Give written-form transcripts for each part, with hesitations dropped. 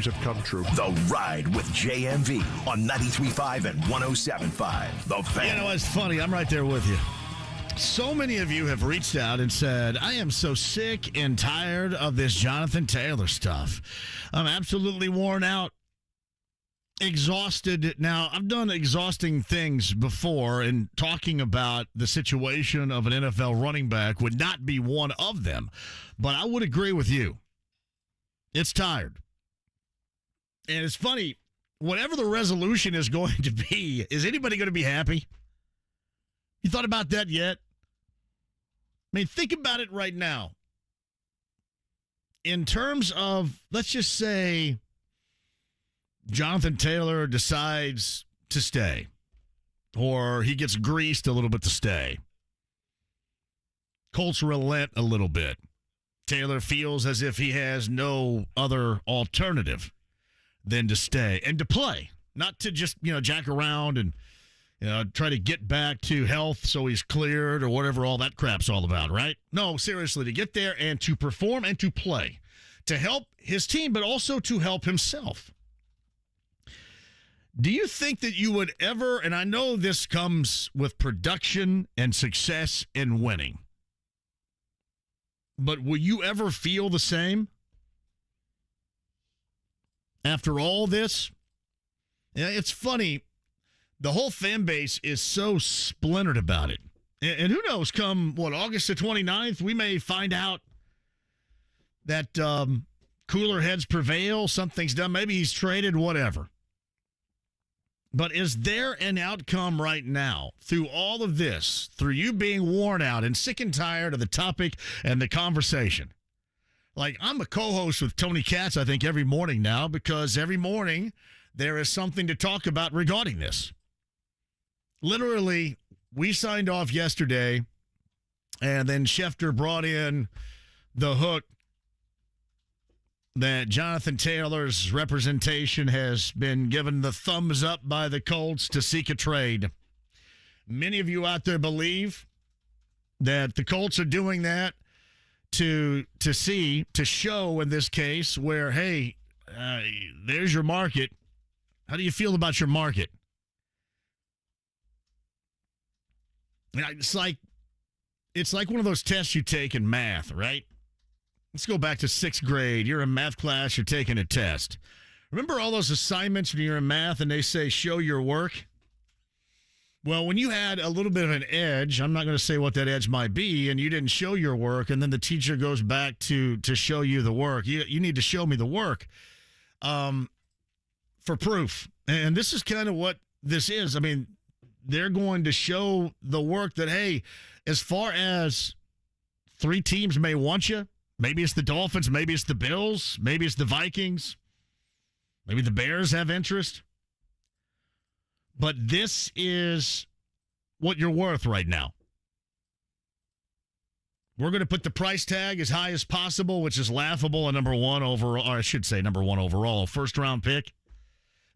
dreams have come true. The Ride with JMV on 93.5 and 107.5. The Fan. You know, it's funny. I'm right there with you. So many of you have reached out and said, I am so sick and tired of this Jonathan Taylor stuff. I'm absolutely worn out, exhausted. Now, I've done exhausting things before, and talking about the situation of an NFL running back would not be one of them. But I would agree with you. It's tired. And it's funny, whatever the resolution is going to be, is anybody going to be happy? You thought about that yet? I mean, think about it right now. In terms of, let's just say, Jonathan Taylor decides to stay, or he gets greased a little bit to stay. Colts relent a little bit. Taylor feels as if he has no other alternative than to stay and to play, not to just, jack around and try to get back to health so he's cleared or whatever all that crap's all about, right? No, seriously, to get there and to perform and to play, to help his team, but also to help himself. Do you think that you would ever, and I know this comes with production and success and winning, but will you ever feel the same after all this? Yeah, it's funny. The whole fan base is so splintered about it. And who knows, come, August the 29th, we may find out that cooler heads prevail, something's done, maybe he's traded, whatever. But is there an outcome right now through all of this, through you being worn out and sick and tired of the topic and the conversation? Like, I'm a co-host with Tony Katz, I think, every morning now, because every morning there is something to talk about regarding this. Literally, we signed off yesterday, and then Schefter brought in the hook that Jonathan Taylor's representation has been given the thumbs up by the Colts to seek a trade. Many of you out there believe that the Colts are doing that to show in this case where, hey, there's your market. How do you feel about your market? It's like one of those tests you take in math, right? Let's go back to 6th grade. You're in math class. You're taking a test. Remember all those assignments when you're in math and they say, show your work? Well, when you had a little bit of an edge, I'm not going to say what that edge might be, and you didn't show your work, and then the teacher goes back to show you the work. You need to show me the work for proof. And this is kind of what this is. I mean, they're going to show the work that, hey, as far as 3 teams may want you, maybe it's the Dolphins, maybe it's the Bills, maybe it's the Vikings, maybe the Bears have interest. But this is what you're worth right now. We're going to put the price tag as high as possible, which is laughable, a number 1 overall, or I should say number 1 overall, first-round pick.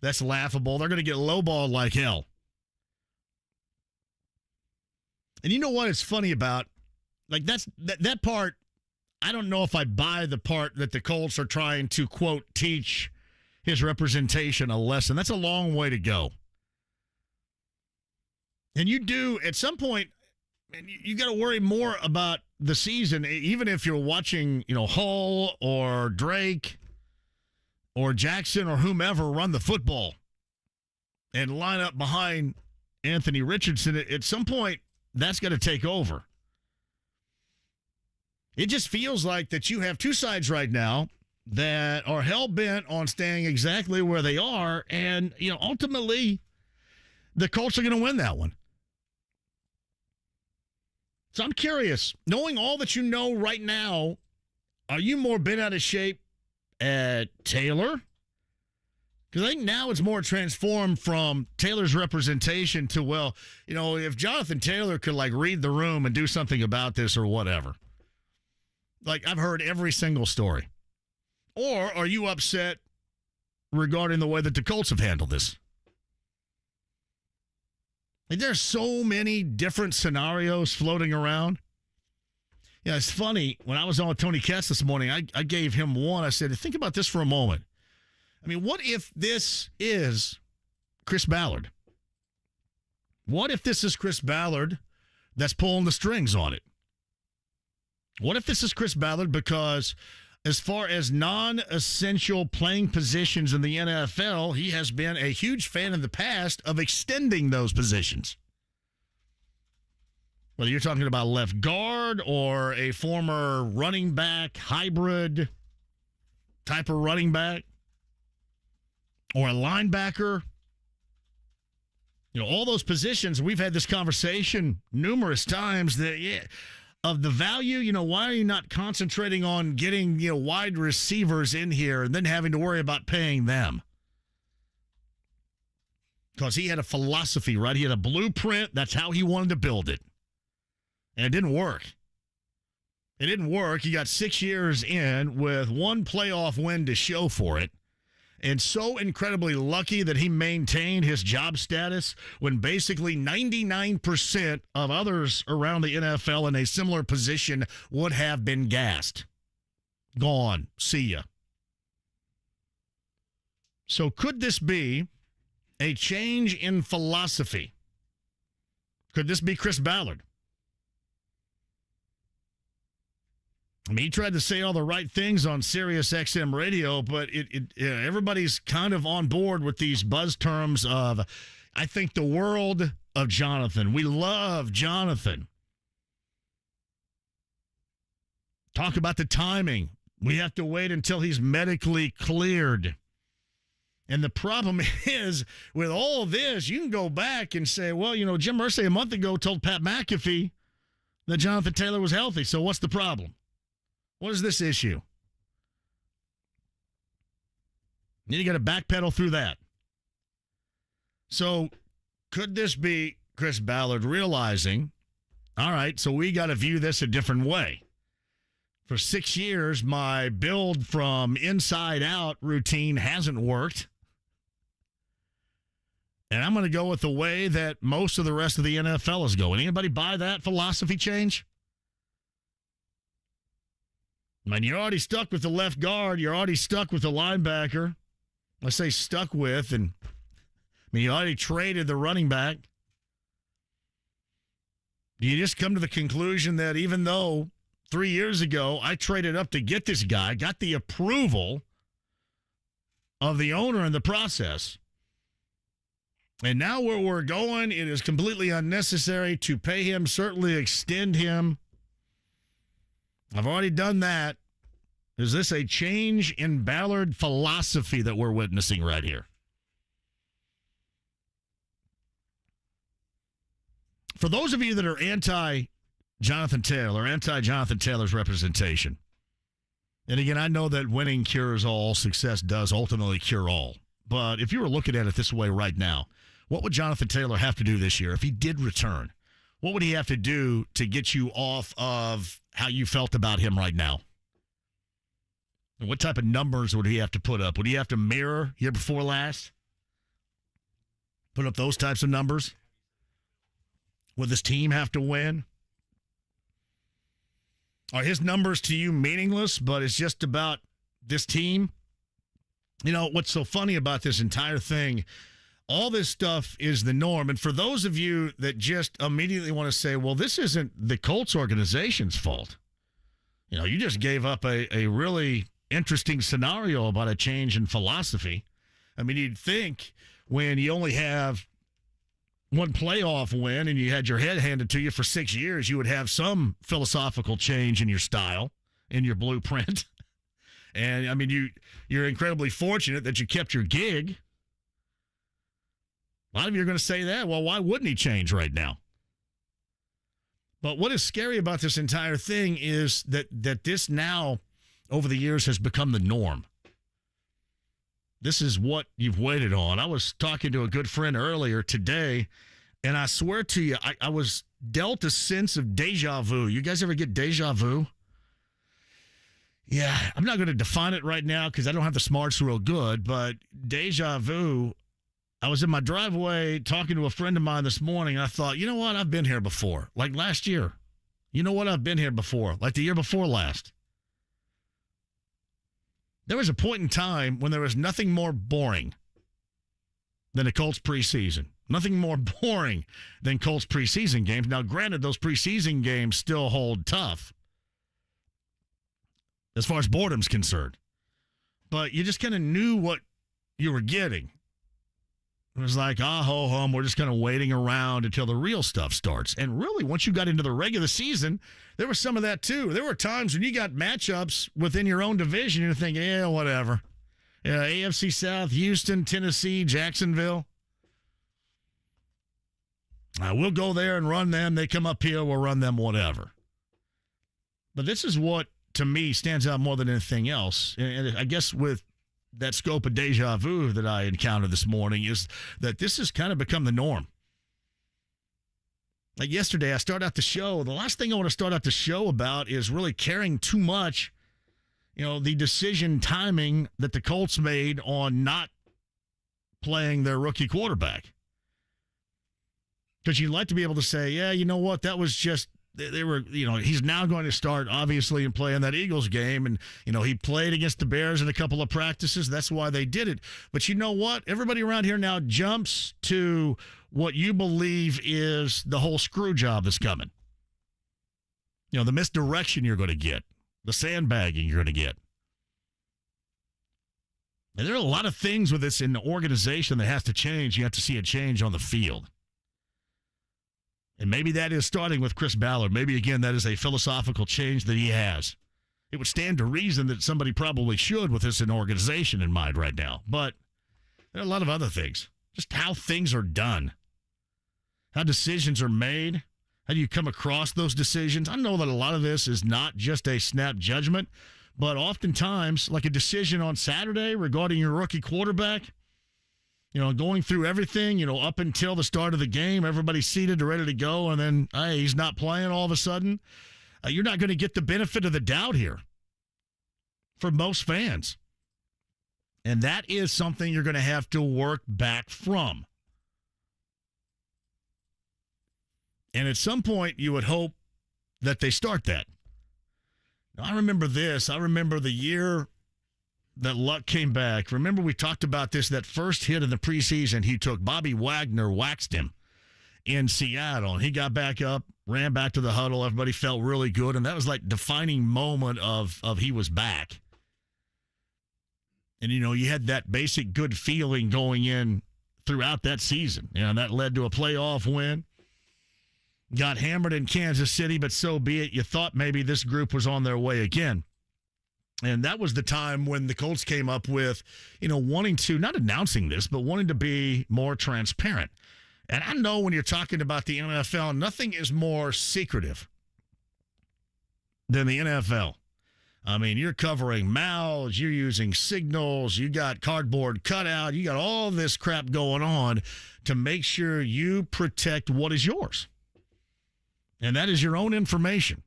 That's laughable. They're going to get lowballed like hell. And you know what it's funny about? Like, that part, I don't know if I buy the part that the Colts are trying to, quote, teach his representation a lesson. That's a long way to go. And you do, at some point, and you got to worry more about the season, even if you're watching, Hull or Drake or Jackson or whomever run the football and line up behind Anthony Richardson. At some point, that's going to take over. It just feels like that you have 2 sides right now that are hell-bent on staying exactly where they are, and, ultimately, the Colts are going to win that one. So I'm curious, knowing all that you know right now, are you more bent out of shape at Taylor? Because I think now it's more transformed from Taylor's representation to, well, if Jonathan Taylor could, read the room and do something about this or whatever. I've heard every single story. Or are you upset regarding the way that the Colts have handled this? There's so many different scenarios floating around. Yeah, it's funny. When I was on with Tony Katz this morning, I gave him one. I said, think about this for a moment. I mean, what if this is Chris Ballard? What if this is Chris Ballard that's pulling the strings on it? What if this is Chris Ballard because as far as non-essential playing positions in the NFL, he has been a huge fan in the past of extending those positions? Whether you're talking about left guard or a former running back, hybrid type of running back, or a linebacker. You know, all those positions, we've had this conversation numerous times that, of the value, why are you not concentrating on getting, wide receivers in here and then having to worry about paying them? Because he had a philosophy, right? He had a blueprint. That's how he wanted to build it. And it didn't work. It didn't work. He got 6 years in with one playoff win to show for it. And so incredibly lucky that he maintained his job status when basically 99% of others around the NFL in a similar position would have been gassed. Gone. See ya. So could this be a change in philosophy? Could this be Chris Ballard? I mean, he tried to say all the right things on Sirius XM radio, but everybody's kind of on board with these buzz terms of, I think, the world of Jonathan. We love Jonathan. Talk about the timing. We have to wait until he's medically cleared. And the problem is, with all of this, you can go back and say, well, Jim Irsay a month ago told Pat McAfee that Jonathan Taylor was healthy, so what's the problem? What is this issue? Then you got to backpedal through that. So could this be Chris Ballard realizing, all right, so we got to view this a different way. For 6 years, my build from inside out routine hasn't worked. And I'm going to go with the way that most of the rest of the NFL is going. Anybody buy that philosophy change? I mean, you're already stuck with the left guard. You're already stuck with the linebacker. I say stuck with, and you already traded the running back. Do you just come to the conclusion that even though 3 years ago I traded up to get this guy, got the approval of the owner in the process, and now where we're going, it is completely unnecessary to pay him, certainly extend him. I've already done that. Is this a change in Ballard philosophy that we're witnessing right here? For those of you that are anti-Jonathan Taylor, anti-Jonathan Taylor's representation, and again, I know that winning cures all, success does ultimately cure all. But if you were looking at it this way right now, what would Jonathan Taylor have to do this year if he did return? What would he have to do to get you off of how you felt about him right now? And what type of numbers would he have to put up? Would he have to mirror year before last? Put up those types of numbers? Would this team have to win? Are his numbers to you meaningless, but it's just about this team? What's so funny about this entire thing, all this stuff is the norm. And for those of you that just immediately want to say, well, this isn't the Colts organization's fault. You just gave up a really interesting scenario about a change in philosophy. I mean, you'd think when you only have one playoff win and you had your head handed to you for 6 years, you would have some philosophical change in your style, in your blueprint. And, I mean, you're incredibly fortunate that you kept your gig. A lot of you are going to say that. Well, why wouldn't he change right now? But what is scary about this entire thing is that this now, over the years, has become the norm. This is what you've waited on. I was talking to a good friend earlier today, and I swear to you, I was dealt a sense of deja vu. You guys ever get deja vu? Yeah, I'm not going to define it right now because I don't have the smarts real good, but deja vu, I was in my driveway talking to a friend of mine this morning, and I thought, you know what? I've been here before, like last year. You know what? I've been here before, like the year before last. There was a point in time when there was nothing more boring than a Colts preseason. Nothing more boring than Colts preseason games. Now, granted, those preseason games still hold tough as far as boredom's concerned. But you just kind of knew what you were getting. It was like, ho hum, we're just kind of waiting around until the real stuff starts. And really, once you got into the regular season, there was some of that too. There were times when you got matchups within your own division, and you're thinking, yeah, whatever. Yeah, AFC South, Houston, Tennessee, Jacksonville. We'll go there and run them. They come up here, we'll run them, whatever. But this is what, to me, stands out more than anything else. And I guess with that scope of deja vu that I encountered this morning is that this has kind of become the norm. Like yesterday, I started out the show. The last thing I want to start out the show about is really caring too much, the decision timing that the Colts made on not playing their rookie quarterback. Because you'd like to be able to say, yeah, you know what, that was just, they were, he's now going to start, obviously, and play in that Eagles game. And, he played against the Bears in a couple of practices. That's why they did it. But you know what? Everybody around here now jumps to what you believe is the whole screw job that's coming. The misdirection you're going to get, the sandbagging you're going to get. And there are a lot of things with this in the organization that has to change. You have to see a change on the field. And maybe that is starting with Chris Ballard. Maybe, again, that is a philosophical change that he has. It would stand to reason that somebody probably should with this an organization in mind right now. But there are a lot of other things. Just how things are done. How decisions are made. How do you come across those decisions? I know that a lot of this is not just a snap judgment, but oftentimes, like a decision on Saturday regarding your rookie quarterback, going through everything, up until the start of the game, everybody's seated, ready to go, and then, hey, he's not playing all of a sudden. You're not going to get the benefit of the doubt here for most fans. And that is something you're going to have to work back from. And at some point, you would hope that they start that. Now, I remember this. I remember the year that Luck came back. Remember, we talked about this, that first hit in the preseason he took. Bobby Wagner waxed him in Seattle, and he got back up, ran back to the huddle. Everybody felt really good, and that was like defining moment of he was back. And, you had that basic good feeling going in throughout that season. And that led to a playoff win. Got hammered in Kansas City, but so be it. You thought maybe this group was on their way again. And that was the time when the Colts came up with, wanting to, not announcing this, but wanting to be more transparent. And I know when you're talking about the NFL, nothing is more secretive than the NFL. I mean, you're covering mouths, you're using signals, you got cardboard cutout, you got all this crap going on to make sure you protect what is yours. And that is your own information.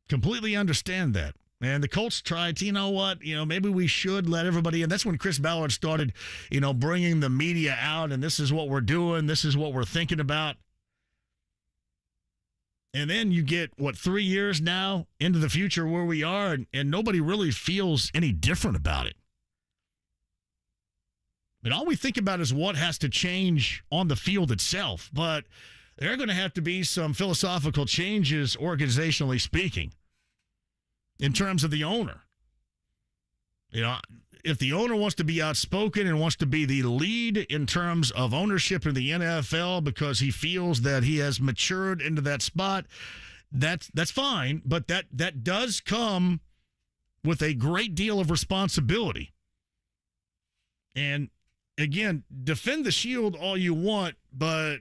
Completely understand that. And the Colts tried to, maybe we should let everybody in. That's when Chris Ballard started, bringing the media out, and this is what we're doing, this is what we're thinking about. And then you get, 3 years now into the future where we are, and nobody really feels any different about it. But all we think about is what has to change on the field itself. But there are going to have to be some philosophical changes, organizationally speaking, in terms of the owner. If the owner wants to be outspoken and wants to be the lead in terms of ownership in the NFL because he feels that he has matured into that spot, that's fine. But that does come with a great deal of responsibility. And again, defend the shield all you want, but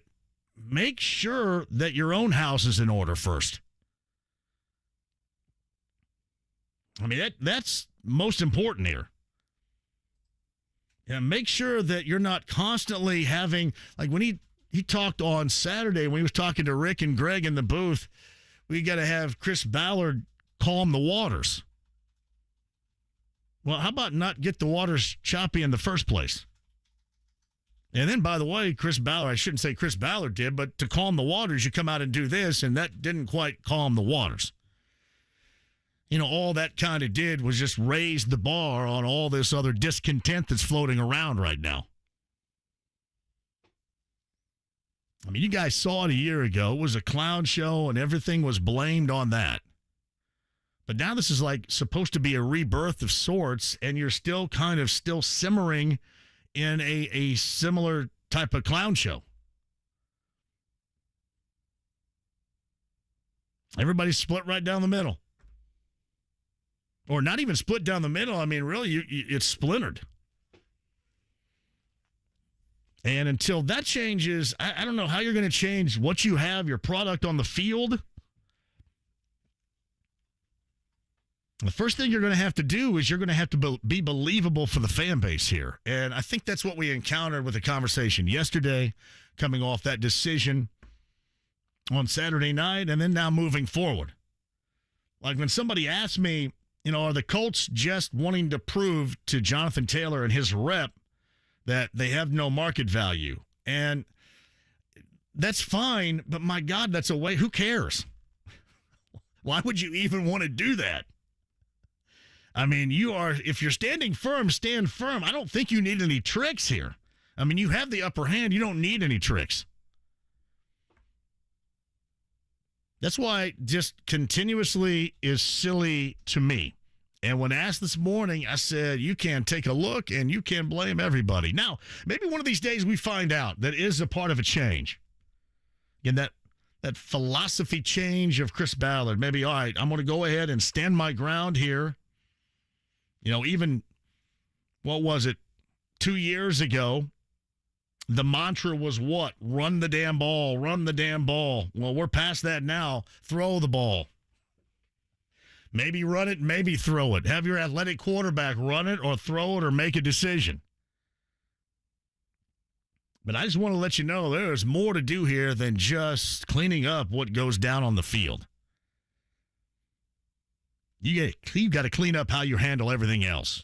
make sure that your own house is in order first. I mean, that's most important here. Make sure that you're not constantly having, like when he talked on Saturday, when he was talking to Rick and Greg in the booth, we got to have Chris Ballard calm the waters. Well, how about not get the waters choppy in the first place? And then, by the way, Chris Ballard, I shouldn't say Chris Ballard did, but to calm the waters, you come out and do this, and that didn't quite calm the waters. All that kind of did was just raise the bar on all this other discontent that's floating around right now. I mean, you guys saw it a year ago. It was a clown show, and everything was blamed on that. But now this is like supposed to be a rebirth of sorts, and you're still kind of simmering in a similar type of clown show. Everybody's split right down the middle. Or not even split down the middle. I mean, really, it's splintered. And until that changes, I don't know how you're going to change what you have, your product on the field. The first thing you're going to have to do is you're going to have to be believable for the fan base here. And I think that's what we encountered with the conversation yesterday, coming off that decision on Saturday night, and then now moving forward. Like when somebody asked me, are the Colts just wanting to prove to Jonathan Taylor and his rep that they have no market value? And that's fine, but my God, that's a way. Who cares? Why would you even want to do that? I mean, if you're standing firm, stand firm. I don't think you need any tricks here. I mean, you have the upper hand. You don't need any tricks. That's why just continuously is silly to me. And when asked this morning, I said, you can take a look and you can blame everybody. Now, maybe one of these days we find out that is a part of a change. Again, that philosophy change of Chris Ballard. Maybe, all right, I'm going to go ahead and stand my ground here. Even, what was it, 2 years ago, the mantra was what? Run the damn ball, run the damn ball. Well, we're past that now. Throw the ball. Maybe run it, maybe throw it. Have your athletic quarterback run it or throw it or make a decision. But I just want to let you know there's more to do here than just cleaning up what goes down on the field. You got to clean up how you handle everything else.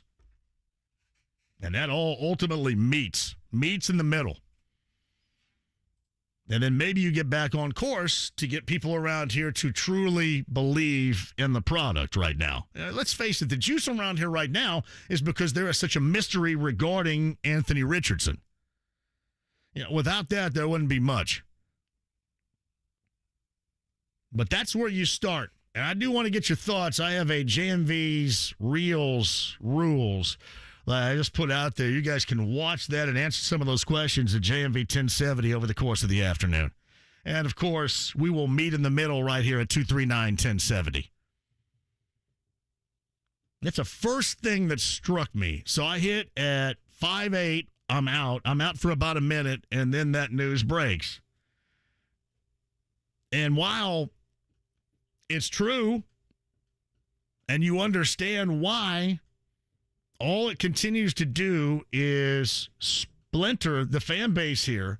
And that all ultimately meets in the middle. And then maybe you get back on course to get people around here to truly believe in the product right now. Let's face it, the juice around here right now is because there is such a mystery regarding Anthony Richardson. Without that, there wouldn't be much. But that's where you start. And I do want to get your thoughts. I have a JMV's Reels Rules I just put out there. You guys can watch that and answer some of those questions at JMV 1070 over the course of the afternoon. And, of course, we will meet in the middle right here at 239-1070. That's the first thing that struck me. So I hit at 5:08. I'm out. I'm out for about a minute, and then that news breaks. And while it's true, and you understand why, all it continues to do is splinter the fan base here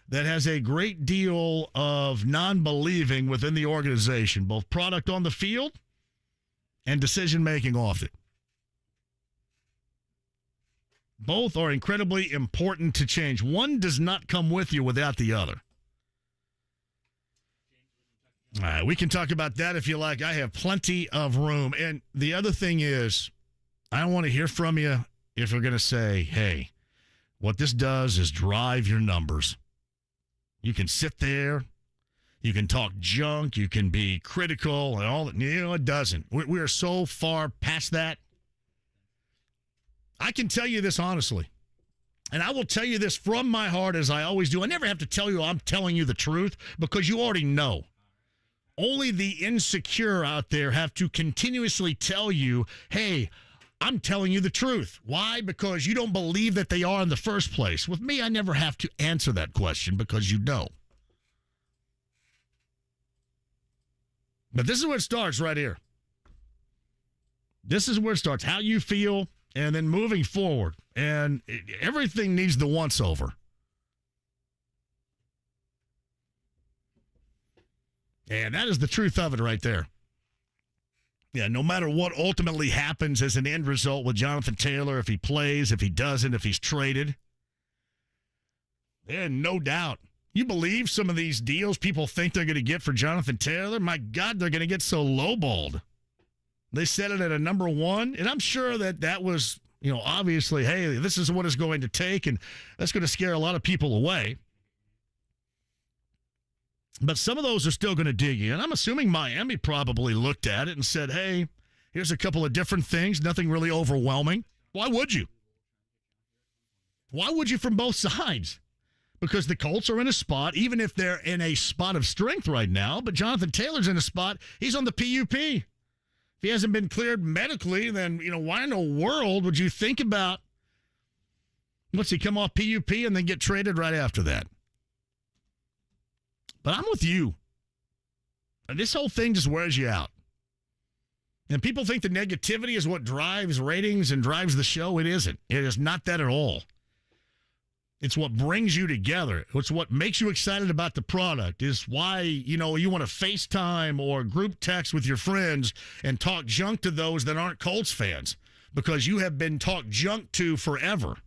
that has a great deal of non-believing within the organization, both product on the field and decision-making off it. Both are incredibly important to change. One does not come with you without the other. All right, we can talk about that if you like. I have plenty of room. And the other thing is, I don't want to hear from you if you're going to say, hey, what this does is drive your numbers. You can sit there. You can talk junk. You can be critical and all that. It doesn't. We are so far past that. I can tell you this honestly, and I will tell you this from my heart as I always do. I never have to tell you I'm telling you the truth because you already know. Only the insecure out there have to continuously tell you, hey, I'm telling you the truth. Why? Because you don't believe that they are in the first place. With me, I never have to answer that question because you know. But this is where it starts right here. This is where it starts. How you feel, and then moving forward. And everything needs the once-over. And that is the truth of it right there. Yeah, no matter what ultimately happens as an end result with Jonathan Taylor, if he plays, if he doesn't, if he's traded, and no doubt. You believe some of these deals people think they're going to get for Jonathan Taylor? My God, they're going to get so lowballed. They set it at a number 1, and I'm sure that was, obviously, hey, this is what it's going to take, and that's going to scare a lot of people away. But some of those are still going to dig in. I'm assuming Miami probably looked at it and said, hey, here's a couple of different things, nothing really overwhelming. Why would you? Why would you from both sides? Because the Colts are in a spot, even if they're in a spot of strength right now, but Jonathan Taylor's in a spot, he's on the PUP. If he hasn't been cleared medically, then, why in the world would you think about, what's he come off PUP and then get traded right after that? But I'm with you. This whole thing just wears you out. And people think the negativity is what drives ratings and drives the show. It isn't. It is not that at all. It's what brings you together. It's what makes you excited about the product. Is why, you want to FaceTime or group text with your friends and talk junk to those that aren't Colts fans, because you have been talked junk to forever.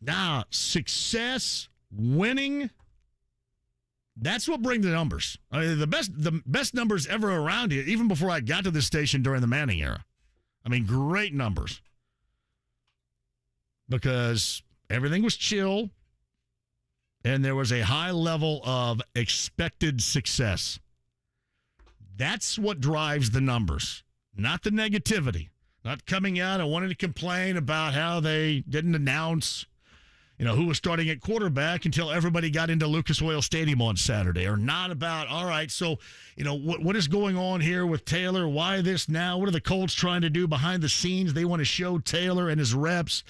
Now, success, winning, that's what brings the numbers. I mean, the best numbers ever around here, even before I got to this station during the Manning era. I mean, great numbers. Because everything was chill, and there was a high level of expected success. That's what drives the numbers, not the negativity. Not coming out and wanting to complain about how they didn't announce, who was starting at quarterback until everybody got into Lucas Oil Stadium on Saturday. Or not about, all right, so, what is going on here with Taylor? Why this now? What are the Colts trying to do behind the scenes? They want to show Taylor and his reps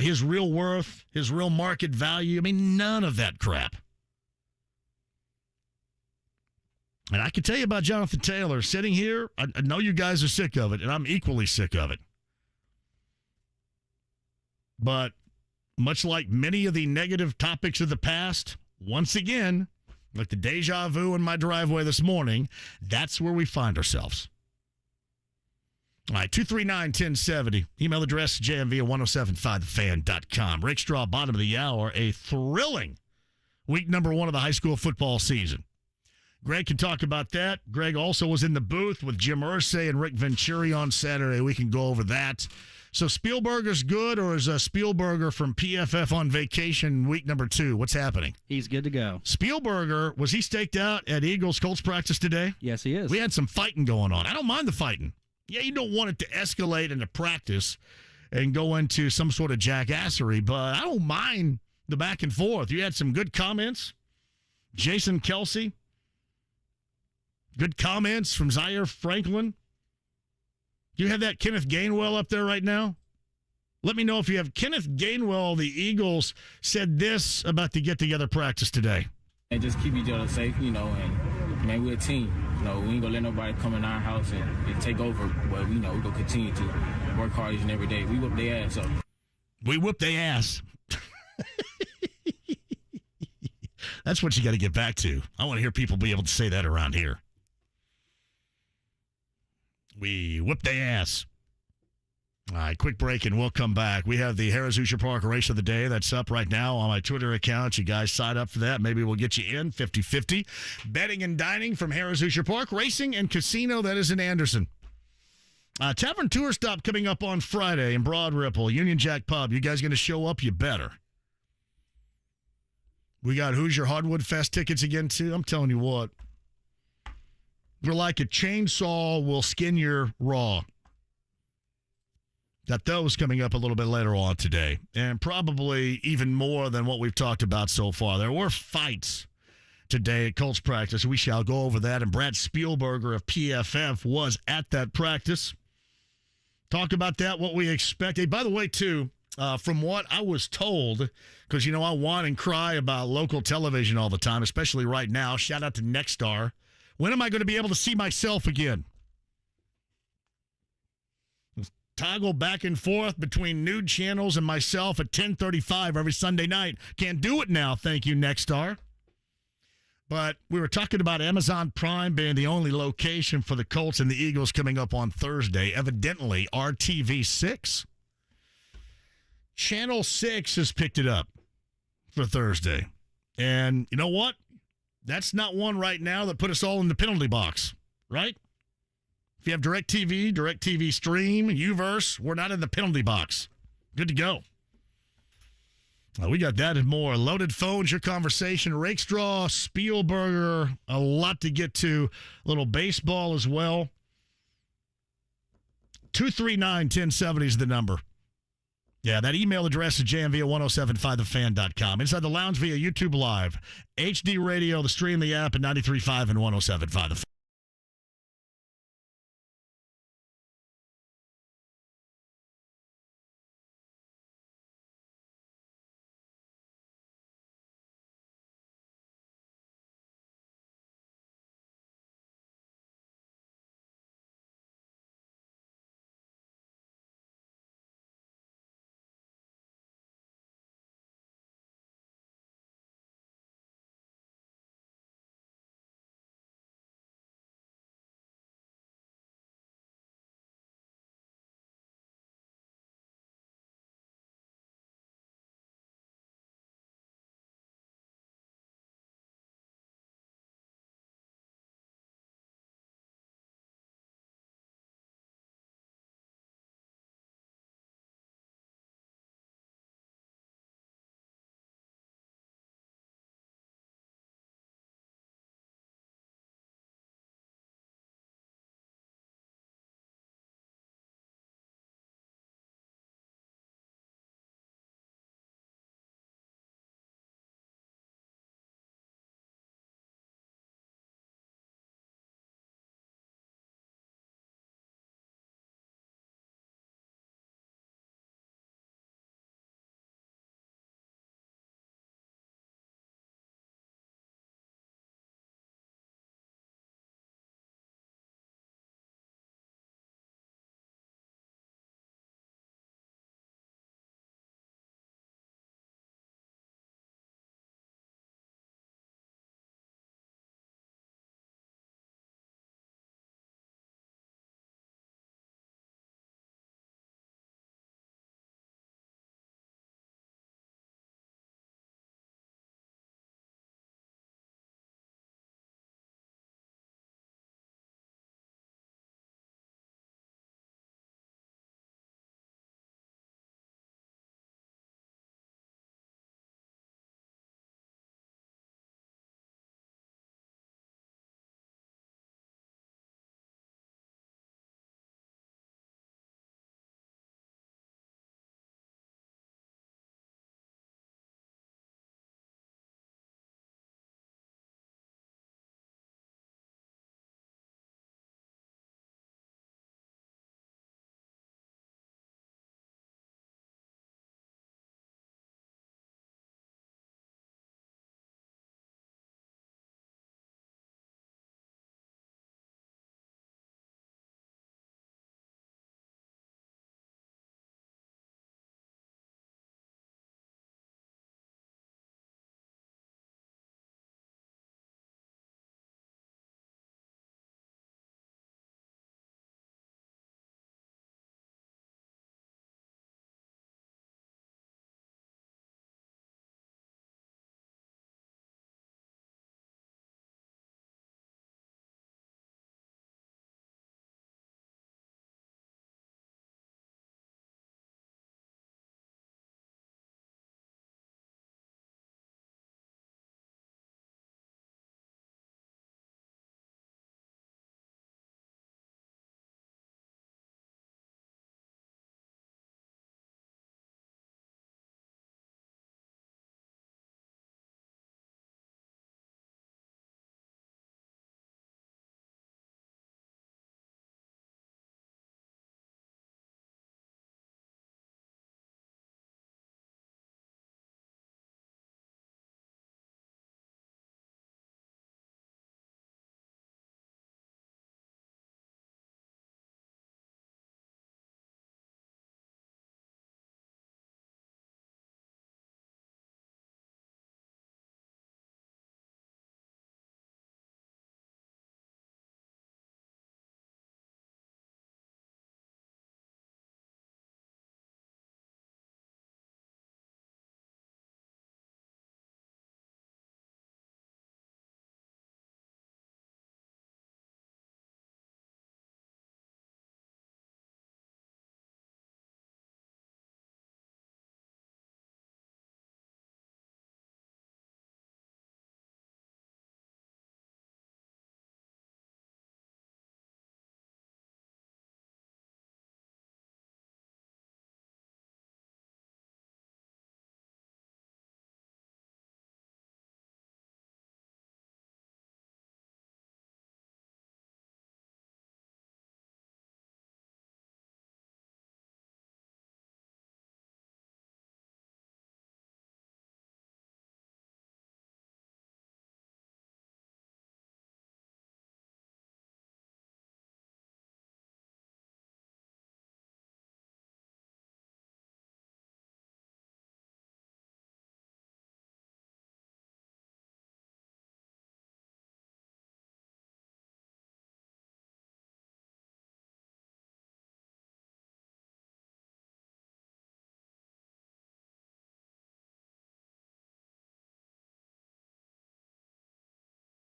his real worth, his real market value. I mean, none of that crap. And I can tell you about Jonathan Taylor sitting here. I know you guys are sick of it, and I'm equally sick of it. But much like many of the negative topics of the past, once again, like the deja vu in my driveway this morning, that's where we find ourselves. All right, 239-1070. Email address, JMV at 1075thefan.com. Rakestraw, bottom of the hour, a thrilling week number 1 of the high school football season. Greg can talk about that. Greg also was in the booth with Jim Irsay and Rick Venturi on Saturday. We can go over that. So Spielberger's good, or is Spielberger from PFF on vacation week number 2? What's happening? He's good to go. Spielberger, was he staked out at Eagles Colts practice today? Yes, he is. We had some fighting going on. I don't mind the fighting. Yeah, you don't want it to escalate into practice and go into some sort of jackassery, but I don't mind the back and forth. You had some good comments. Jason Kelsey, good comments from Zaire Franklin. Do you have that Kenneth Gainwell up there right now? Let me know if you have Kenneth Gainwell. The Eagles said this about the get-together practice today. And just keep each other safe, and, man, we're a team. We ain't going to let nobody come in our house and take over, but, we're going to continue to work hard each and every day. We whoop their ass up. We whoop their ass. That's what you got to get back to. I want to hear people be able to say that around here. We whip their ass. All right, quick break, and we'll come back. We have the Harris-Hoosier Park Race of the Day. That's up right now on my Twitter account. You guys sign up for that. Maybe we'll get you in 50-50. Betting and dining from Harris-Hoosier Park. Racing and casino, that is in Anderson. Tavern Tour Stop coming up on Friday in Broad Ripple. Union Jack Pub. You guys going to show up? You better. We got Hoosier Hardwood Fest tickets again, too. I'm telling you what. We're like a chainsaw will skin your raw. Got those coming up a little bit later on today. And probably even more than what we've talked about so far. There were fights today at Colts practice. We shall go over that. And Brad Spielberger of PFF was at that practice. Talk about that, what we expected. By the way, too, from what I was told, because, I whine and cry about local television all the time, especially right now. Shout out to Nexstar. When am I going to be able to see myself again? Toggle back and forth between nude channels and myself at 10:35 every Sunday night. Can't do it now, thank you, Nexstar. But we were talking about Amazon Prime being the only location for the Colts and the Eagles coming up on Thursday. Evidently, RTV6. Channel 6 has picked it up for Thursday. And you know what? That's not one right now that put us all in the penalty box, right? If you have DirecTV Stream, Uverse, we're not in the penalty box. Good to go. We got that and more. Loaded phones, your conversation. Rakestraw, Spielberger, a lot to get to. A little baseball as well. 239-1070 is the number. Yeah, that email address is jmv@1075thefan.com. Inside the lounge via YouTube Live, HD Radio, the stream, the app, and 93.5 and 107.5 The Fan.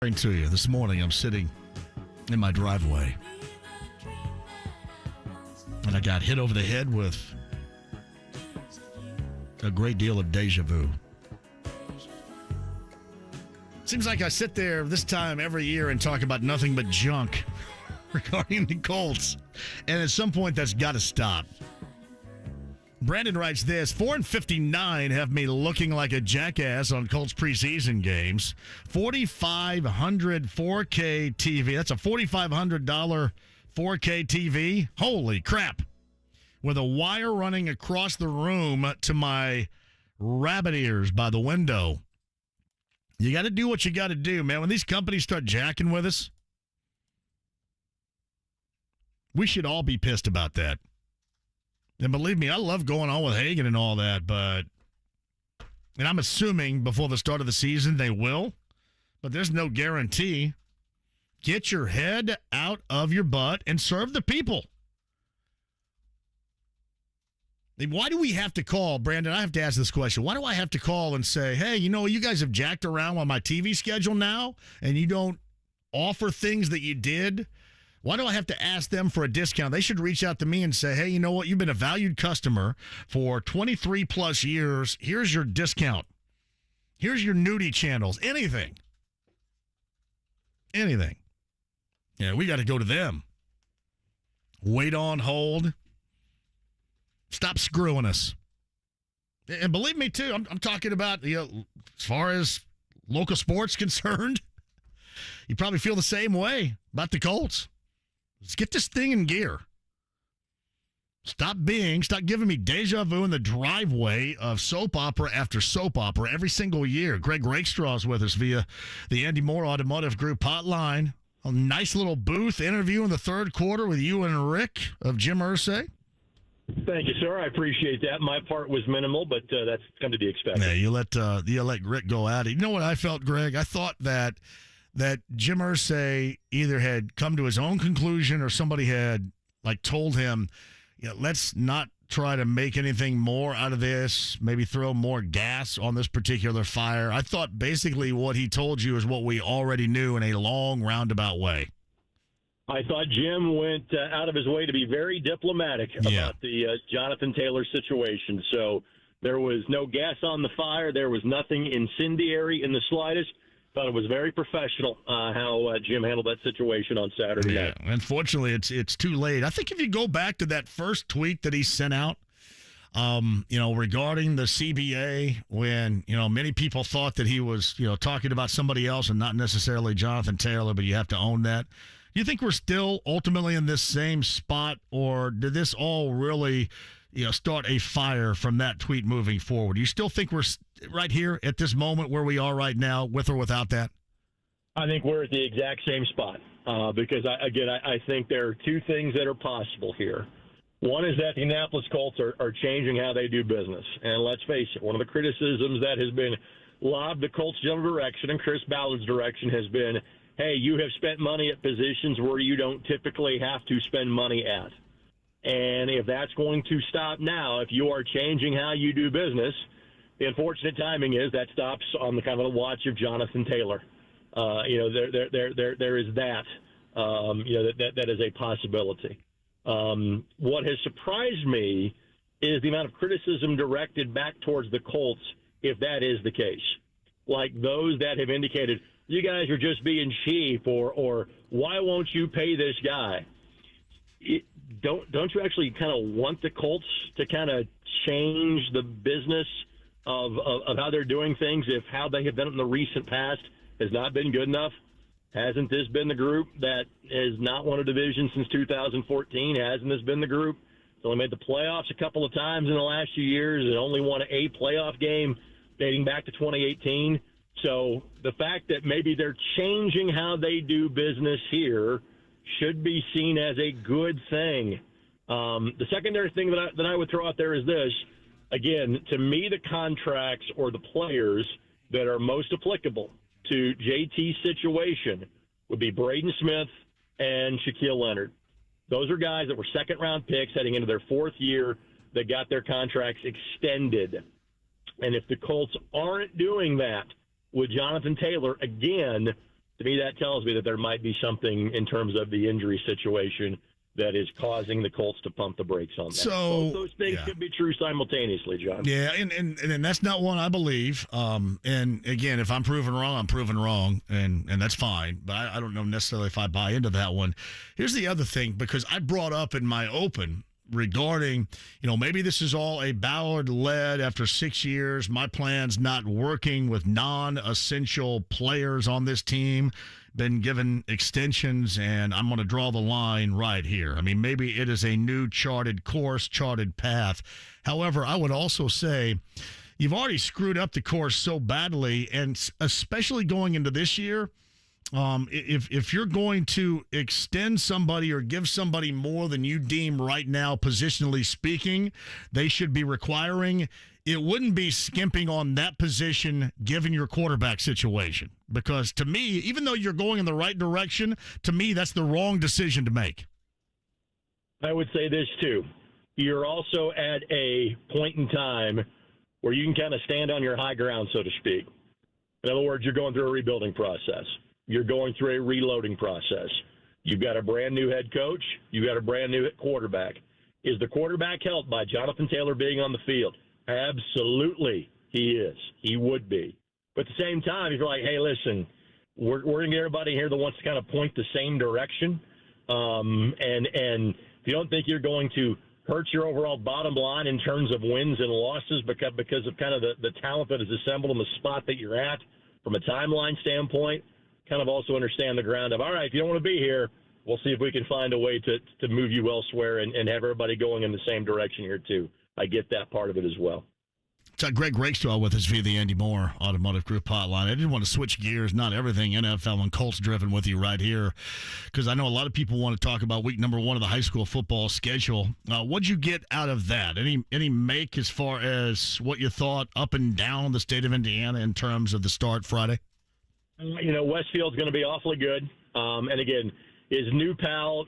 To you this morning, I'm sitting in my driveway, and I got hit over the head with a great deal of deja vu. Seems like I sit there this time every year and talk about nothing but junk regarding the Colts, and at some point that's got to stop. Brandon writes this, 4-59 have me looking like a jackass on Colts preseason games. 4,500 4K TV. That's a $4,500 4K TV. Holy crap. With a wire running across the room to my rabbit ears by the window. You got to do what you got to do, man. When these companies start jacking with us, we should all be pissed about that. And believe me, I love going on with Hagan and all that, and I'm assuming before the start of the season they will, but there's no guarantee. Get your head out of your butt and serve the people. I mean, why do we have to call, Brandon? I have to ask this question. Why do I have to call and say, hey, you guys have jacked around on my TV schedule now, and you don't offer things that you did? Why do I have to ask them for a discount? They should reach out to me and say, hey, you know what? You've been a valued customer for 23 plus years. Here's your discount. Here's your nudie channels. Anything. Yeah, we got to go to them. Wait on hold. Stop screwing us. And believe me, too, I'm talking about, as far as local sports concerned, you probably feel the same way about the Colts. Let's get this thing in gear. Stop giving me deja vu in the driveway of soap opera after soap opera every single year. Greg Rakestraw is with us via the Andy Moore Automotive Group hotline. A nice little booth interview in the third quarter with you and Rick of Jim Irsay. Thank you, sir. I appreciate that. My part was minimal, but that's come to be expected. Yeah, you let Rick go at it. You know what I felt, Greg? I thought that Jim Irsay either had come to his own conclusion or somebody had told him, let's not try to make anything more out of this, maybe throw more gas on this particular fire. I thought basically what he told you is what we already knew in a long roundabout way. I thought Jim went out of his way to be very diplomatic about the Jonathan Taylor situation. So there was no gas on the fire. There was nothing incendiary in the slightest. Thought it was very professional how Jim handled that situation on Saturday night. Unfortunately, it's too late. I think if you go back to that first tweet that he sent out, regarding the CBA, when many people thought that he was talking about somebody else and not necessarily Jonathan Taylor, but you have to own that. Do you think we're still ultimately in this same spot, or did this all really start a fire from that tweet moving forward? Do you still think we're right here at this moment where we are right now, with or without that? I think we're at the exact same spot because, I think there are two things that are possible here. One is that the Indianapolis Colts are changing how they do business. And let's face it, one of the criticisms that has been lobbed the Colts' general direction and Chris Ballard's direction has been, hey, you have spent money at positions where you don't typically have to spend money at. And if that's going to stop now, if you are changing how you do business, the unfortunate timing is that stops on the kind of the watch of Jonathan Taylor. There is that. That is a possibility. What has surprised me is the amount of criticism directed back towards the Colts, if that is the case. Like those that have indicated, you guys are just being cheap, or why won't you pay this guy? Don't you actually kind of want the Colts to kind of change the business of how they're doing things if how they have done it in the recent past has not been good enough? Hasn't this been the group that has not won a division since 2014? Hasn't this been the group that only made the playoffs a couple of times in the last few years and only won a playoff game dating back to 2018? So the fact that maybe they're changing how they do business here should be seen as a good thing. The secondary thing that I would throw out there is this. Again, to me, the contracts or the players that are most applicable to JT's situation would be Braden Smith and Shaquille Leonard. Those are guys that were second-round picks heading into their fourth year that got their contracts extended. And if the Colts aren't doing that with Jonathan Taylor, again, To me, that tells me that there might be something in terms of the injury situation that is causing the Colts to pump the brakes on that. So both those things could be true simultaneously, John. Yeah, and that's not one I believe. And again, if I'm proven wrong, I'm proven wrong, and that's fine. But I don't know necessarily if I buy into that one. Here's the other thing, because I brought up in my open regarding, maybe this is all a Ballard-led after 6 years. My plan's not working with non-essential players on this team. Been given extensions, and I'm going to draw the line right here. I mean, maybe it is a new charted course, charted path. However, I would also say you've already screwed up the course so badly, and especially going into this year, if you're going to extend somebody or give somebody more than you deem right now, positionally speaking, they should be requiring, it wouldn't be skimping on that position given your quarterback situation. Because to me, even though you're going in the right direction, to me, that's the wrong decision to make. I would say this, too. You're also at a point in time where you can kind of stand on your high ground, so to speak. In other words, you're going through a rebuilding process. You're going through a reloading process. You've got a brand-new head coach. You've got a brand-new quarterback. Is the quarterback helped by Jonathan Taylor being on the field? Absolutely, he is. He would be. But at the same time, if you're like, hey, listen, we're going to get everybody here that wants to kind of point the same direction. And if you don't think you're going to hurt your overall bottom line in terms of wins and losses because of kind of the talent that is assembled in the spot that you're at from a timeline standpoint, kind of also understand the ground of, all right, if you don't want to be here, we'll see if we can find a way to move you elsewhere and have everybody going in the same direction here too. I get that part of it as well. It's Greg Rakestraw with us via the Andy Moore Automotive Group hotline. I didn't want to switch gears, not everything NFL and Colts driven with you right here, because I know a lot of people want to talk about week number 1 of the high school football schedule. What'd you get out of that? Any make as far as what you thought up and down the state of Indiana in terms of the start Friday? Westfield's going to be awfully good. And again, is New Pal,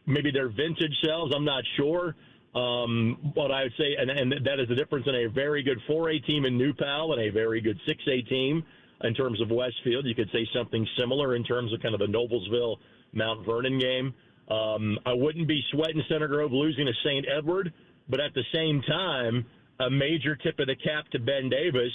maybe their vintage selves, I'm not sure. But I would say, and that is the difference in a very good 4A team in New Pal and a very good 6A team in terms of Westfield. You could say something similar in terms of kind of the Noblesville Mount Vernon game. I wouldn't be sweating Center Grove losing to St. Edward, but at the same time, a major tip of the cap to Ben Davis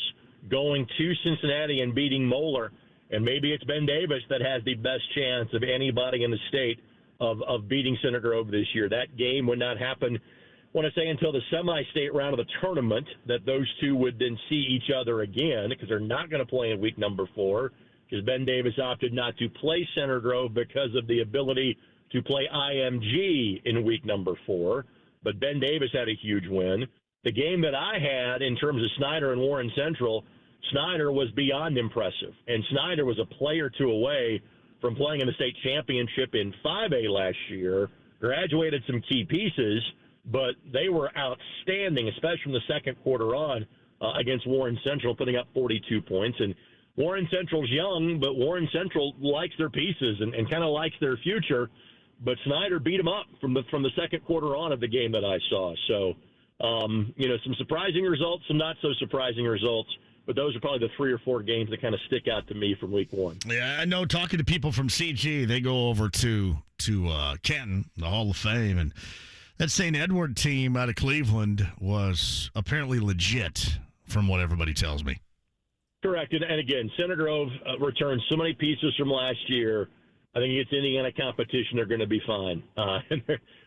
going to Cincinnati and beating Moeller. And maybe it's Ben Davis that has the best chance of anybody in the state of beating Center Grove this year. That game would not happen, I want to say, until the semi-state round of the tournament, that those two would then see each other again, because they're not going to play in week number 4, because Ben Davis opted not to play Center Grove because of the ability to play IMG in week number 4. But Ben Davis had a huge win. The game that I had in terms of Snyder and Warren Central, Snyder was beyond impressive. And Snyder was a play or two away from playing in the state championship in 5A last year, graduated some key pieces, but they were outstanding, especially from the second quarter on against Warren Central, putting up 42 points. And Warren Central's young, but Warren Central likes their pieces and kind of likes their future. But Snyder beat them up from the second quarter on of the game that I saw. So, some surprising results, some not so surprising results. But those are probably the 3 or 4 games that kind of stick out to me from week 1. Yeah, I know. Talking to people from CG, they go over to Canton, the Hall of Fame, and that St. Edward team out of Cleveland was apparently legit, from what everybody tells me. Correct. And again, Center Grove returned so many pieces from last year. I think it's Indiana competition. They're going to be fine. And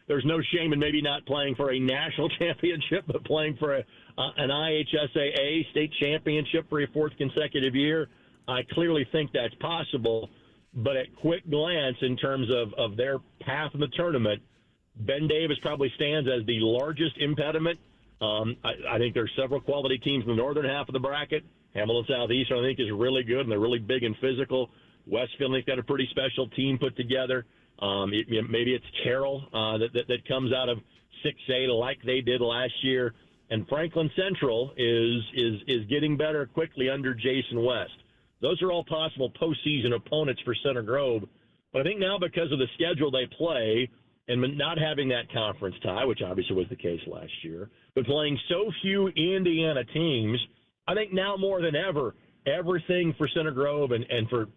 there's no shame in maybe not playing for a national championship, but playing for an IHSAA state championship for a 4th consecutive year. I clearly think that's possible. But at quick glance, in terms of their path in the tournament, Ben Davis probably stands as the largest impediment. I think there's several quality teams in the northern half of the bracket. Hamilton Southeastern, I think, is really good, and they're really big and physical. Westfield, I think, got a pretty special team put together. Maybe it's Carroll that comes out of 6A like they did last year. And Franklin Central is getting better quickly under Jason West. Those are all possible postseason opponents for Center Grove. But I think now, because of the schedule they play and not having that conference tie, which obviously was the case last year, but playing so few Indiana teams, I think now more than ever, everything for Center Grove and for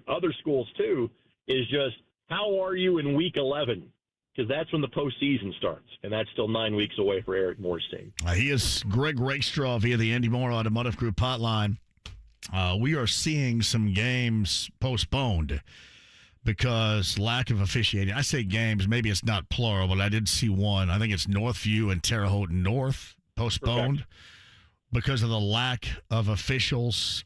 other schools too is just how are you in week 11? Because that's when the postseason starts, and that's still 9 weeks away for Eric Moore's team. He is Greg Rakestraw via the Andy Moore Automotive Group hotline. We are seeing some games postponed because lack of officiating. I say games, maybe it's not plural, but I did see one. I think it's Northview and Terre Haute North postponed because of the lack of officials.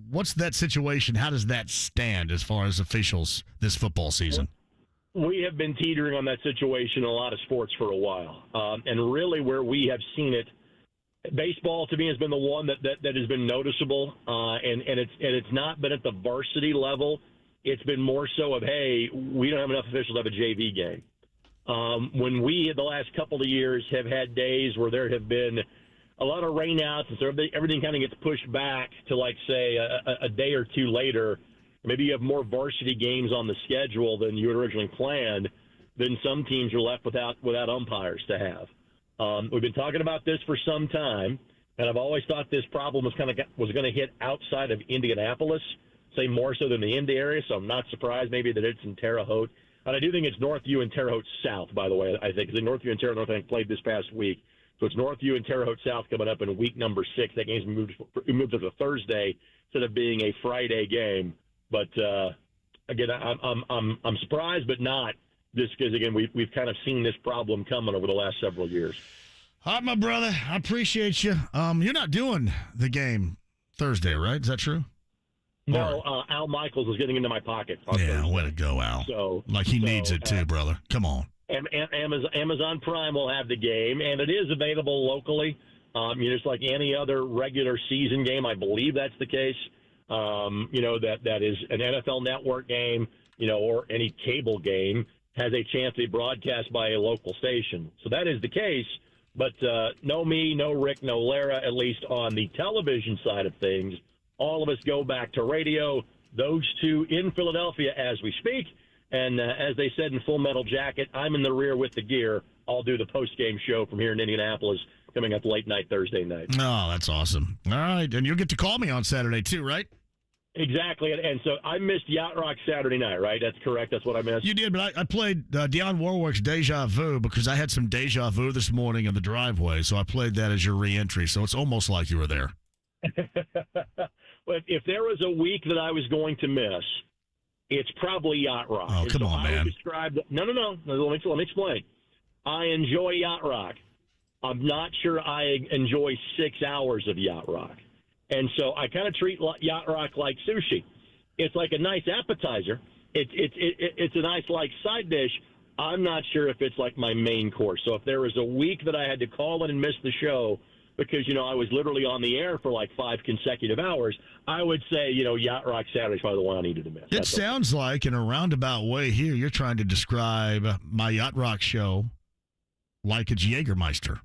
What's that situation? How does that stand as far as officials this football season? We have been teetering on that situation in a lot of sports for a while. And really where we have seen it, baseball to me has been the one that has been noticeable. And it's not been at the varsity level. It's been more so of, hey, we don't have enough officials to have a JV game. When we, the last couple of years, have had days where there have been a lot of rainouts, and so everything kind of gets pushed back to, like, say, a day or two later, maybe you have more varsity games on the schedule than you had originally planned, then some teams are left without umpires to have. We've been talking about this for some time, and I've always thought this problem was going to hit outside of Indianapolis, say more so than the Indy area, so I'm not surprised maybe that it's in Terre Haute. And I do think it's Northview and Terre Haute South, by the way, I think, because Northview and Terre Haute I think played this past week. So it's Northview and Terre Haute South coming up in week number 6. That game's moved to Thursday instead of being a Friday game. But again, I'm surprised, but not just because again we've kind of seen this problem coming over the last several years. All right, my brother, I appreciate you. You're not doing the game Thursday, right? Is that true? No, Al Michaels is getting into my pocket. Yeah, way to go, Al. He needs it too, brother. Come on. Amazon Prime will have the game, and it is available locally. Just like any other regular season game, I believe that's the case. That is an NFL Network game, or any cable game has a chance to be broadcast by a local station. So that is the case. But no me, no Rick, no Lara, at least on the television side of things. All of us go back to radio, those two in Philadelphia as we speak. And as they said in Full Metal Jacket, I'm in the rear with the gear. I'll do the post-game show from here in Indianapolis coming up late night Thursday night. Oh, that's awesome. All right. And you'll get to call me on Saturday too, right? Exactly. And so I missed Yacht Rock Saturday night, right? That's correct. That's what I missed. You did, but I played Dionne Warwick's Deja Vu because I had some deja vu this morning in the driveway. So I played that as your re-entry. So it's almost like you were there. But if there was a week that I was going to miss, it's probably Yacht Rock. Oh, come on, man. No. Let me explain. I enjoy Yacht Rock. I'm not sure I enjoy 6 hours of Yacht Rock. And so I kind of treat Yacht Rock like sushi. It's like a nice appetizer. It's a nice, like, side dish. I'm not sure if it's like my main course. So if there was a week that I had to call in and miss the show because, I was literally on the air for like 5 consecutive hours, I would say, Yacht Rock Saturday is probably the one I needed to miss. It sounds like, in a roundabout way here, you're trying to describe my Yacht Rock show like it's Jägermeister.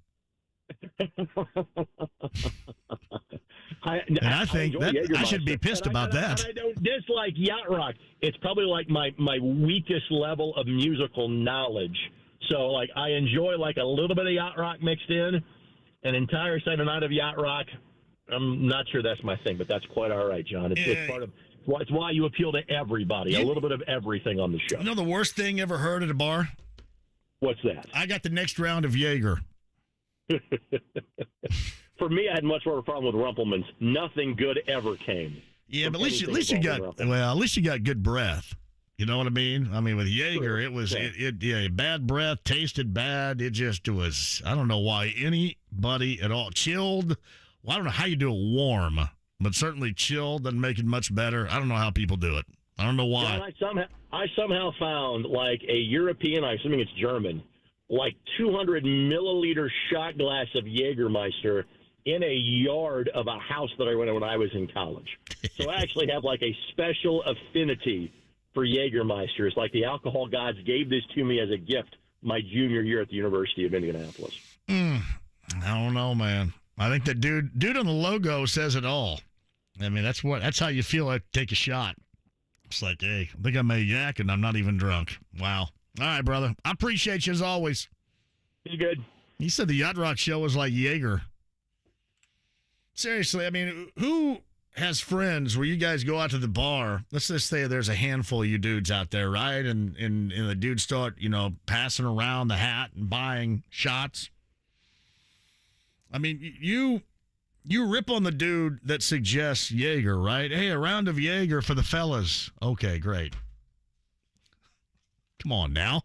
I think that I should be pissed about that. I don't dislike Yacht Rock. It's probably like my weakest level of musical knowledge. So, like, I enjoy like a little bit of Yacht Rock mixed in. An entire Saturday night of Yacht Rock, I'm not sure that's my thing, but that's quite all right, John. It's part of it's why you appeal to everybody. A little bit of everything on the show. You know the worst thing ever heard at a bar? What's that? I got the next round of Jaeger. For me, I had much more of a problem with Rumpelmans. Nothing good ever came. Yeah, but at least you got good breath. You know what I mean? I mean, with Jaeger, it was bad breath, tasted bad. It just was. I don't know why anybody at all chilled. Well, I don't know how you do it warm, but certainly chilled doesn't make it much better. I don't know how people do it. I don't know why. John, I somehow found like a European, I'm assuming it's German, like 200 milliliter shot glass of Jägermeister in a yard of a house that I went to when I was in college. So I actually have like a special affinity for Jägermeister. It's like the alcohol gods gave this to me as a gift my junior year at the University of Indianapolis. I don't know, man. I think that dude on the logo says it all. I mean, that's how you feel like take a shot. It's like, hey, I think I made yak and I'm not even drunk. Wow. All right, brother. I appreciate you as always. You good? He said the Yacht Rock show was like Jaeger. Seriously, I mean, who has friends where you guys go out to the bar. Let's just say there's a handful of you dudes out there, right? And the dudes start, passing around the hat and buying shots. I mean, you rip on the dude that suggests Jaeger, right? Hey, a round of Jaeger for the fellas. Okay, great. Come on now.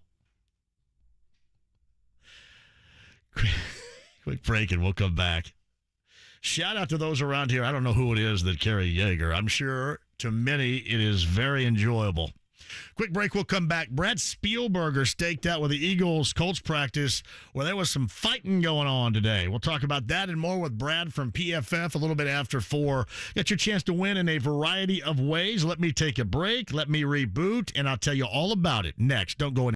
Quick break and we'll come back. Shout out to those around here. I don't know who it is that carry Jaeger. I'm sure to many it is very enjoyable. Quick break, we'll come back. Brad Spielberger staked out with the Eagles Colts practice where there was some fighting going on today. We'll talk about that and more with Brad from PFF a little bit after 4. Get your chance to win in a variety of ways. Let me take a break. Let me reboot, and I'll tell you all about it next. Don't go in.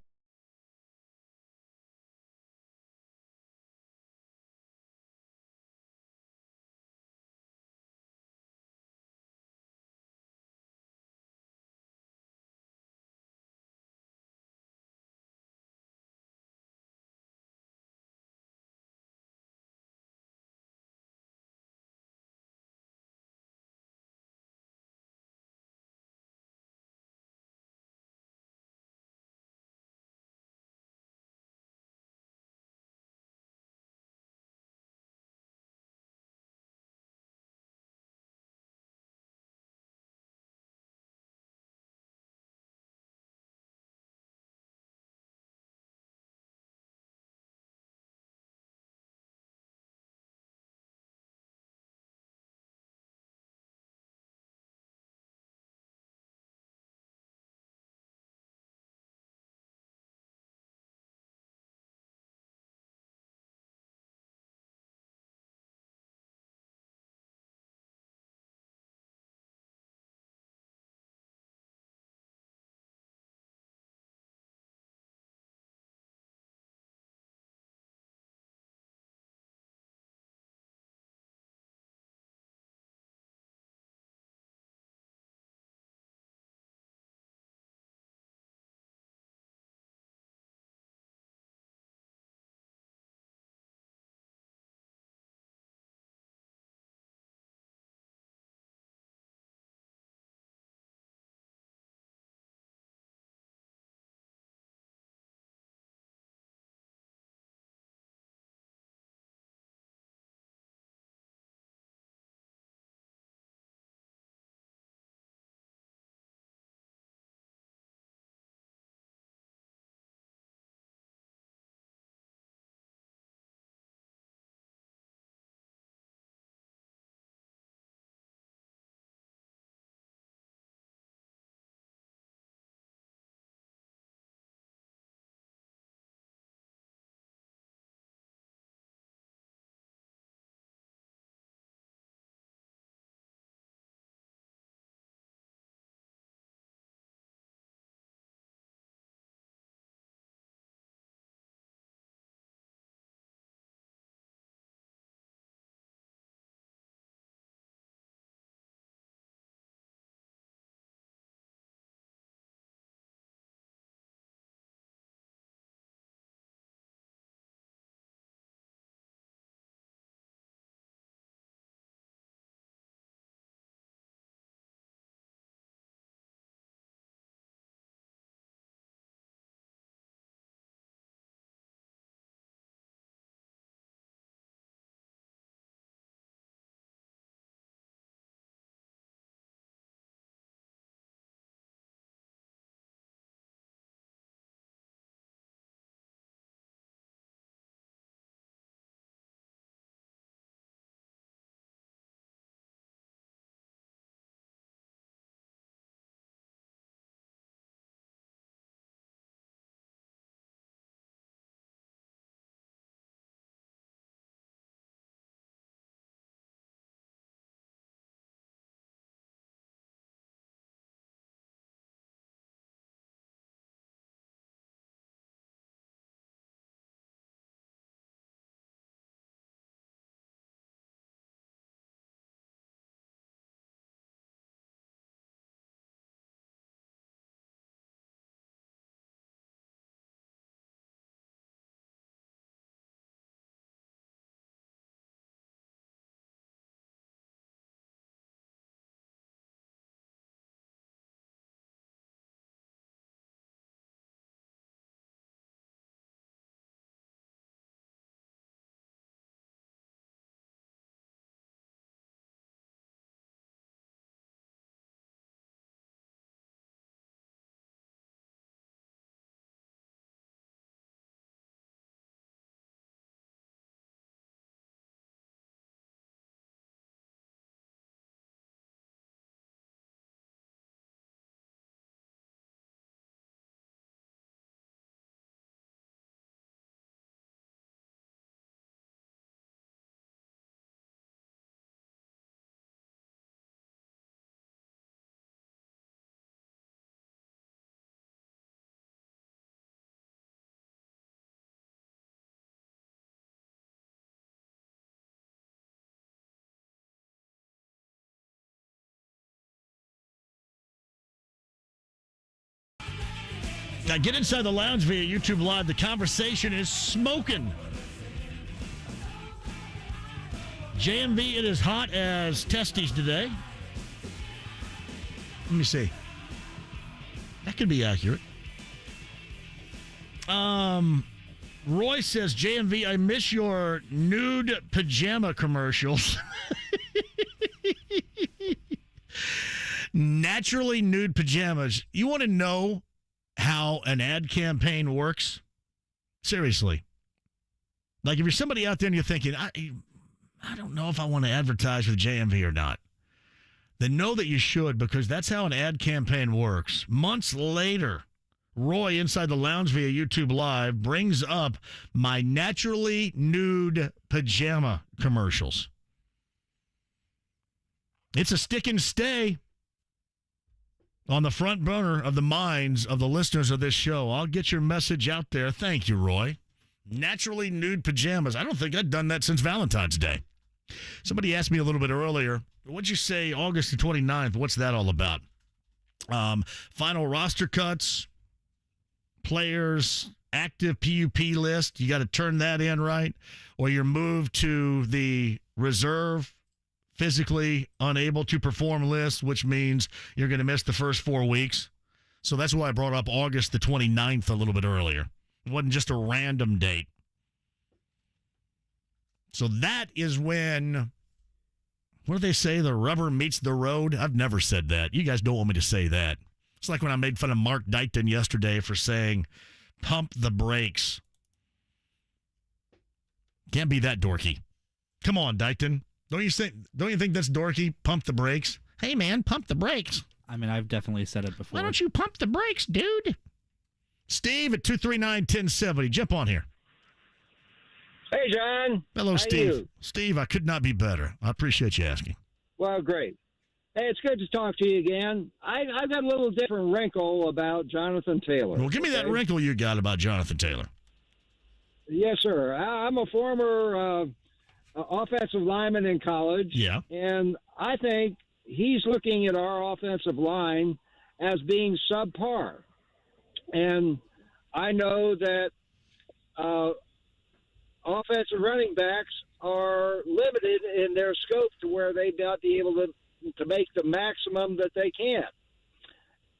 Get inside the lounge via YouTube Live. The conversation is smoking. JMV, it is hot as testes today. Let me see. That could be accurate. Roy says, JMV, I miss your nude pajama commercials. Naturally nude pajamas. You want to know how an ad campaign works? Seriously. Like if you're somebody out there and you're thinking, I don't know if I want to advertise with JMV or not, then know that you should, because that's how an ad campaign works. Months later, Roy, inside the lounge via YouTube Live, brings up my naturally nude pajama commercials. It's a stick and stay on the front burner of the minds of the listeners of this show. I'll get your message out there. Thank you, Roy. Naturally nude pajamas. I don't think I've done that since Valentine's Day. Somebody asked me a little bit earlier, what'd you say August the 29th? What's that all about? Final roster cuts, players, active PUP list. You got to turn that in, right? Or you're moved to the reserve, physically unable to perform list, which means you're going to miss the first 4 weeks. So that's why I brought up August the 29th a little bit earlier. It wasn't just a random date. So that is when, what do they say, the rubber meets the road? I've never said that. You guys don't want me to say that. It's like when I made fun of Mark Dykton yesterday for saying, pump the brakes. Can't be that dorky. Come on, Dykton. Don't you think that's dorky? Pump the brakes. Hey, man, pump the brakes. I mean, I've definitely said it before. Why don't you pump the brakes, dude? Steve at 239-1070. Jump on here. Hey, John. Hello, How Steve. you? Steve, I could not be better. I appreciate you asking. Well, great. Hey, it's good to talk to you again. I've got a little different wrinkle about Jonathan Taylor. Well, give me that wrinkle you got about Jonathan Taylor. Yes, sir. I'm a former offensive lineman in college. Yeah. And I think he's looking at our offensive line as being subpar. And I know that offensive running backs are limited in their scope to where they not be able to make the maximum that they can.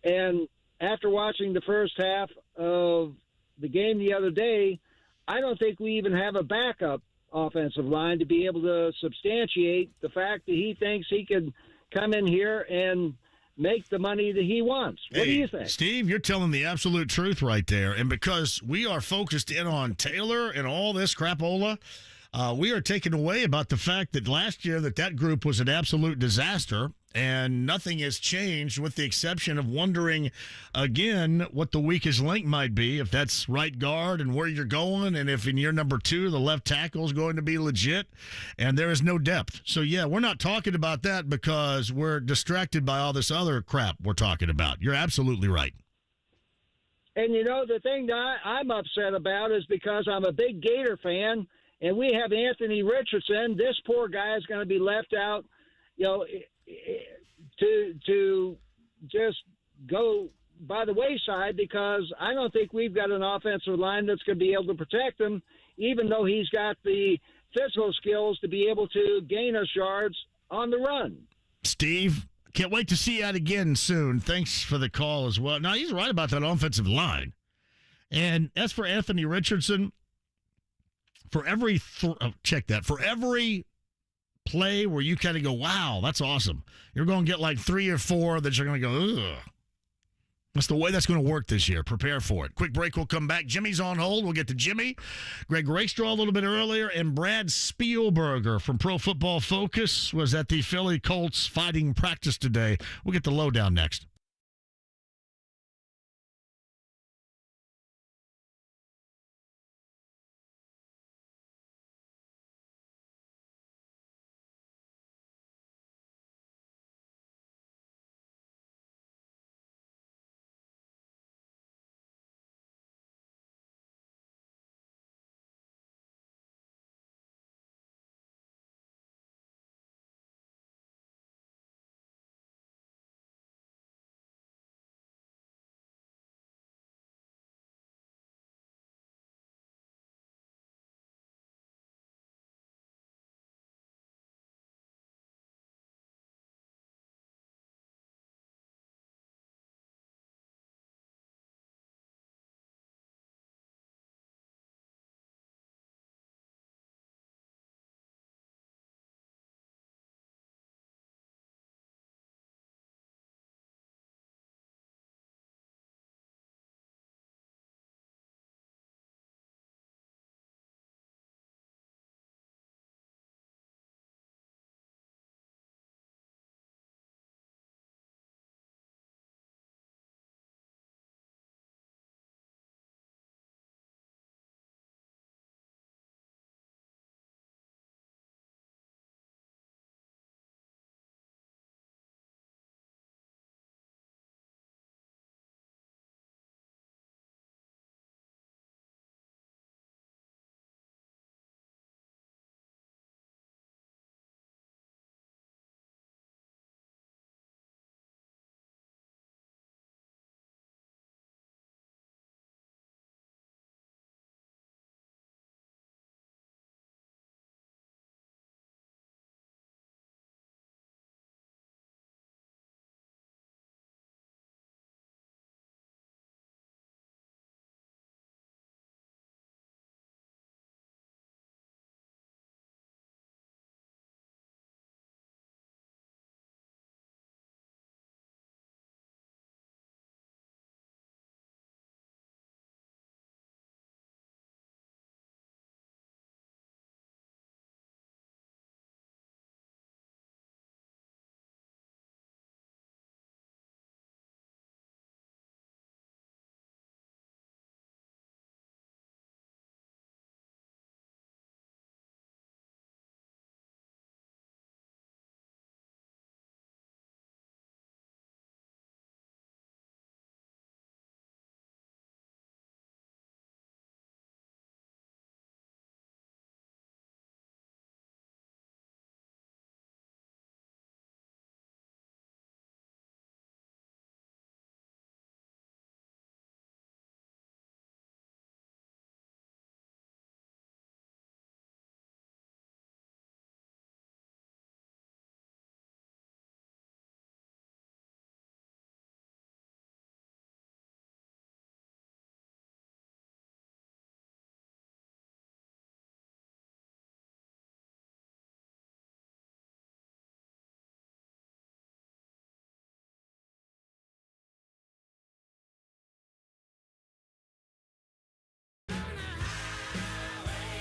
And after watching the first half of the game the other day, I don't think we even have a backup offensive line to be able to substantiate the fact that he thinks he could come in here and make the money that he wants. What do you think? Steve, you're telling the absolute truth right there. And because we are focused in on Taylor and all this crapola, we are taken away about the fact that last year that group was an absolute disaster, and nothing has changed with the exception of wondering again what the weakest link might be, if that's right guard and where you're going, and if in year number 2 the left tackle is going to be legit, and there is no depth. So yeah, we're not talking about that because we're distracted by all this other crap we're talking about. You're absolutely right. And you know, the thing that I'm upset about is because I'm a big Gator fan, and we have Anthony Richardson. This poor guy is going to be left out, you know, to just go by the wayside, because I don't think we've got an offensive line that's going to be able to protect him, even though he's got the physical skills to be able to gain us yards on the run. Steve, can't wait to see you out again soon. Thanks for the call as well. Now, he's right about that offensive line. And as for Anthony Richardson, for every play where you kind of go, wow, that's awesome, you're going to get like 3 or 4 that you're going to go, ugh. That's the way that's going to work this year. Prepare for it. Quick break, we'll come back. Jimmy's on hold. We'll get to Jimmy. Greg Rakestraw a little bit earlier, and Brad Spielberger from Pro Football Focus was at the Philly Colts fighting practice today. We'll get the lowdown next.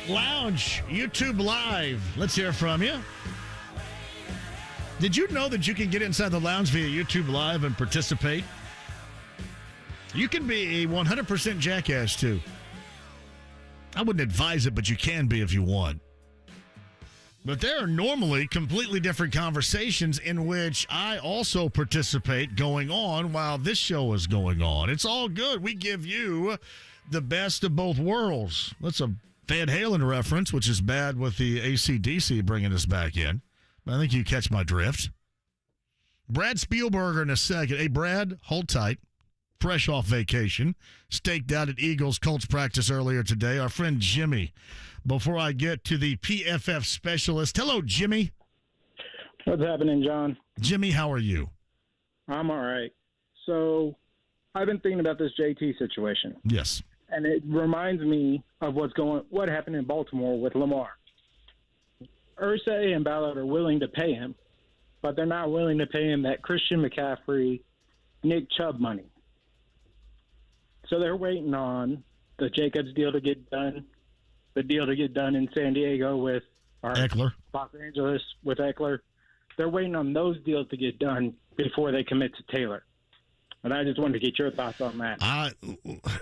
Lounge, YouTube Live. Let's hear from you. Did you know that you can get inside the lounge via YouTube Live and participate? You can be a 100% jackass, too. I wouldn't advise it, but you can be if you want. But there are normally completely different conversations in which I also participate going on while this show is going on. It's all good. We give you the best of both worlds. That's a Van Halen reference, which is bad with the AC/DC bringing us back in. I think you catch my drift. Brad Spielberger in a second. Hey, Brad, hold tight. Fresh off vacation. Staked out at Eagles Colts practice earlier today. Our friend Jimmy. Before I get to the PFF specialist. Hello, Jimmy. What's happening, John? Jimmy, how are you? I'm all right. So I've been thinking about this JT situation. Yes. And it reminds me of what happened in Baltimore with Lamar. Irsay and Ballard are willing to pay him, but they're not willing to pay him that Christian McCaffrey, Nick Chubb money. So they're waiting on the Jacobs deal to get done, the deal to get done in San Diego with Eckler, Los Angeles with Eckler. They're waiting on those deals to get done before they commit to Taylor. And I just wanted to get your thoughts on that.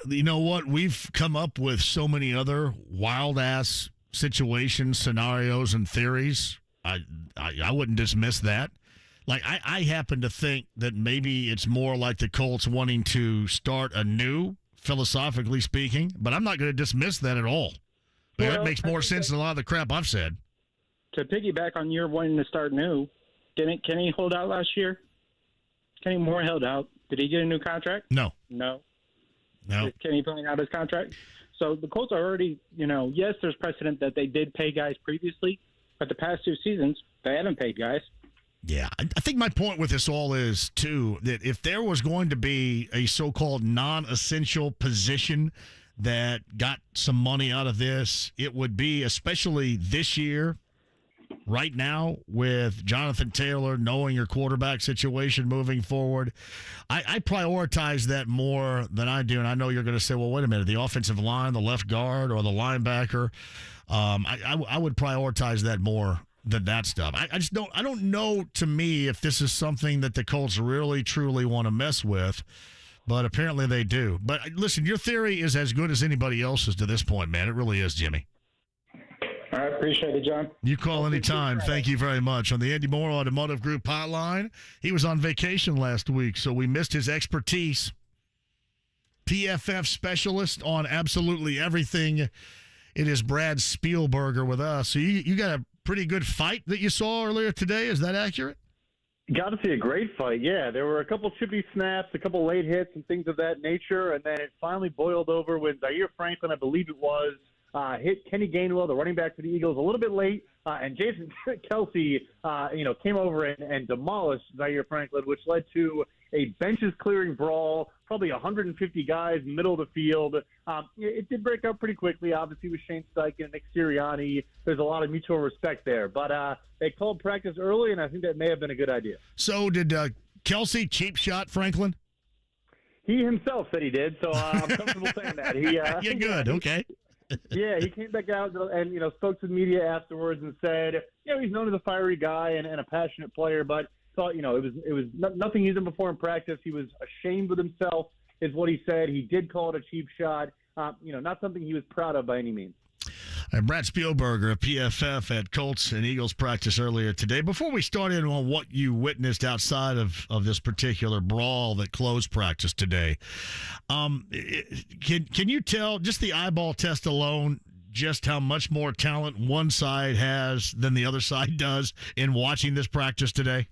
You know what? We've come up with so many other wild-ass situations, scenarios, and theories. I wouldn't dismiss that. Like, I happen to think that maybe it's more like the Colts wanting to start anew, philosophically speaking, but I'm not going to dismiss that at all. Well, that makes more sense than a lot of the crap I've said. To piggyback on your wanting to start new, can he hold out last year? Kenny Moore held out. Did he get a new contract? No. Is Kenny playing out his contract? So the Colts are already, yes, there's precedent that they did pay guys previously, but the past 2 seasons, they haven't paid guys. Yeah, I think my point with this all is, too, that if there was going to be a so-called non-essential position that got some money out of this, it would be, especially this year, right now, with Jonathan Taylor, knowing your quarterback situation moving forward, I prioritize that more than I do. And I know you're going to say, well, wait a minute, the offensive line, the left guard, or the linebacker, I would prioritize that more than that stuff. I don't know, to me, if this is something that the Colts really, truly want to mess with, but apparently they do. But listen, your theory is as good as anybody else's to this point, man. It really is, Jimmy. All right, appreciate it, John. You call anytime. Thank you very much. On the Andy Moore Automotive Group hotline, he was on vacation last week, so we missed his expertise. PFF specialist on absolutely everything. It is Brad Spielberger with us. So you got a pretty good fight that you saw earlier today. Is that accurate? Got to see a great fight, yeah. There were a couple chippy snaps, a couple late hits, and things of that nature, and then it finally boiled over when Zaire Franklin, I believe it was, hit Kenny Gainwell, the running back for the Eagles, a little bit late, and Jason Kelsey, came over and demolished Zaire Franklin, which led to a benches-clearing brawl, probably 150 guys, middle of the field. It did break up pretty quickly, obviously, with Shane Steichen and Nick Sirianni. There's a lot of mutual respect there. But they called practice early, and I think that may have been a good idea. So did Kelsey cheap shot Franklin? He himself said he did, so I'm comfortable saying that. You're good, okay. Yeah, he came back out and spoke to the media afterwards and said, he's known as a fiery guy and a passionate player, but thought, it was nothing he's done before in practice. He was ashamed with himself, is what he said. He did call it a cheap shot. Not something he was proud of by any means. And Brad Spielberger of PFF at Colts and Eagles practice earlier today. Before we start in on what you witnessed outside of this particular brawl that closed practice today, can you tell, just the eyeball test alone, just how much more talent one side has than the other side does in watching this practice today?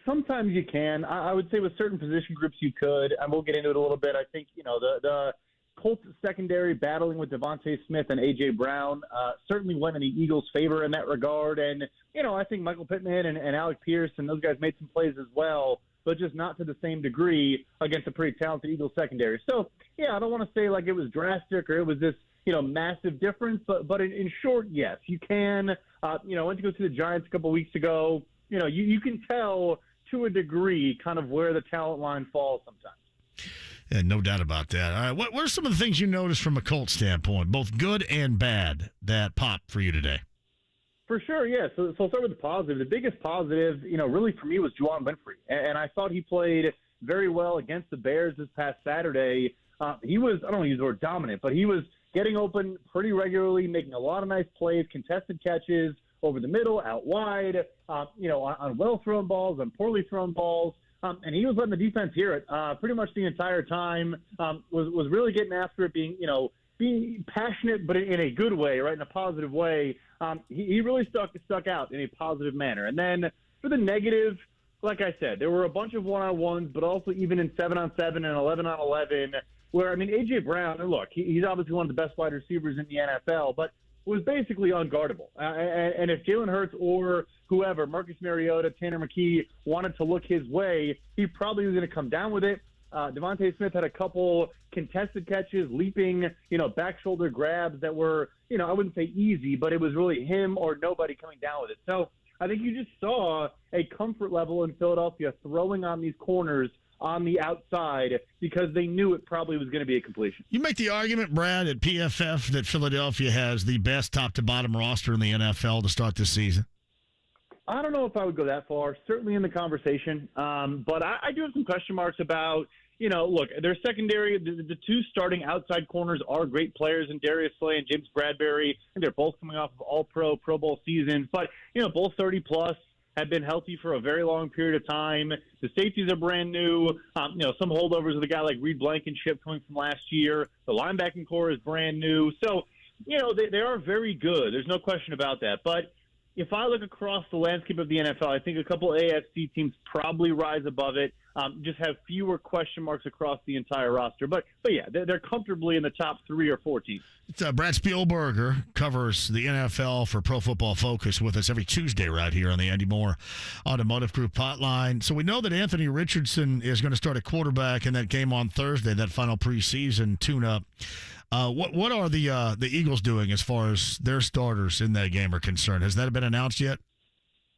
Sometimes you can. I would say with certain position groups you could, and we'll get into it a little bit. I think, the Colts secondary battling with Devontae Smith and A.J. Brown certainly went in the Eagles' favor in that regard. And, I think Michael Pittman and Alec Pierce and those guys made some plays as well, but just not to the same degree against a pretty talented Eagles secondary. So, I don't want to say like it was drastic or it was this, massive difference, but in short, yes, you can. I went to go see the Giants a couple weeks ago. You can tell to a degree kind of where the talent line falls sometimes. Yeah, no doubt about that. All right, what are some of the things you noticed from a Colts standpoint, both good and bad, that popped for you today? For sure, yeah. So I'll start with the positive. The biggest positive, really for me was Juwan Winfrey. And I thought he played very well against the Bears this past Saturday. He was, I don't want to use the word dominant, but he was getting open pretty regularly, making a lot of nice plays, contested catches over the middle, out wide, on well-thrown balls, on poorly thrown balls. And he was letting the defense hear it pretty much the entire time, was really getting after it, being passionate, but in a good way, right, in a positive way. He really stuck out in a positive manner. And then for the negative, like I said, there were a bunch of one-on-ones, but also even in 7-on-7 and 11-on-11, where, A.J. Brown, and look, he's obviously one of the best wide receivers in the NFL, but was basically unguardable. And if Jalen Hurts or whoever, Marcus Mariota, Tanner McKee, wanted to look his way, he probably was going to come down with it. Devontae Smith had a couple contested catches, leaping, back shoulder grabs that were, I wouldn't say easy, but it was really him or nobody coming down with it. So I think you just saw a comfort level in Philadelphia throwing on these corners on the outside because they knew it probably was going to be a completion. You make the argument, Brad, at PFF that Philadelphia has the best top-to-bottom roster in the NFL to start this season? I don't know if I would go that far. Certainly in the conversation. But I do have some question marks about, look, their secondary, the two starting outside corners are great players in Darius Slay and James Bradbury. And they're both coming off of All-Pro, Pro Bowl seasons. But, both 30-plus. Have been healthy for a very long period of time. The safeties are brand new. Some holdovers of a guy like Reed Blankenship coming from last year. The linebacking core is brand new. So, they are very good. There's no question about that. But if I look across the landscape of the NFL, I think a couple AFC teams probably rise above it. Just have fewer question marks across the entire roster. But yeah, they're comfortably in the top 3 or 4 teams. It's Brad Spielberger covers the NFL for Pro Football Focus with us every Tuesday right here on the Andy Moore Automotive Group hotline. So we know that Anthony Richardson is going to start at quarterback in that game on Thursday, that final preseason tune-up. What are the Eagles doing as far as their starters in that game are concerned? Has that been announced yet?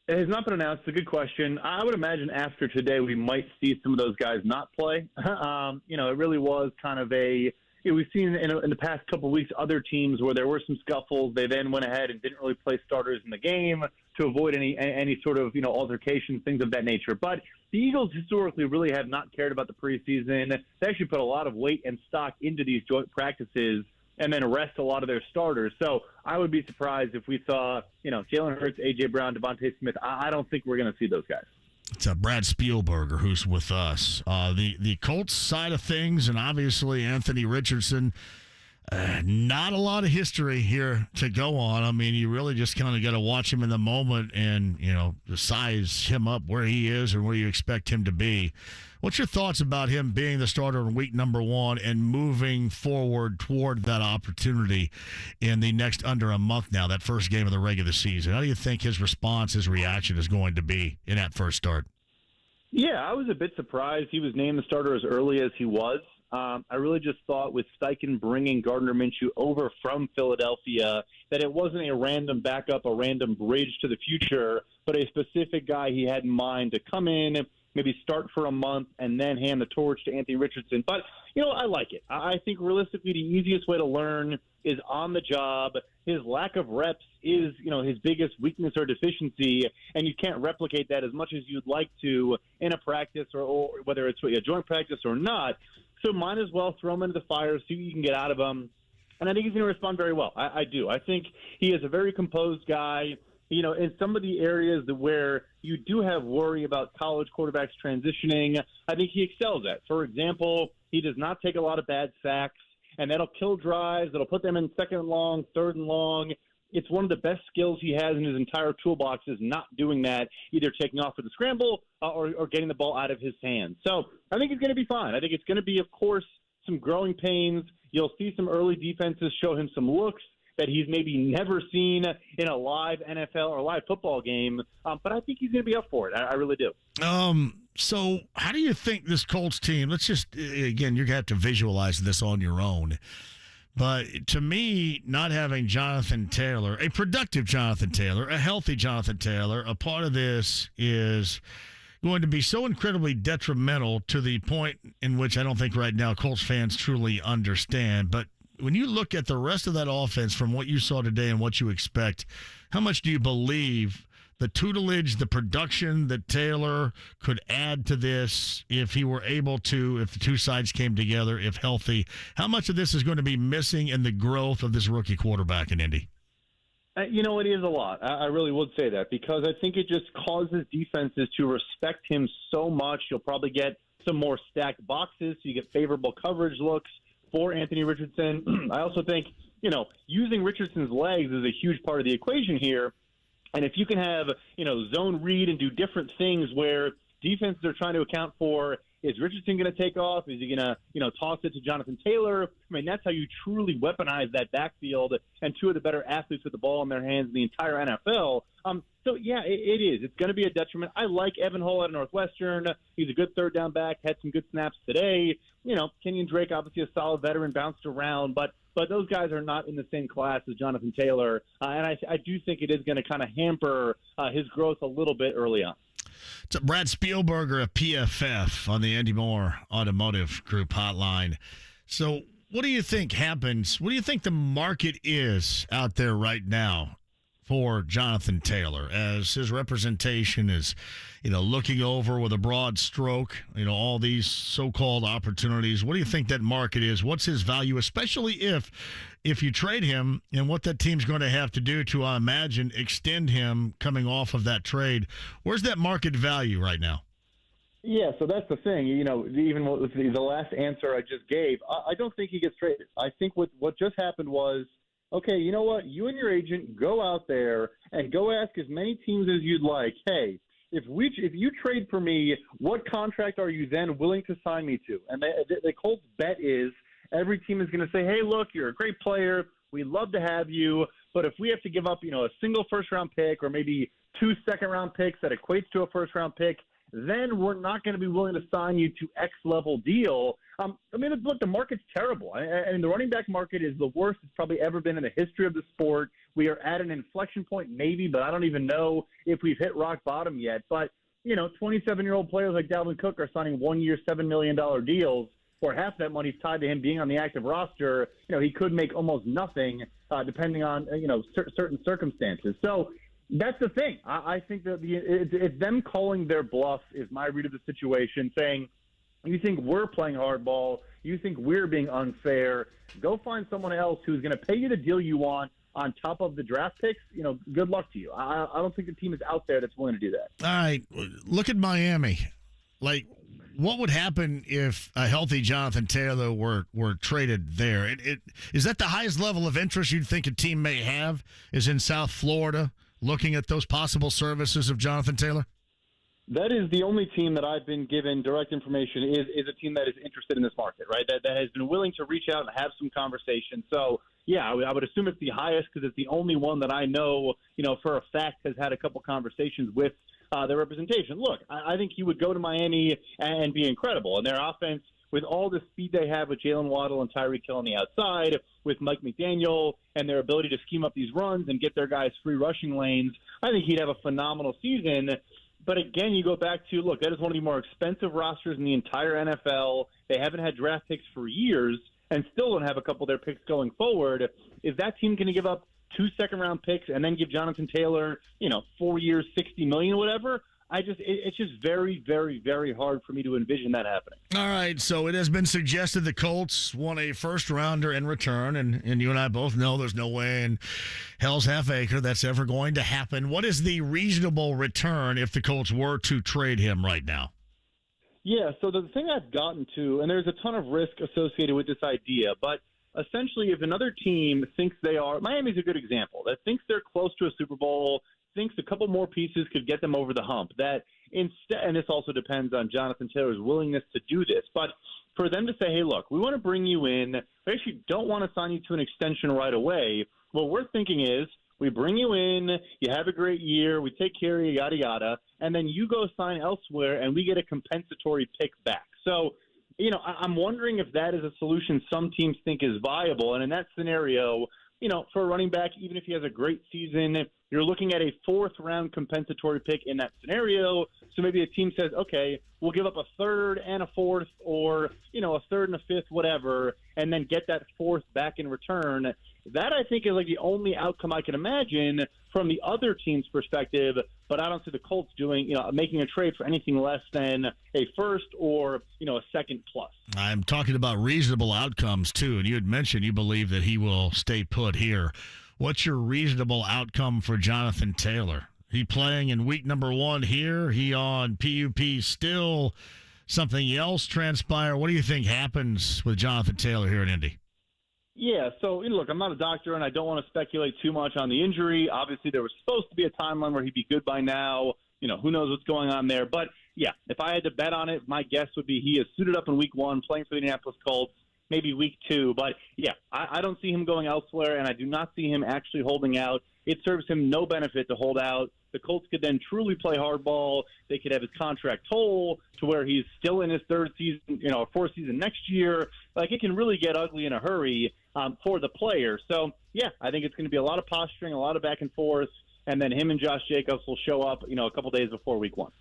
It has not been announced. It's a good question. I would imagine after today we might see some of those guys not play. It really was kind of we've seen in the past couple of weeks other teams where there were some scuffles. They then went ahead and didn't really play starters in the game to avoid any sort of altercations, things of that nature. But the Eagles historically really have not cared about the preseason. They actually put a lot of weight and stock into these joint practices and then rest a lot of their starters. So I would be surprised if we saw, Jalen Hurts, A.J. Brown, Devontae Smith. I don't think we're going to see those guys. It's Brad Spielberger who's with us. The Colts side of things, and obviously Anthony Richardson, not a lot of history here to go on. You really just kind of got to watch him in the moment and, size him up where he is and where you expect him to be. What's your thoughts about him being the starter in week number 1 and moving forward toward that opportunity in the next under a month now, that first game of the regular season? How do you think his response, his reaction is going to be in that first start? Yeah, I was a bit surprised he was named the starter as early as he was. I really just thought with Steichen bringing Gardner Minshew over from Philadelphia that it wasn't a random backup, a random bridge to the future, but a specific guy he had in mind to come in, maybe start for a month, and then hand the torch to Anthony Richardson. But, I like it. I think realistically the easiest way to learn is on the job. His lack of reps is, his biggest weakness or deficiency, and you can't replicate that as much as you'd like to in a practice or whether it's a joint practice or not. So might as well throw him into the fire, see what you can get out of him. And I think he's going to respond very well. I do. I think he is a very composed guy. In some of the areas where you do have worry about college quarterbacks transitioning, I think he excels at. For example, he does not take a lot of bad sacks, and that'll kill drives. That'll put them in 2nd and long, 3rd and long. It's one of the best skills he has in his entire toolbox is not doing that, either taking off with a scramble or getting the ball out of his hands. So I think he's going to be fine. I think it's going to be, of course, some growing pains. You'll see some early defenses show him some looks that he's maybe never seen in a live NFL or live football game. But I think he's going to be up for it. I really do. So how do you think this Colts team, let's just, again, you're going to have to visualize this on your own. But to me, not having Jonathan Taylor, a productive Jonathan Taylor, a healthy Jonathan Taylor, a part of this is going to be so incredibly detrimental to the point in which I don't think right now Colts fans truly understand. But when you look at the rest of that offense from what you saw today and what you expect, how much do you believe the tutelage, the production that Taylor could add to this if he were able to, if the two sides came together, if healthy, how much of this is going to be missing in the growth of this rookie quarterback in Indy? You know, it is a lot. I really would say that because I think it just causes defenses to respect him so much. You'll probably get some more stacked boxes, so you get favorable coverage looks for Anthony Richardson. I also think, you know, using Richardson's legs is a huge part of the equation here. And if you can have, you know, zone read and do different things where defenses are trying to account for, is Richardson going to take off? Is he going to, you know, toss it to Jonathan Taylor? I mean, that's how you truly weaponize that backfield and two of the better athletes with the ball in their hands in the entire NFL. So, yeah, it is. It's going to be a detriment. I like Evan Hull out of Northwestern. He's a good third down back, had some good snaps today. You know, Kenyon Drake, obviously a solid veteran, bounced around, but those guys are not in the same class as Jonathan Taylor. And I do think it is going to kind of hamper his growth a little bit early on. So Brad Spielberger of PFF on the Andy Moore Automotive Group hotline. So what do you think happens? What do you think the market is out there right now for Jonathan Taylor as his representation is, you know, looking over with a broad stroke, you know, all these so-called opportunities? What do you think that market is? What's his value, especially if you trade him and what that team's going to have to do to, I imagine, extend him coming off of that trade? Where's that market value right now? Yeah, so that's the thing. You know, even with the last answer I just gave, I don't think he gets traded. I think what just happened was, okay, you know what? You and your agent go out there and go ask as many teams as you'd like, hey, if you trade for me, what contract are you then willing to sign me to? And the Colts bet is every team is going to say, hey, look, you're a great player. We'd love to have you. But if we have to give up, you know, a single first-round pick or maybe 2 second-round picks that equates to a first-round pick, then we're not going to be willing to sign you to X-level deal. I mean, look, the market's terrible. I mean, the running back market is the worst it's probably ever been in the history of the sport. We are at an inflection point maybe, but I don't even know if we've hit rock bottom yet. But, you know, 27-year-old players like Dalvin Cook are signing one-year $7 million deals, where half that money's tied to him being on the active roster. You know, he could make almost nothing depending on, you know, certain circumstances. So that's the thing. I think that it's them calling their bluff is my read of the situation, saying, you think we're playing hardball, you think we're being unfair, go find someone else who's going to pay you the deal you want on top of the draft picks. You know, good luck to you. I don't think the team is out there that's willing to do that. All right, look at Miami. Like, what would happen if a healthy Jonathan Taylor were traded there? Is that the highest level of interest you'd think a team may have is in South Florida, looking at those possible services of Jonathan Taylor? That is the only team that I've been given direct information is a team that is interested in this market, right? That has been willing to reach out and have some conversation. So, yeah, I would assume it's the highest because it's the only one that I know, you know, for a fact has had a couple conversations with their representation. Look, I think he would go to Miami and be incredible. And their offense, with all the speed they have with Jalen Waddle and Tyreek Hill on the outside, with Mike McDaniel and their ability to scheme up these runs and get their guys free rushing lanes, I think he'd have a phenomenal season. But again, you go back to, look, that is one of the more expensive rosters in the entire NFL. They haven't had draft picks for years and still don't have a couple of their picks going forward. Is that team going to give up 2 second-round picks and then give Jonathan Taylor, you know, 4 years, $60 million, whatever? It's just very, very, very hard for me to envision that happening. All right, so it has been suggested the Colts want a first-rounder in return, and you and I both know there's no way in hell's half acre that's ever going to happen. What is the reasonable return if the Colts were to trade him right now? Yeah, so the thing I've gotten to, and there's a ton of risk associated with this idea, but essentially if another team thinks they are – Miami's a good example, that thinks they're close to a Super Bowl – thinks a couple more pieces could get them over the hump. That instead, and this also depends on Jonathan Taylor's willingness to do this, but for them to say, hey, look, we want to bring you in. We actually don't want to sign you to an extension right away. What we're thinking is we bring you in, you have a great year, we take care of you, yada, yada, and then you go sign elsewhere and we get a compensatory pick back. So, you know, I'm wondering if that is a solution some teams think is viable. And in that scenario, you know, for a running back, even if he has a great season, you're looking at a 4th-round compensatory pick in that scenario. So maybe a team says, okay, we'll give up a third and a fourth, or, a third and a fifth, whatever, and then get that fourth back in return. That, I think, is like the only outcome I can imagine from the other team's perspective, but I don't see the Colts making a trade for anything less than a first or, a second plus. I'm talking about reasonable outcomes, too, and you had mentioned you believe that he will stay put here. What's your reasonable outcome for Jonathan Taylor? He playing in week number 1 here? He on PUP still? Something else transpire? What do you think happens with Jonathan Taylor here in Indy? Yeah, so look, I'm not a doctor, and I don't want to speculate too much on the injury. Obviously, there was supposed to be a timeline where he'd be good by now. Who knows what's going on there. But, yeah, if I had to bet on it, my guess would be he is suited up in week 1, playing for the Indianapolis Colts, maybe week 2. But, yeah, I don't see him going elsewhere, and I do not see him actually holding out. It serves him no benefit to hold out. The Colts could then truly play hardball. They could have his contract toll to where he's still in his third season, or fourth season next year. Like, it can really get ugly in a hurry for the player. So, yeah, I think it's going to be a lot of posturing, a lot of back and forth, and then him and Josh Jacobs will show up, a couple days before week 1.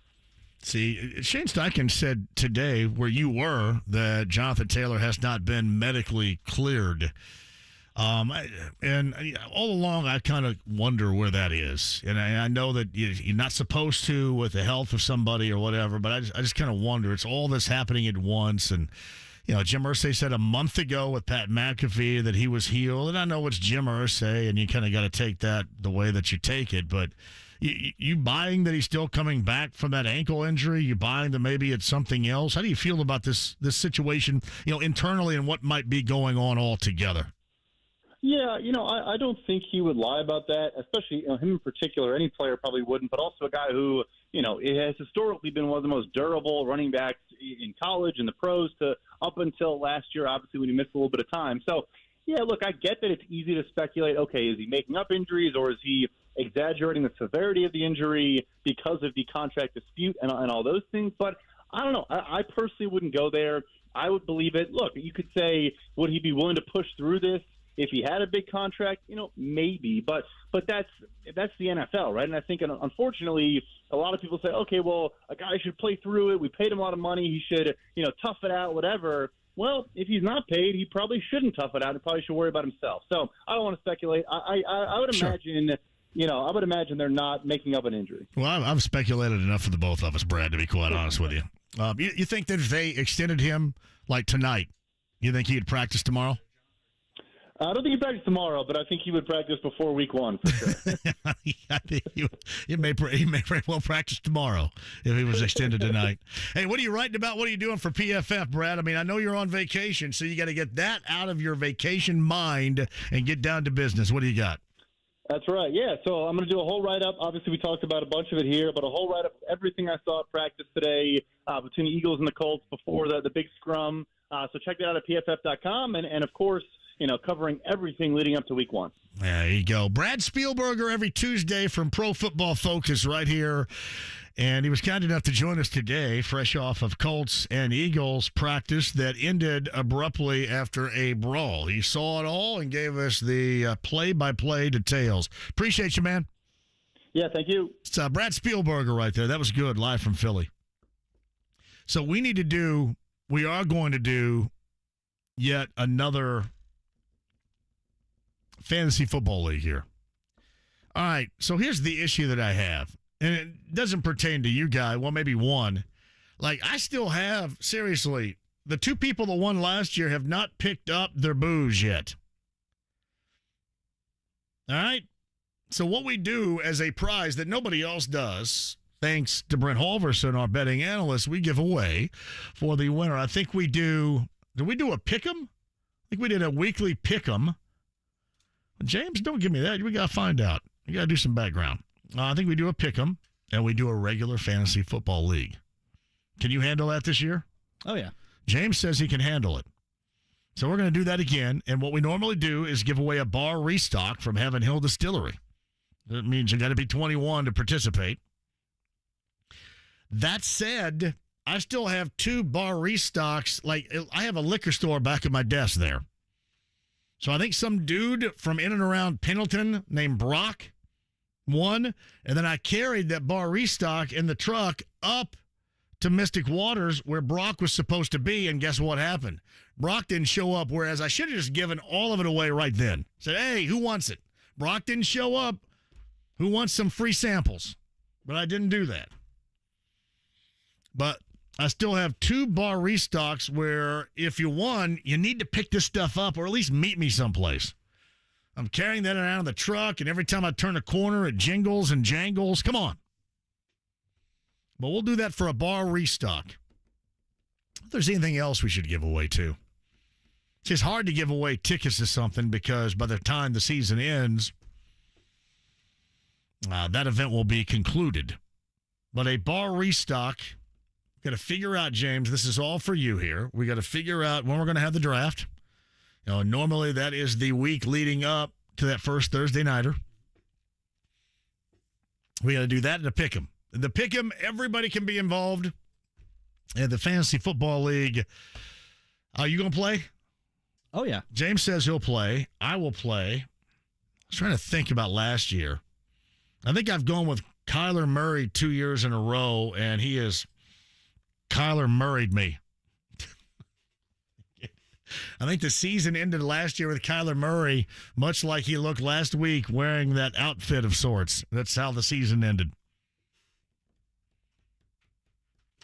See, Shane Steichen said today where you were that Jonathan Taylor has not been medically cleared. And all along, I kind of wonder where that is. And I know that you're not supposed to with the health of somebody or whatever, but I just kind of wonder. It's all this happening at once. And, Jim Irsay said a month ago with Pat McAfee that he was healed. And I know it's Jim Irsay, and you kind of got to take that the way that you take it. But you buying that he's still coming back from that ankle injury? You buying that maybe it's something else? How do you feel about this situation, internally, and what might be going on altogether? Yeah, I don't think he would lie about that, especially him in particular. Any player probably wouldn't, but also a guy who, it has historically been one of the most durable running backs in college and the pros to up until last year, obviously, when he missed a little bit of time. So, yeah, look, I get that it's easy to speculate, okay, is he making up injuries or is he exaggerating the severity of the injury because of the contract dispute and all those things? But I don't know. I personally wouldn't go there. I would believe it. Look, you could say, would he be willing to push through this? If he had a big contract, maybe, but that's the NFL, right? And I think, unfortunately, a lot of people say, okay, well, a guy should play through it. We paid him a lot of money. He should, tough it out, whatever. Well, if he's not paid, he probably shouldn't tough it out. He probably should worry about himself. So I don't want to speculate. I would imagine, I would imagine they're not making up an injury. Well, I've speculated enough for the both of us, Brad, to be quite honest with you. You think that if they extended him like tonight, you think he'd practice tomorrow? I don't think he practiced tomorrow, but I think he would practice before week 1 for sure. I think he may very well practice tomorrow if he was extended tonight. Hey, what are you writing about? What are you doing for PFF, Brad? I mean, I know you're on vacation, so you got to get that out of your vacation mind and get down to business. What do you got? That's right. Yeah, so I'm going to do a whole write-up. Obviously, we talked about a bunch of it here, but a whole write-up of everything I saw at practice today between the Eagles and the Colts before the big scrum. So check that out at PFF.com. And of course, covering everything leading up to week 1. There you go. Brad Spielberger every Tuesday from Pro Football Focus right here. And he was kind enough to join us today, fresh off of Colts and Eagles practice that ended abruptly after a brawl. He saw it all and gave us the play-by-play details. Appreciate you, man. Yeah, thank you. It's Brad Spielberger right there. That was good, live from Philly. So we are going to do yet another fantasy football league here. All right, so here's the issue that I have, and it doesn't pertain to you guys. Well, maybe one. Like, I still have, seriously, the two people that won last year have not picked up their booze yet. All right? So what we do as a prize that nobody else does, thanks to Brent Halverson, our betting analyst, we give away for the winner. I think we do we do a pick'em? I think we did a weekly pick'em. James, don't give me that. We got to find out. We got to do some background. I think we do a pick'em, and we do a regular fantasy football league. Can you handle that this year? Oh, yeah. James says he can handle it. So we're going to do that again, and what we normally do is give away a bar restock from Heaven Hill Distillery. That means you got to be 21 to participate. That said, I still have 2 bar restocks. Like, I have a liquor store back at my desk there. So I think some dude from in and around Pendleton named Brock One, and then I carried that bar restock in the truck up to Mystic Waters where Brock was supposed to be, and guess what happened? Brock didn't show up, whereas I should have just given all of it away right then. Said, hey, who wants it? Brock didn't show up. Who wants some free samples? But I didn't do that. But I still have 2 bar restocks where if you won, you need to pick this stuff up or at least meet me someplace. I'm carrying that around in the truck, and every time I turn a corner, it jingles and jangles. Come on. But we'll do that for a bar restock. If there's anything else we should give away, too. It's just hard to give away tickets to something because by the time the season ends, that event will be concluded. But a bar restock, got to figure out, James, this is all for you here. We got to figure out when we're going to have the draft. Normally that is the week leading up to that first Thursday nighter. We got to do that in a pick'em. The pick'em, everybody can be involved. And the Fantasy Football League, are you going to play? Oh, yeah. James says he'll play. I will play. I was trying to think about last year. I think I've gone with Kyler Murray 2 years in a row, and he has Kyler Murray'd me. I think the season ended last year with Kyler Murray, much like he looked last week wearing that outfit of sorts. That's how the season ended.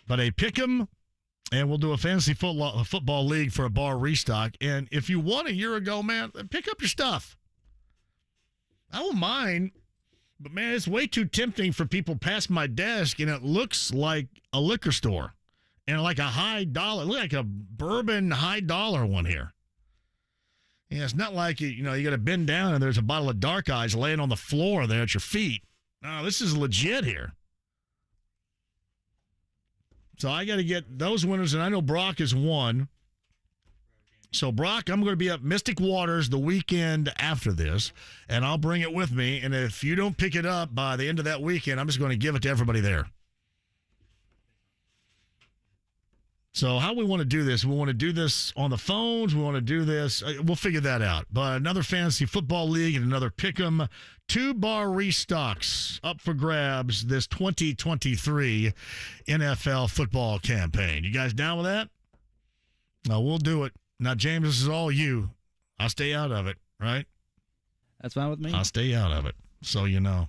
But a pick'em, and we'll do a fantasy football league for a bar restock. And if you won a year ago, man, pick up your stuff. I won't mind, but, man, it's way too tempting for people past my desk, and it looks like a liquor store and like a high dollar, like a bourbon high dollar one here. Yeah, it's not like, you got to bend down and there's a bottle of Dark Eyes laying on the floor there at your feet. No, this is legit here. So I got to get those winners, and I know Brock has won. So, Brock, I'm going to be up Mystic Waters the weekend after this, and I'll bring it with me. And if you don't pick it up by the end of that weekend, I'm just going to give it to everybody there. So how we want to do this, we want to do this on the phones. We want to do this. We'll figure that out. But another fantasy football league and another pick'em. 2 bar restocks up for grabs this 2023 NFL football campaign. You guys down with that? No, we'll do it. Now, James, this is all you. I'll stay out of it, right? That's fine with me. I'll stay out of it, so you know.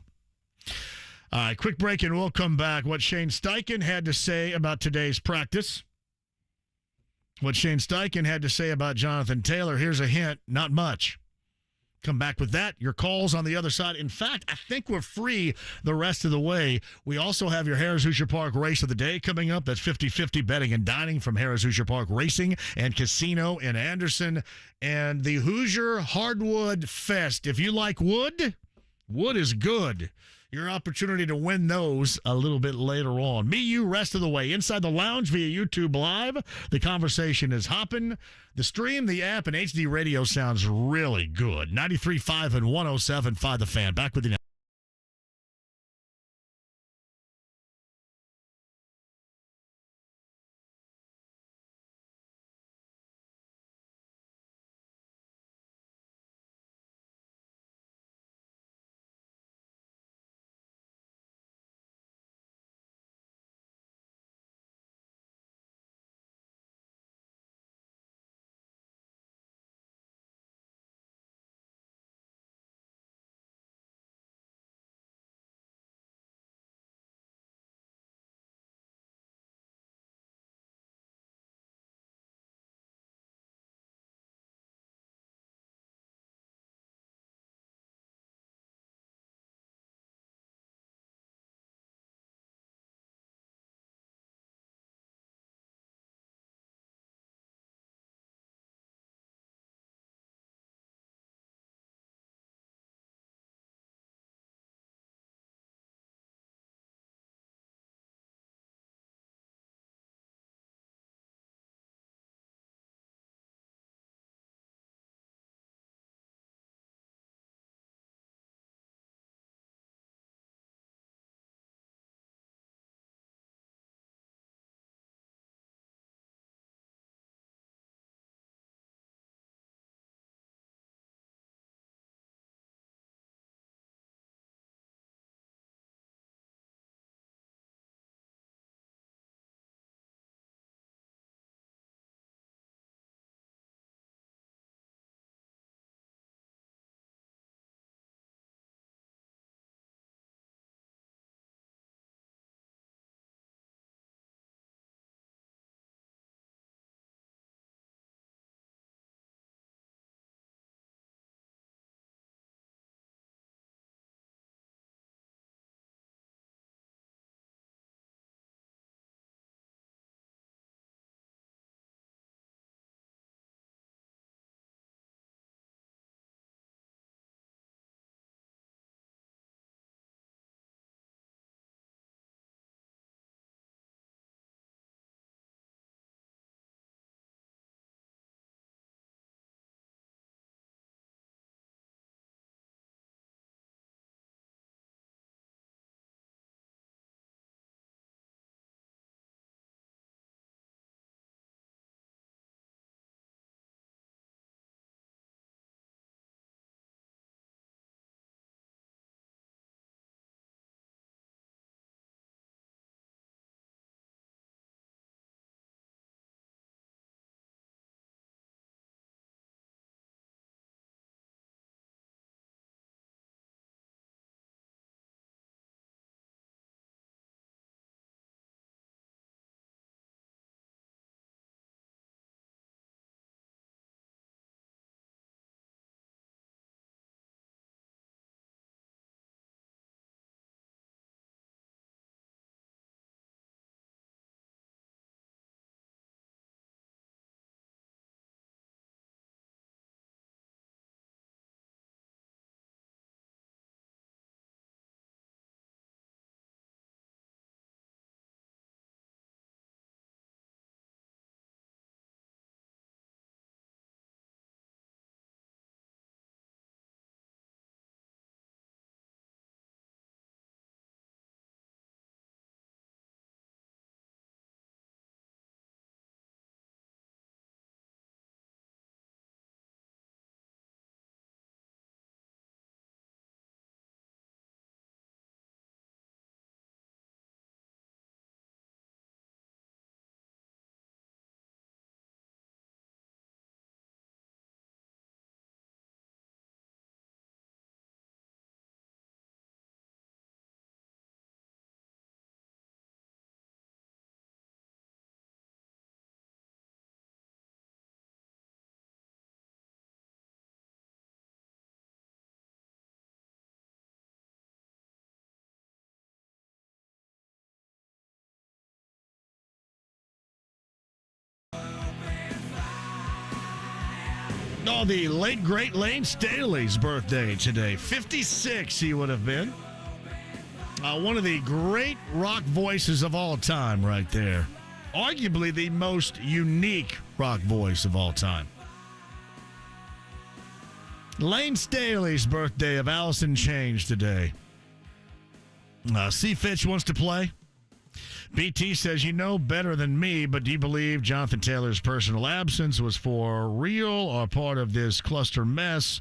All right, quick break, and we'll come back. What Shane Steichen had to say about today's practice. What Shane Steichen had to say about Jonathan Taylor. Here's a hint, not much. Come back with that. Your calls on the other side. In fact, I think we're free the rest of the way. We also have your Harrah's Hoosier Park Race of the Day coming up. That's 50-50 betting and dining from Harrah's Hoosier Park Racing and Casino in Anderson. And the Hoosier Hardwood Fest. If you like wood, wood is good. Your opportunity to win those a little bit later on. Me, you, rest of the way. Inside the lounge via YouTube Live. The conversation is hopping. The stream, the app, and HD radio sounds really good. 93.5 and 107.5 The Fan. Back with you now. Oh, the late, great Lane Staley's birthday today. 56 he would have been. One of the great rock voices of all time right there. Arguably the most unique rock voice of all time. Lane Staley's birthday of Allison Change today. C. Fitch wants to play. BT says, you know better than me, but do you believe Jonathan Taylor's personal absence was for real or part of this cluster mess?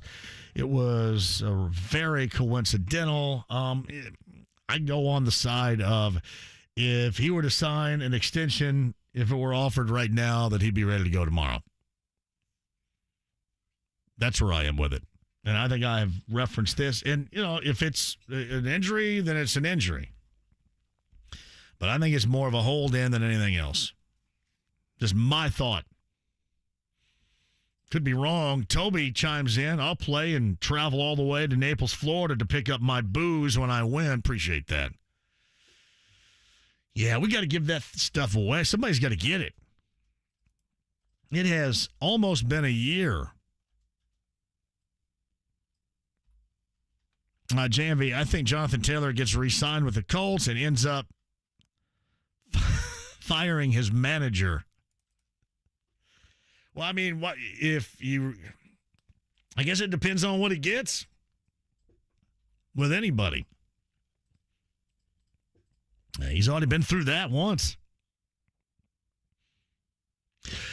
It was very coincidental. I go on the side of if he were to sign an extension, if it were offered right now, that he'd be ready to go tomorrow. That's where I am with it. And I think I have referenced this. And, if it's an injury, then it's an injury. But I think it's more of a hold-in than anything else. Just my thought. Could be wrong. Toby chimes in. I'll play and travel all the way to Naples, Florida to pick up my booze when I win. Appreciate that. Yeah, we got to give that stuff away. Somebody's got to get it. It has almost been a year. JMV, I think Jonathan Taylor gets re-signed with the Colts and ends up firing his manager. Well, I mean, I guess it depends on what he gets with anybody. He's already been through that once.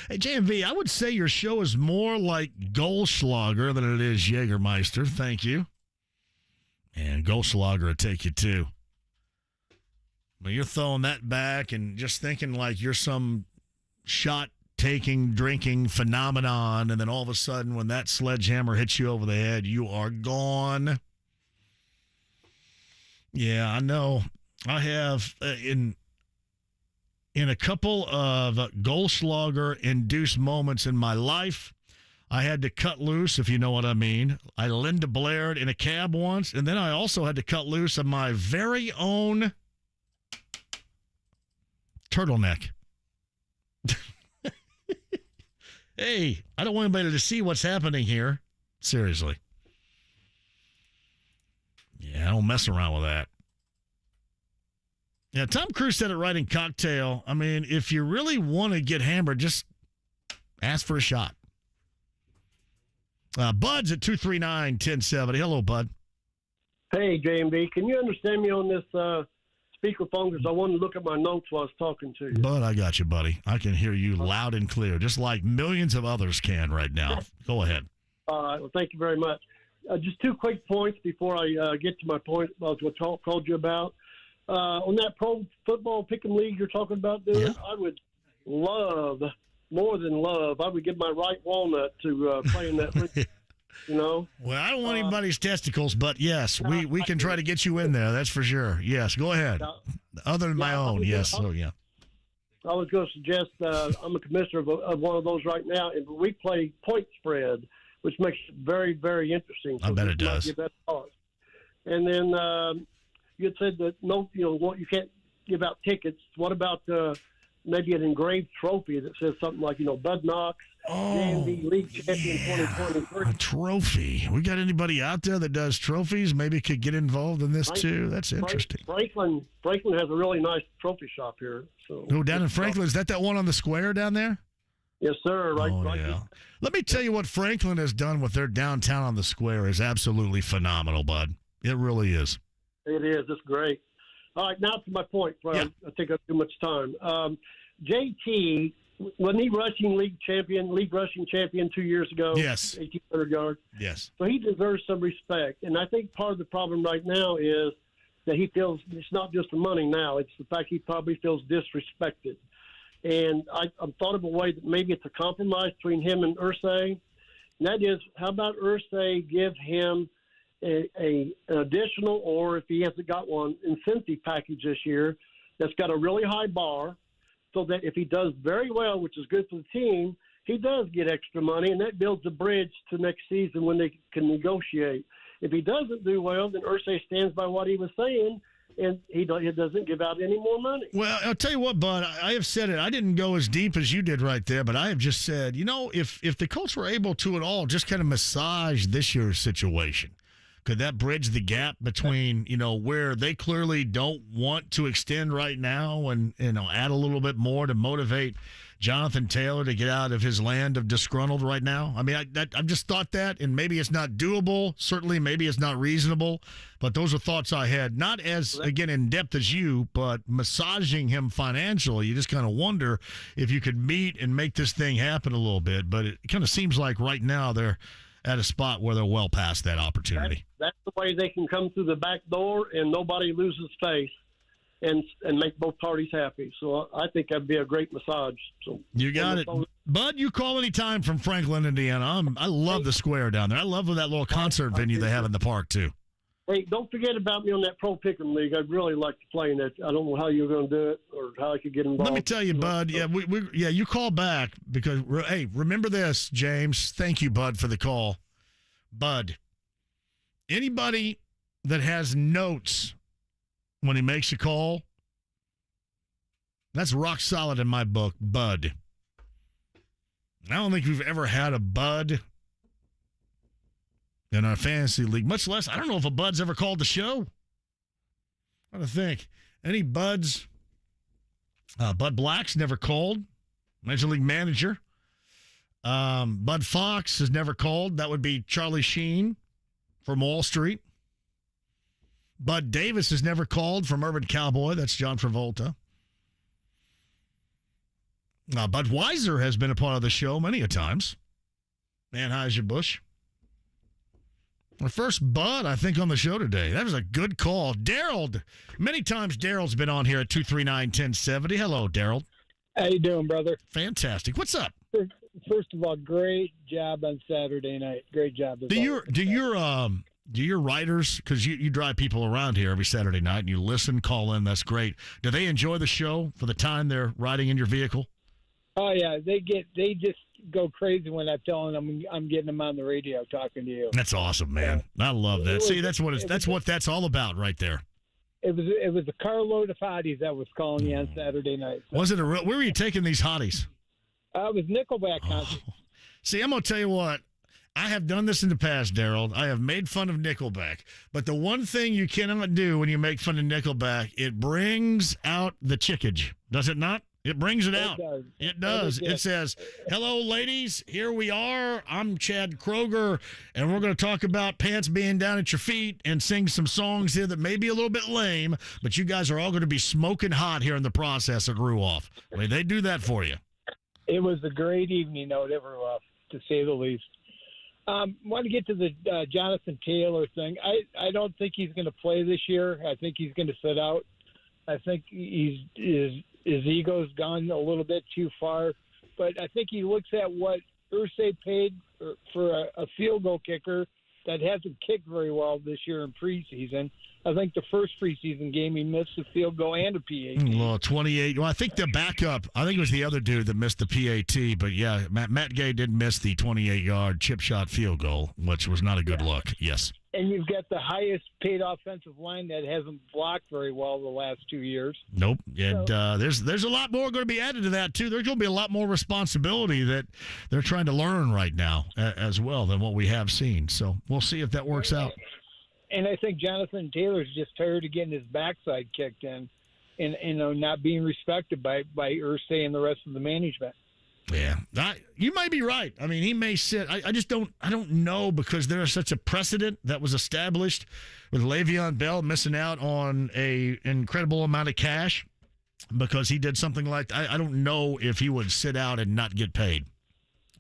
Hey, JMV, I would say your show is more like Goldschlager than it is Jägermeister. Thank you. And Goldschlager will take you too. But you're throwing that back and just thinking like you're some shot-taking, drinking phenomenon, and then all of a sudden when that sledgehammer hits you over the head, you are gone. Yeah, I know. I have in a couple of Goldschlager-induced moments in my life, I had to cut loose, if you know what I mean. I Linda Blaired in a cab once, and then I also had to cut loose of my very own turtleneck. Hey, I don't want anybody to see what's happening here. Seriously. Yeah, I don't mess around with that. Yeah, Tom Cruise said it right in Cocktail. I mean, if you really want to get hammered, just ask for a shot. Bud's at 239-1070. Hello, Bud. Hey, JMV. Can you understand me on this speakerphone? Because I wanted to look at my notes while I was talking to you. Bud, I got you, buddy. I can hear you loud and clear, just like millions of others can right now. Go ahead. All right. Well, thank you very much. Just two quick points before I get to my point about what I called you about. On that pro football pick'em league you're talking about, dude, yeah. I would love, more than love, I would give my right walnut to play in that league. Well, I don't want anybody's testicles, but yes, we can try to get you in there. That's for sure. Yes, go ahead. Other than my own, yes. I was going to suggest I'm a commissioner of one of those right now, and we play point spread, which makes it very, very interesting. I bet it does. And then you had said that you can't give out tickets. What about maybe an engraved trophy that says something like Bud Knox, JMV League Champion 2023? A trophy. We got anybody out there that does trophies? Maybe could get involved in this too. That's interesting. Franklin has a really nice trophy shop here. So down in Franklin, is that one on the square down there? Yes, sir. Right. Yeah. Let me tell you what Franklin has done with their downtown on the square is absolutely phenomenal, Bud. It really is. It is. It's great. All right, now to my point. I think I have too much time. JT, wasn't he league rushing champion 2 years ago? Yes. 1,800 yards. Yes. So he deserves some respect. And I think part of the problem right now is that he feels it's not just the money now. It's the fact he probably feels disrespected. And I've thought of a way that maybe it's a compromise between him and Irsay. And that is, how about Irsay give him an additional, or if he hasn't got one, incentive package this year that's got a really high bar, so that if he does very well, which is good for the team, he does get extra money, and that builds a bridge to next season when they can negotiate. If he doesn't do well, then Irsay stands by what he was saying, and he doesn't give out any more money. Well, I'll tell you what, Bud, I have said it. I didn't go as deep as you did right there, but I have just said, if the Colts were able to at all just kind of massage this year's situation, could that bridge the gap between, where they clearly don't want to extend right now and, add a little bit more to motivate Jonathan Taylor to get out of his land of disgruntled right now? I mean, I've just thought that, and maybe it's not doable. Certainly, maybe it's not reasonable. But those are thoughts I had. Not as, again, in depth as you, but massaging him financially. You just kind of wonder if you could meet and make this thing happen a little bit. But it kind of seems like right now they're at a spot where they're well past that opportunity. That's the way they can come through the back door and nobody loses face. And make both parties happy. So I think that'd be a great massage. So you got it. Bud, you call anytime from Franklin, Indiana. I love the square down there. I love that little concert venue they have in the park, too. Hey, don't forget about me on that Pro Pick'em League. I'd really like to play in that. I don't know how you're going to do it or how I could get involved. Let me tell you, Bud. Yeah, you call back because, hey, remember this, James. Thank you, Bud, for the call. Bud, anybody that has notes when he makes a call, that's rock solid in my book, Bud. I don't think we've ever had a Bud in our fantasy league, much less, I don't know if a Bud's ever called the show. I don't think. Any Buds? Bud Black's never called. Major League Manager. Bud Fox has never called. That would be Charlie Sheen from Wall Street. Bud Davis has never called from Urban Cowboy. That's John Travolta. Bud Weiser has been a part of the show many a times. Anheuser-Busch. The first Bud, I think, on the show today. That was a good call. Daryl. Many times Daryl's been on here at 239-1070. Hello, Daryl. How you doing, brother? Fantastic. What's up? First of all, great job on Saturday night. Great job. Do your writers, because you drive people around here every Saturday night and you listen, call in, that's great. Do they enjoy the show for the time they're riding in your vehicle? Oh, yeah. They just go crazy when I'm telling them I'm getting them on the radio talking to you. That's awesome, man. I love that. See, that's what that's all about right there. It was a carload of hotties that was calling you on Saturday night. So. Was it where were you taking these hotties? It was Nickelback concert. See, I'm going to tell you what. I have done this in the past, Daryl. I have made fun of Nickelback. But the one thing you cannot do when you make fun of Nickelback, it brings out the chickage. Does it not? It brings it out. It does. It says, hello, ladies. Here we are. I'm Chad Kroger, and we're going to talk about pants being down at your feet and sing some songs here that may be a little bit lame, but you guys are all going to be smoking hot here in the process of Grew Off. I mean, they do that for you. It was a great evening out ever, to say the least. Want to get to the Jonathan Taylor thing. I don't think he's going to play this year. I think he's going to sit out. I think his ego's gone a little bit too far. But I think he looks at what Irsay paid for a field goal kicker that hasn't kicked very well this year in preseason. I think the first preseason game he missed a field goal and a PAT. Well, 28. Well, I think the backup, I think it was the other dude that missed the PAT. But, yeah, Matt Gay did miss the 28-yard chip shot field goal, which was not a good look. Yes. And you've got the highest paid offensive line that hasn't blocked very well the last 2 years. Nope. And there's a lot more going to be added to that, too. There's going to be a lot more responsibility that they're trying to learn right now as well than what we have seen. So we'll see if that works out. And I think Jonathan Taylor's just tired of getting his backside kicked in and not being respected by Irsay and the rest of the management. Yeah, you might be right. I mean, he may sit. I just don't know because there is such a precedent that was established with Le'Veon Bell missing out on a incredible amount of cash because he did something like that. I don't know if he would sit out and not get paid.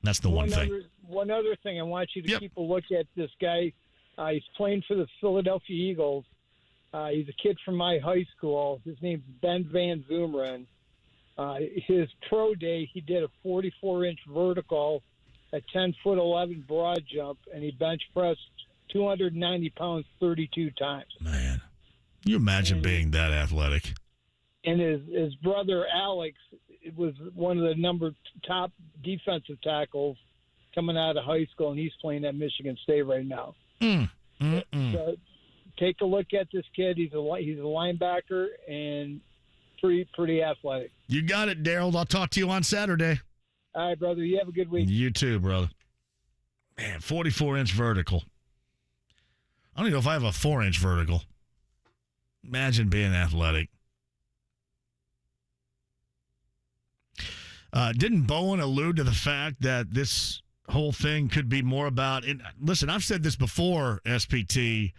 That's the one thing. One other thing I want you to keep a look at this guy. He's playing for the Philadelphia Eagles. He's a kid from my high school. His name's Ben Van Zoomeren. His pro day, he did a 44-inch vertical, a 10-foot 11 broad jump, and he bench pressed 290 pounds 32 times. Man, can you imagine being that athletic? And his brother Alex was one of the top defensive tackles coming out of high school, and he's playing at Michigan State right now. So take a look at this kid. He's a linebacker and pretty athletic. You got it, Daryl. I'll talk to you on Saturday. All right, brother. You have a good week. You too, brother. Man, 44-inch vertical. I don't even know if I have a 4-inch vertical. Imagine being athletic. Didn't Bowen allude to the fact that this whole thing could be more about? Listen, I've said this before, SPT,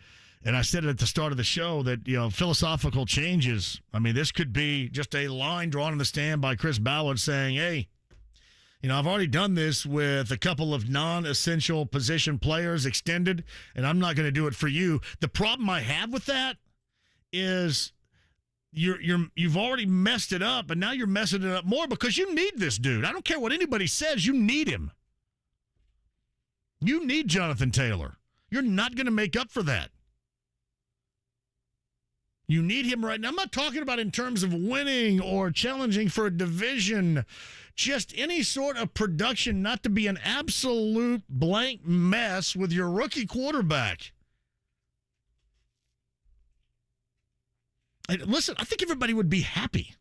and I said it at the start of the show that, philosophical changes. I mean, this could be just a line drawn in the stand by Chris Ballard saying, hey, I've already done this with a couple of non-essential position players extended, and I'm not going to do it for you. The problem I have with that is you've already messed it up, and now you're messing it up more because you need this dude. I don't care what anybody says. You need him. You need Jonathan Taylor. You're not going to make up for that. You need him right now. I'm not talking about in terms of winning or challenging for a division, just any sort of production, not to be an absolute blank mess with your rookie quarterback. Listen, I think everybody would be happy.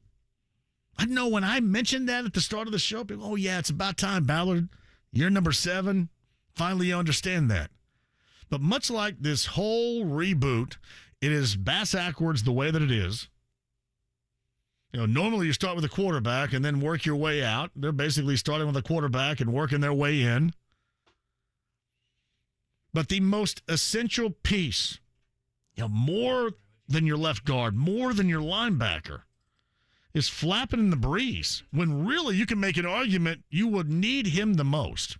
I know when I mentioned that at the start of the show, people, oh, yeah, it's about time, Ballard. You're number 7. Finally, you understand that. But much like this whole reboot, it is bass-ackwards the way that it is. Normally you start with a quarterback and then work your way out. They're basically starting with a quarterback and working their way in. But the most essential piece, more than your left guard, more than your linebacker, is flapping in the breeze when really you can make an argument you would need him the most.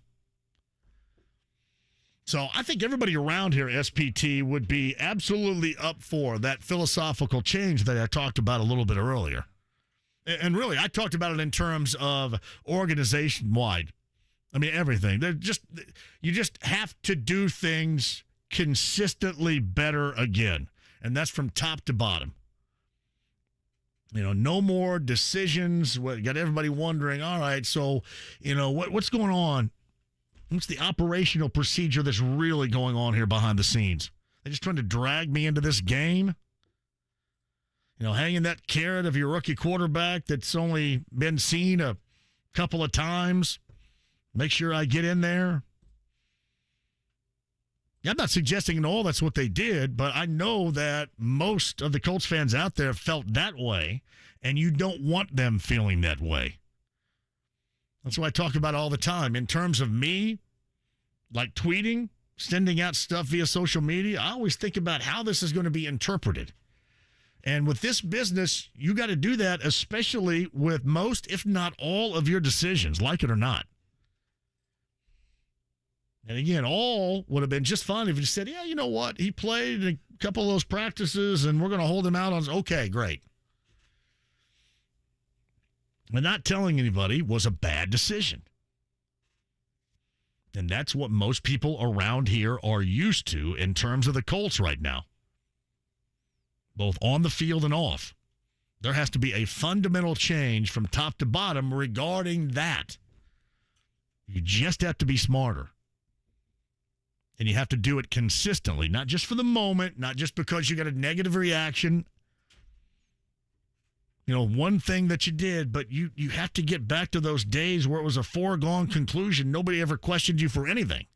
So I think everybody around here, SPT, would be absolutely up for that philosophical change that I talked about a little bit earlier. And really, I talked about it in terms of organization-wide. I mean, everything. You just have to do things consistently better again. And that's from top to bottom. No more decisions. Got everybody wondering, all right, so, what's going on? What's the operational procedure that's really going on here behind the scenes? They're just trying to drag me into this game? Hanging that carrot of your rookie quarterback that's only been seen a couple of times. Make sure I get in there. I'm not suggesting at all that's what they did, but I know that most of the Colts fans out there felt that way, and you don't want them feeling that way. That's what I talk about all the time. In terms of me, like tweeting, sending out stuff via social media, I always think about how this is going to be interpreted. And with this business, you got to do that, especially with most, if not all, of your decisions, like it or not. And again, all would have been just fine if you said, yeah, you know what? He played in a couple of those practices, and we're going to hold him out on. Okay, great. And not telling anybody was a bad decision. And that's what most people around here are used to in terms of the Colts right now, both on the field and off. There has to be a fundamental change from top to bottom regarding that. You just have to be smarter. And you have to do it consistently, not just for the moment, not just because you got a negative reaction. One thing that you did, but you have to get back to those days where it was a foregone conclusion. Nobody ever questioned you for anything.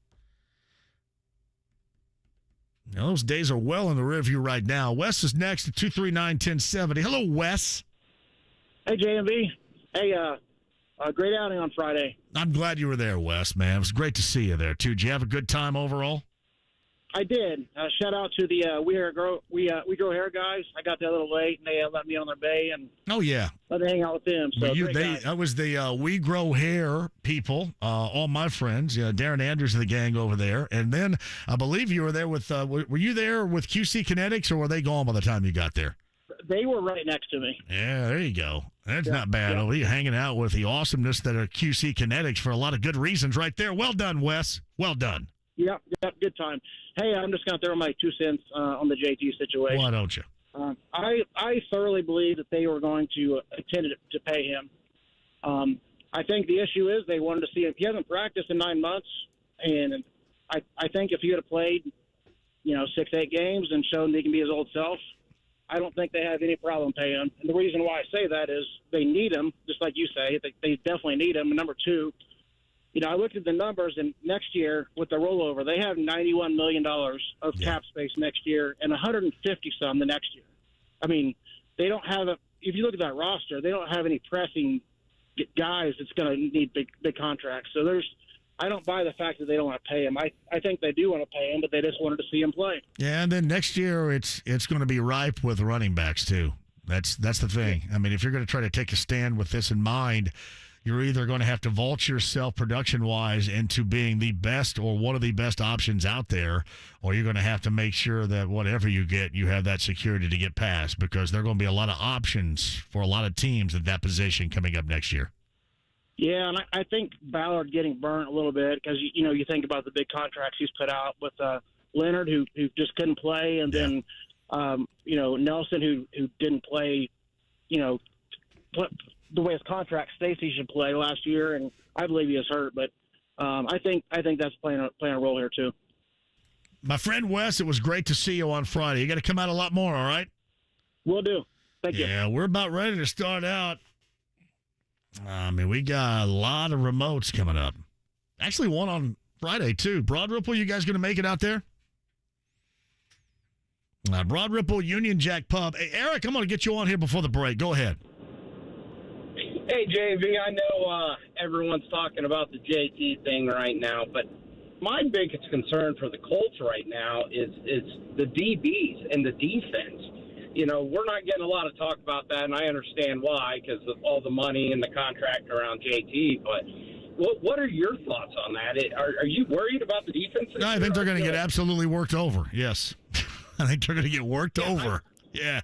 Those days are well in the rearview right now. Wes is next at 239-1070. Hello, Wes. Hey, JMV. Hey, great outing on Friday. I'm glad you were there, Wes, man. It was great to see you there, too. Did you have a good time overall? I did. Shout out to the We Grow Hair guys. I got there a little late, and they let me on their bay and let me hang out with them. So that was the We Grow Hair people, all my friends, Darren Andrews and the gang over there. And then I believe you were there with, were you there with QC Kinetics, or were they gone by the time you got there? They were right next to me. Yeah, there you go. That's not bad. Yeah. You're hanging out with the awesomeness that are QC Kinetics for a lot of good reasons right there. Well done, Wes. Well done. Yep, good time. Hey, I'm just going to throw my 2 cents on the JT situation. Why don't you? I thoroughly believe that they were going to intend to pay him. I think the issue is they wanted to see him. He hasn't practiced in 9 months, and I think if he would have played 6, 8 games and shown he can be his old self, I don't think they have any problem paying him. And the reason why I say that is they need him, just like you say. They definitely need him. And number two, I looked at the numbers, and next year with the rollover, they have $91 million of cap space next year and 150 some the next year. I mean, they don't have if you look at that roster, they don't have any pressing guys that's going to need big contracts. So I don't buy the fact that they don't want to pay him. I think they do want to pay him, but they just wanted to see him play. Yeah, and then next year it's going to be ripe with running backs too. That's the thing. I mean, if you're going to try to take a stand with this in mind, you're either going to have to vault yourself production-wise into being the best or one of the best options out there, or you're going to have to make sure that whatever you get, you have that security to get past, because there are going to be a lot of options for a lot of teams at that position coming up next year. Yeah, and I think Ballard getting burnt a little bit because, you think about the big contracts he's put out with Leonard, who just couldn't play, and then, Nelson, who didn't play, the way his contract states he should play last year, and I believe he is hurt. But I think that's playing a role here too. My friend Wes, it was great to see you on Friday. You got to come out a lot more, all right? Will do. Thank you. Yeah, we're about ready to start out. I mean, we got a lot of remotes coming up. Actually, one on Friday, too. Broad Ripple, you guys going to make it out there? Broad Ripple Union Jack Pub. Hey, Eric, I'm going to get you on here before the break. Go ahead. Hey, JV, I know everyone's talking about the JT thing right now, but my biggest concern for the Colts right now is the DBs and the defense. We're not getting a lot of talk about that, and I understand why, because of all the money and the contract around JT. But what are your thoughts on that? Are you worried about the defense? No, I think they're going to get absolutely worked over. Yes. I think they're going to get worked over. Yeah.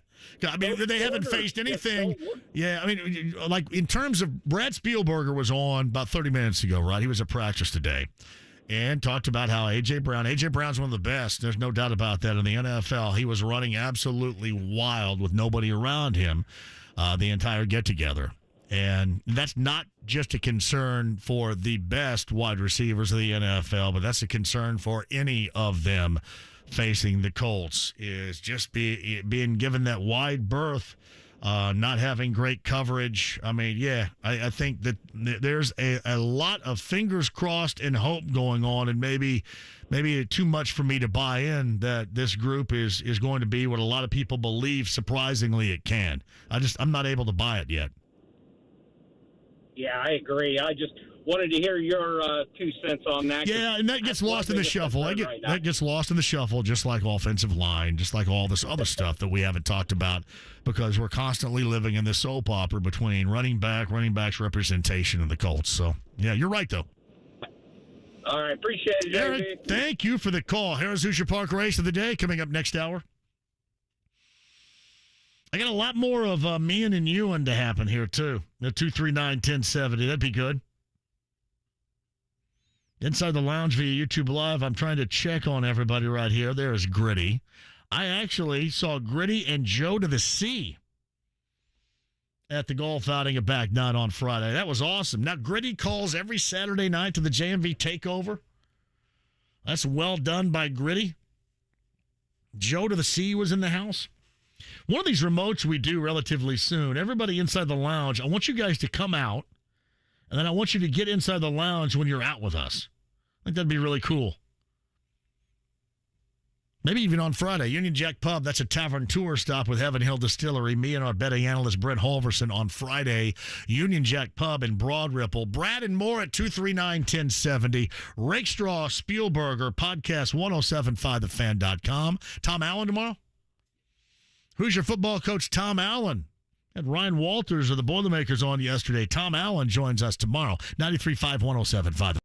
I mean, they haven't faced anything. Yeah, I mean, like in terms of Brad Spielberger was on about 30 minutes ago, right? He was at practice today and talked about how A.J. Brown's one of the best. There's no doubt about that in the NFL. He was running absolutely wild with nobody around him the entire get-together. And that's not just a concern for the best wide receivers of the NFL, but that's a concern for any of them facing the Colts, is just being given that wide berth, not having great coverage. I mean, yeah, I think that there's a lot of fingers crossed and hope going on, and maybe too much for me to buy in that this group is going to be what a lot of people believe. Surprisingly, it can. I'm not able to buy it yet. Yeah, I agree. I just wanted to hear your 2 cents on that. Yeah, and that gets lost in the shuffle. That gets lost in the shuffle, just like offensive line, just like all this other stuff that we haven't talked about, because we're constantly living in this soap opera between running back's representation, and the Colts. So, yeah, you're right, though. All right, appreciate it, Eric, thank you for the call. Harris Hoosier Park race of the day coming up next hour. I got a lot more of Meehan and Ewan to happen here, too. The 239-1070. That'd be good. Inside the lounge via YouTube Live, I'm trying to check on everybody right here. There is Gritty. I actually saw Gritty and Joe to the Sea at the golf outing at Back Nine on Friday. That was awesome. Now, Gritty calls every Saturday night to the JMV Takeover. That's well done by Gritty. Joe to the Sea was in the house. One of these remotes we do relatively soon. Everybody inside the lounge, I want you guys to come out, and then I want you to get inside the lounge when you're out with us. I think that'd be really cool. Maybe even on Friday. Union Jack Pub, that's a tavern tour stop with Heaven Hill Distillery. Me and our betting analyst, Brent Halverson, on Friday. Union Jack Pub in Broad Ripple. Brad and more at 239-1070. Rakestraw, Spielberger, podcast 1075thefan.com. Tom Allen tomorrow? Who's your football coach, Tom Allen? Had Ryan Walters of the Boilermakers on yesterday. Tom Allen joins us tomorrow. 93.5, 1075.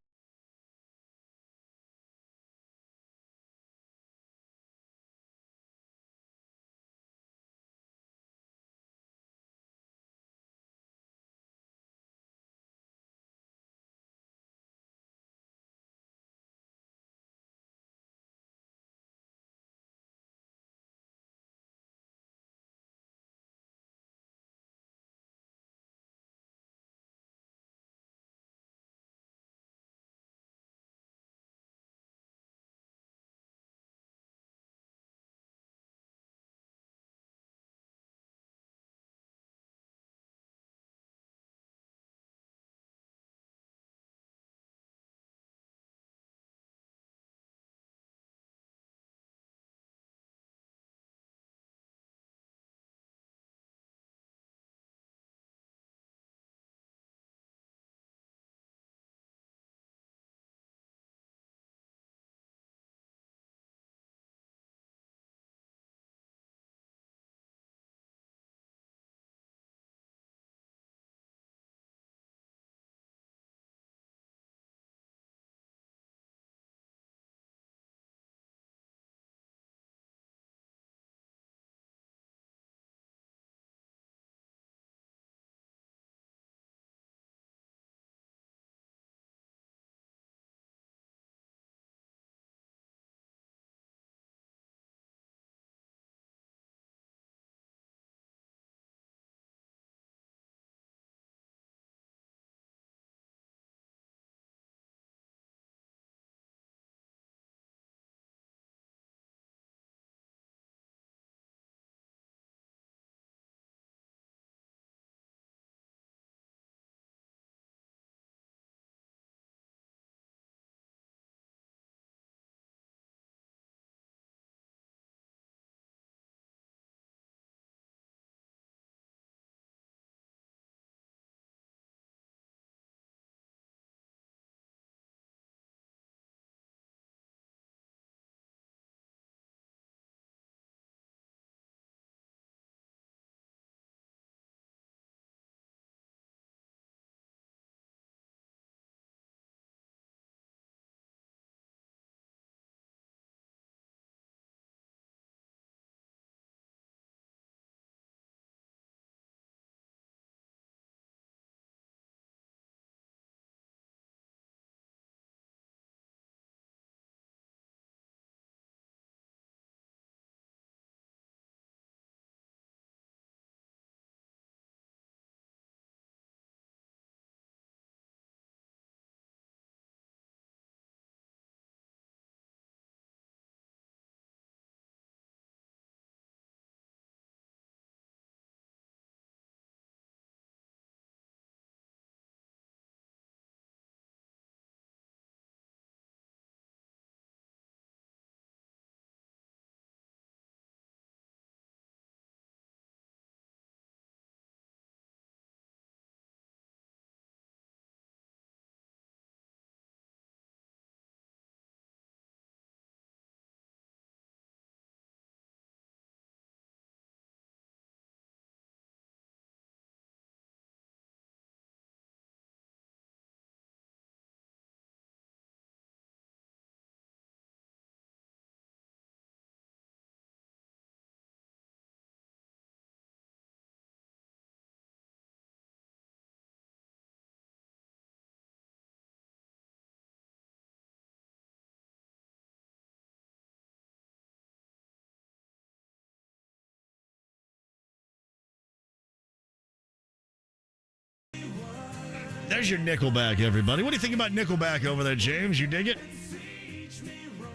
There's your Nickelback, everybody. What do you think about Nickelback over there, James? You dig it?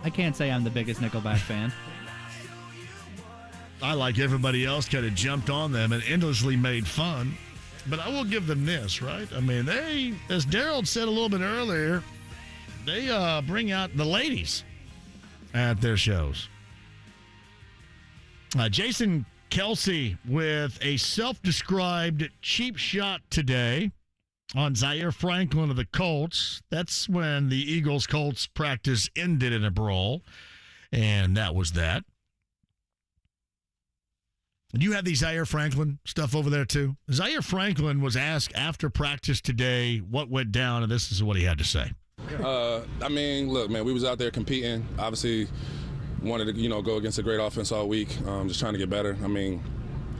I can't say I'm the biggest Nickelback fan. I, like everybody else, kind of jumped on them and endlessly made fun. But I will give them this, right? I mean, they, as Daryl said a little bit earlier, they bring out the ladies at their shows. Jason Kelsey with a self-described cheap shot today on Zaire Franklin of the Colts. That's when the Eagles-Colts practice ended in a brawl, and that was that. Do you have the Zaire Franklin stuff over there, too? Zaire Franklin was asked after practice today what went down, and this is what he had to say. I mean, look, man, we was out there competing. Obviously, wanted to, go against a great offense all week. Just trying to get better. I mean,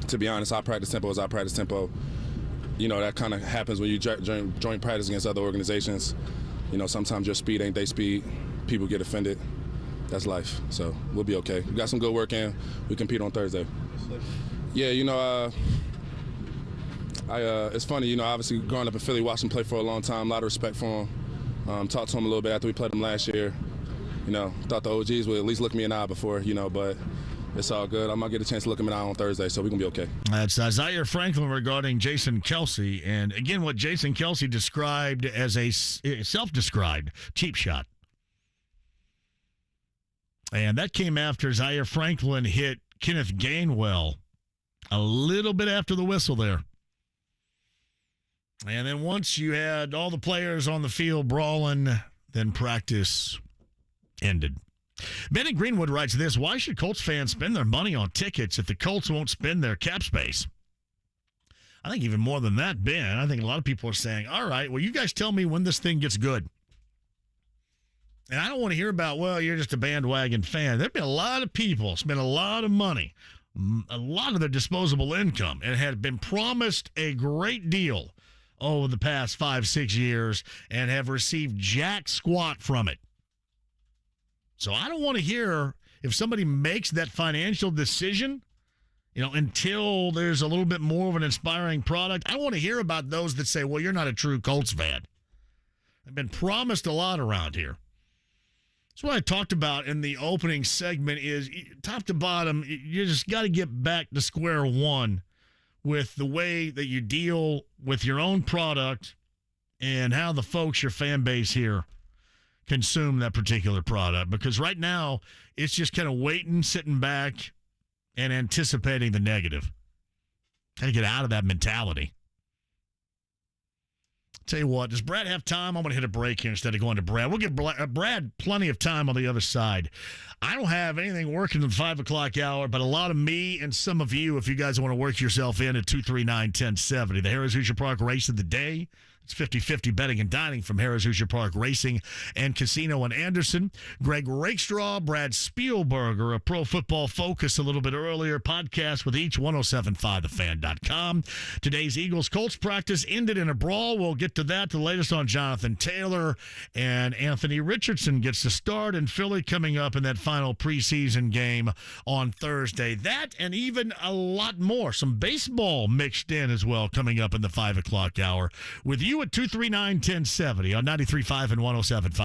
to be honest, our practice tempo is our practice tempo. That kind of happens when you joint practice against other organizations. Sometimes your speed ain't they speed. People get offended. That's life. So we'll be okay. We got some good work in. We compete on Thursday. Yeah, it's funny, obviously growing up in Philly, watched him play for a long time, a lot of respect for him. Talked to him a little bit after we played him last year. Thought the OGs would at least look me in the eye before, but it's all good. I'm going to get a chance to look him in the eye on Thursday, so we're going to be okay. That's Zaire Franklin regarding Jason Kelsey. And again, what Jason Kelsey described as a self-described cheap shot. And that came after Zaire Franklin hit Kenneth Gainwell a little bit after the whistle there. And then once you had all the players on the field brawling, then practice ended. Ben in Greenwood writes this: why should Colts fans spend their money on tickets if the Colts won't spend their cap space? I think even more than that, Ben. I think a lot of people are saying, all right, well, you guys tell me when this thing gets good. And I don't want to hear about, well, you're just a bandwagon fan. There've been a lot of people spend a lot of money, a lot of their disposable income, and had been promised a great deal over the past 5-6 years and have received jack squat from it. So I don't want to hear if somebody makes that financial decision, until there's a little bit more of an inspiring product. I want to hear about those that say, well, you're not a true Colts fan. I've been promised a lot around here. That's what I talked about in the opening segment is top to bottom, you just got to get back to square one with the way that you deal with your own product and how the folks, your fan base here, consume that particular product. Because right now, it's just kind of waiting, sitting back, and anticipating the negative. Got to get out of that mentality. Tell you what, does Brad have time? I'm going to hit a break here instead of going to Brad. We'll give Brad plenty of time on the other side. I don't have anything working in the 5 o'clock hour, but a lot of me and some of you, if you guys want to work yourself in at 239-1070. The Harris Hoosier Park Race of the Day. It's 50-50 betting and dining from Harris Hoosier Park Racing and Casino in Anderson. Greg Rakestraw, Brad Spielberger, a Pro Football Focus a little bit earlier. Podcast with each, 1075thefan.com. Today's Eagles-Colts practice ended in a brawl. We'll get to that. The latest on Jonathan Taylor and Anthony Richardson gets the start in Philly coming up in that final preseason game on Thursday. That and even a lot more. Some baseball mixed in as well coming up in the 5 o'clock hour. With you at 239-1070 on 93.5 and 107.5.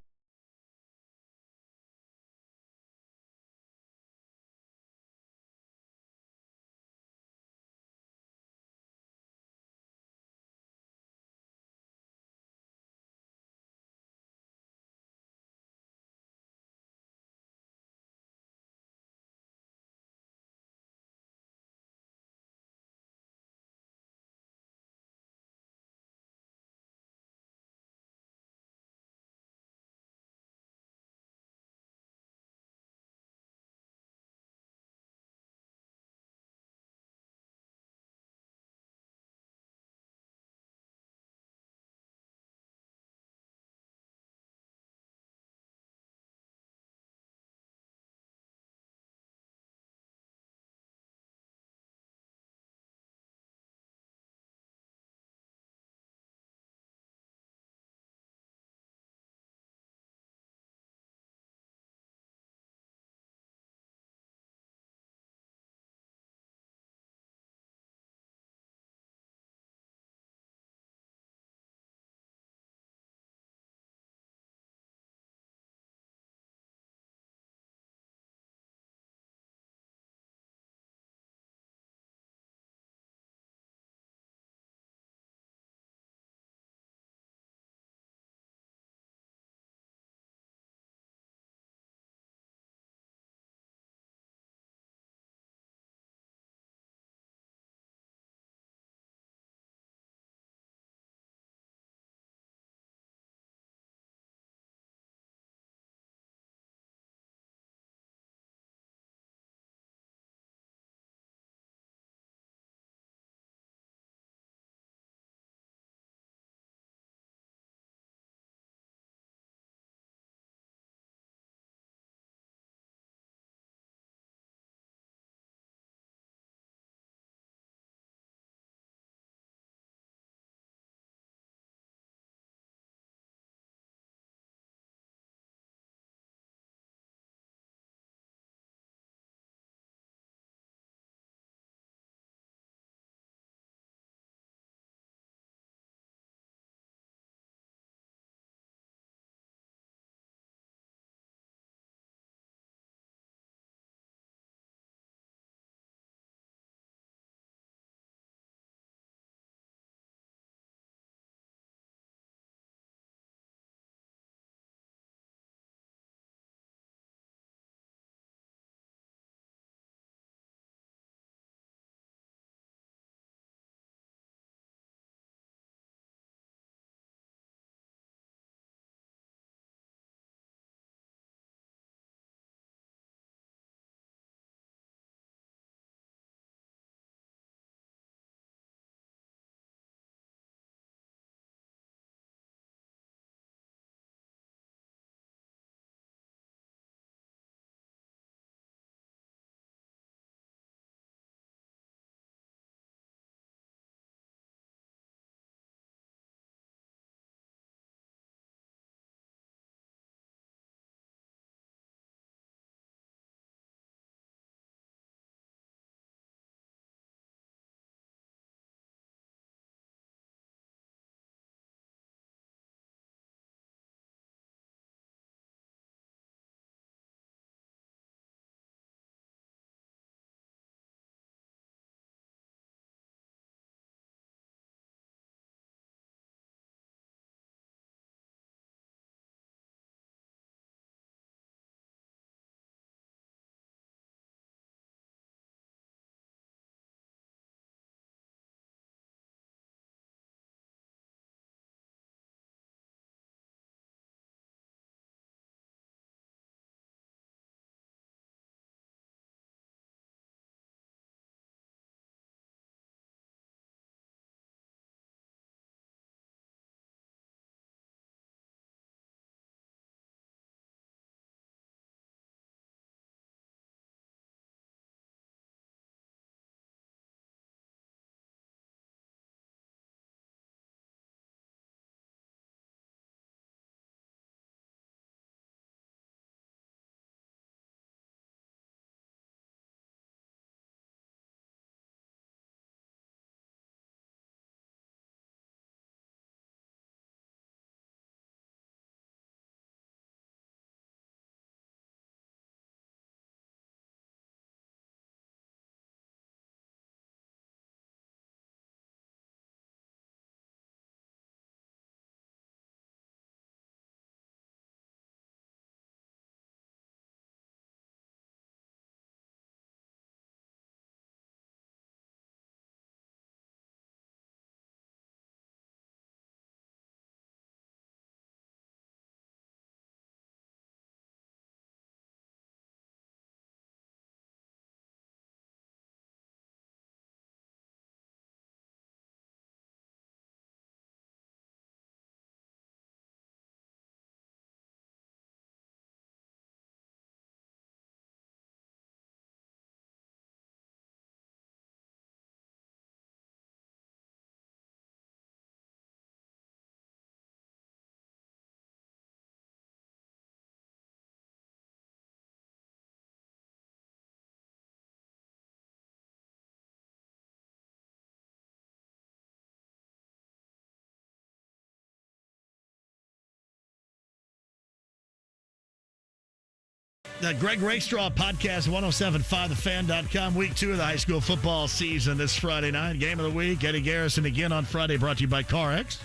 The Greg Rakestraw podcast, 1075thefan.com. Week 2 of the high school football season this Friday night. Game of the week, Eddie Garrison again on Friday, brought to you by CarX.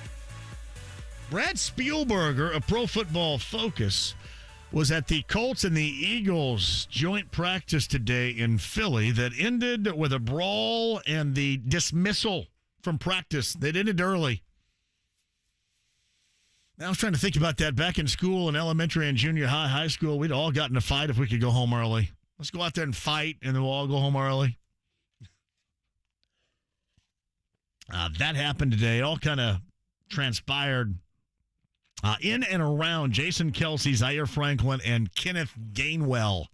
Brad Spielberger of Pro Football Focus was at the Colts and the Eagles joint practice today in Philly that ended with a brawl and the dismissal from practice. That ended early. I was trying to think about that back in school, in elementary and junior high school. We'd all gotten in a fight if we could go home early. Let's go out there and fight, and then we'll all go home early. That happened today. It all kind of transpired in and around Jason Kelsey, Zaire Franklin, and Kenneth Gainwell,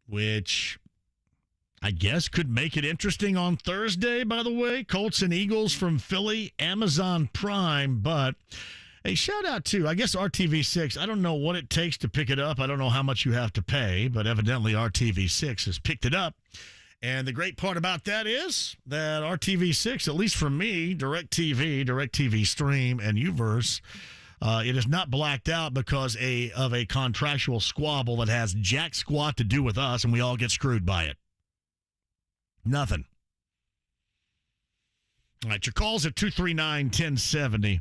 which I guess could make it interesting on Thursday, by the way. Colts and Eagles from Philly, Amazon Prime. But a shout out to, I guess, RTV6. I don't know what it takes to pick it up. I don't know how much you have to pay, but evidently RTV6 has picked it up. And the great part about that is that RTV6, at least for me, DirecTV Stream, and Uverse, it is not blacked out because of a contractual squabble that has jack squat to do with us, and we all get screwed by it. Nothing. All right, your calls at 239-1070.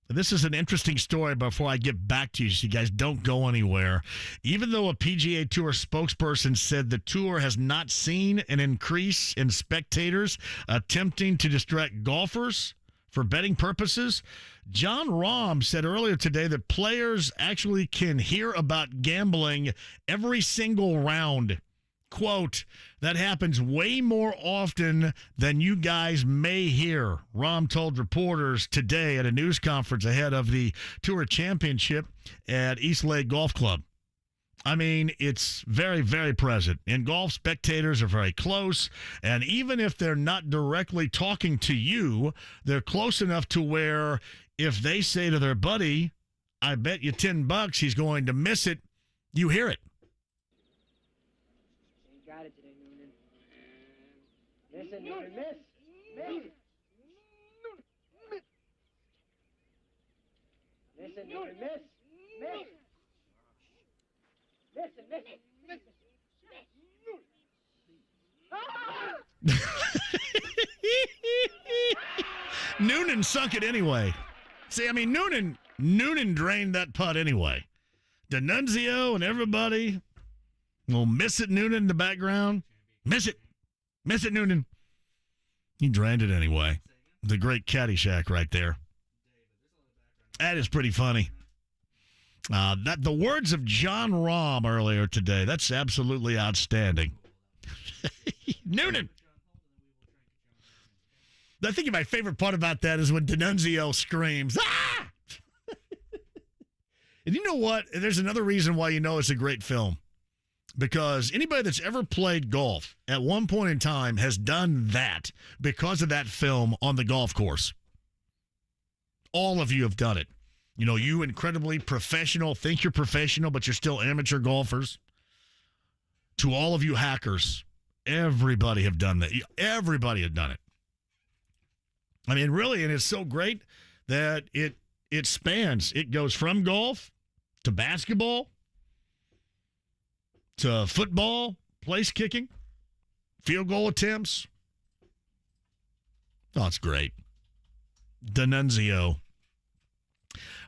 This is an interesting story before I get back to you, so you guys don't go anywhere. Even though a PGA Tour spokesperson said the tour has not seen an increase in spectators attempting to distract golfers for betting purposes, John Rahm said earlier today that players actually can hear about gambling every single round. Quote, that happens way more often than you guys may hear, Rahm told reporters today at a news conference ahead of the Tour Championship at East Lake Golf Club. I mean, it's very, very present. In golf, spectators are very close, and even if they're not directly talking to you, they're close enough to where if they say to their buddy, I bet you $10 he's going to miss it, you hear it. Listen, Noonan, miss. Listen, Noonan, miss. Listen. Noonan sunk it anyway. See, I mean, Noonan drained that putt anyway. D'Annunzio and everybody will miss it, Noonan in the background. Miss it, Noonan. He drained it anyway. The great Caddyshack right there. That is pretty funny. That the words of John Rahm earlier today, that's absolutely outstanding. Noonan. I think my favorite part about that is when D'Annunzio screams, ah! And you know what? There's another reason why you know it's a great film. Because anybody that's ever played golf at one point in time has done that because of that film on the golf course. All of you have done it. You know, you incredibly professional, think you're professional, but you're still amateur golfers. To all of you hackers, everybody have done that. Everybody has done it. I mean, really, and it's so great that it spans. It goes from golf to basketball to football, place kicking, field goal attempts. Oh, it's great. D'Annunzio.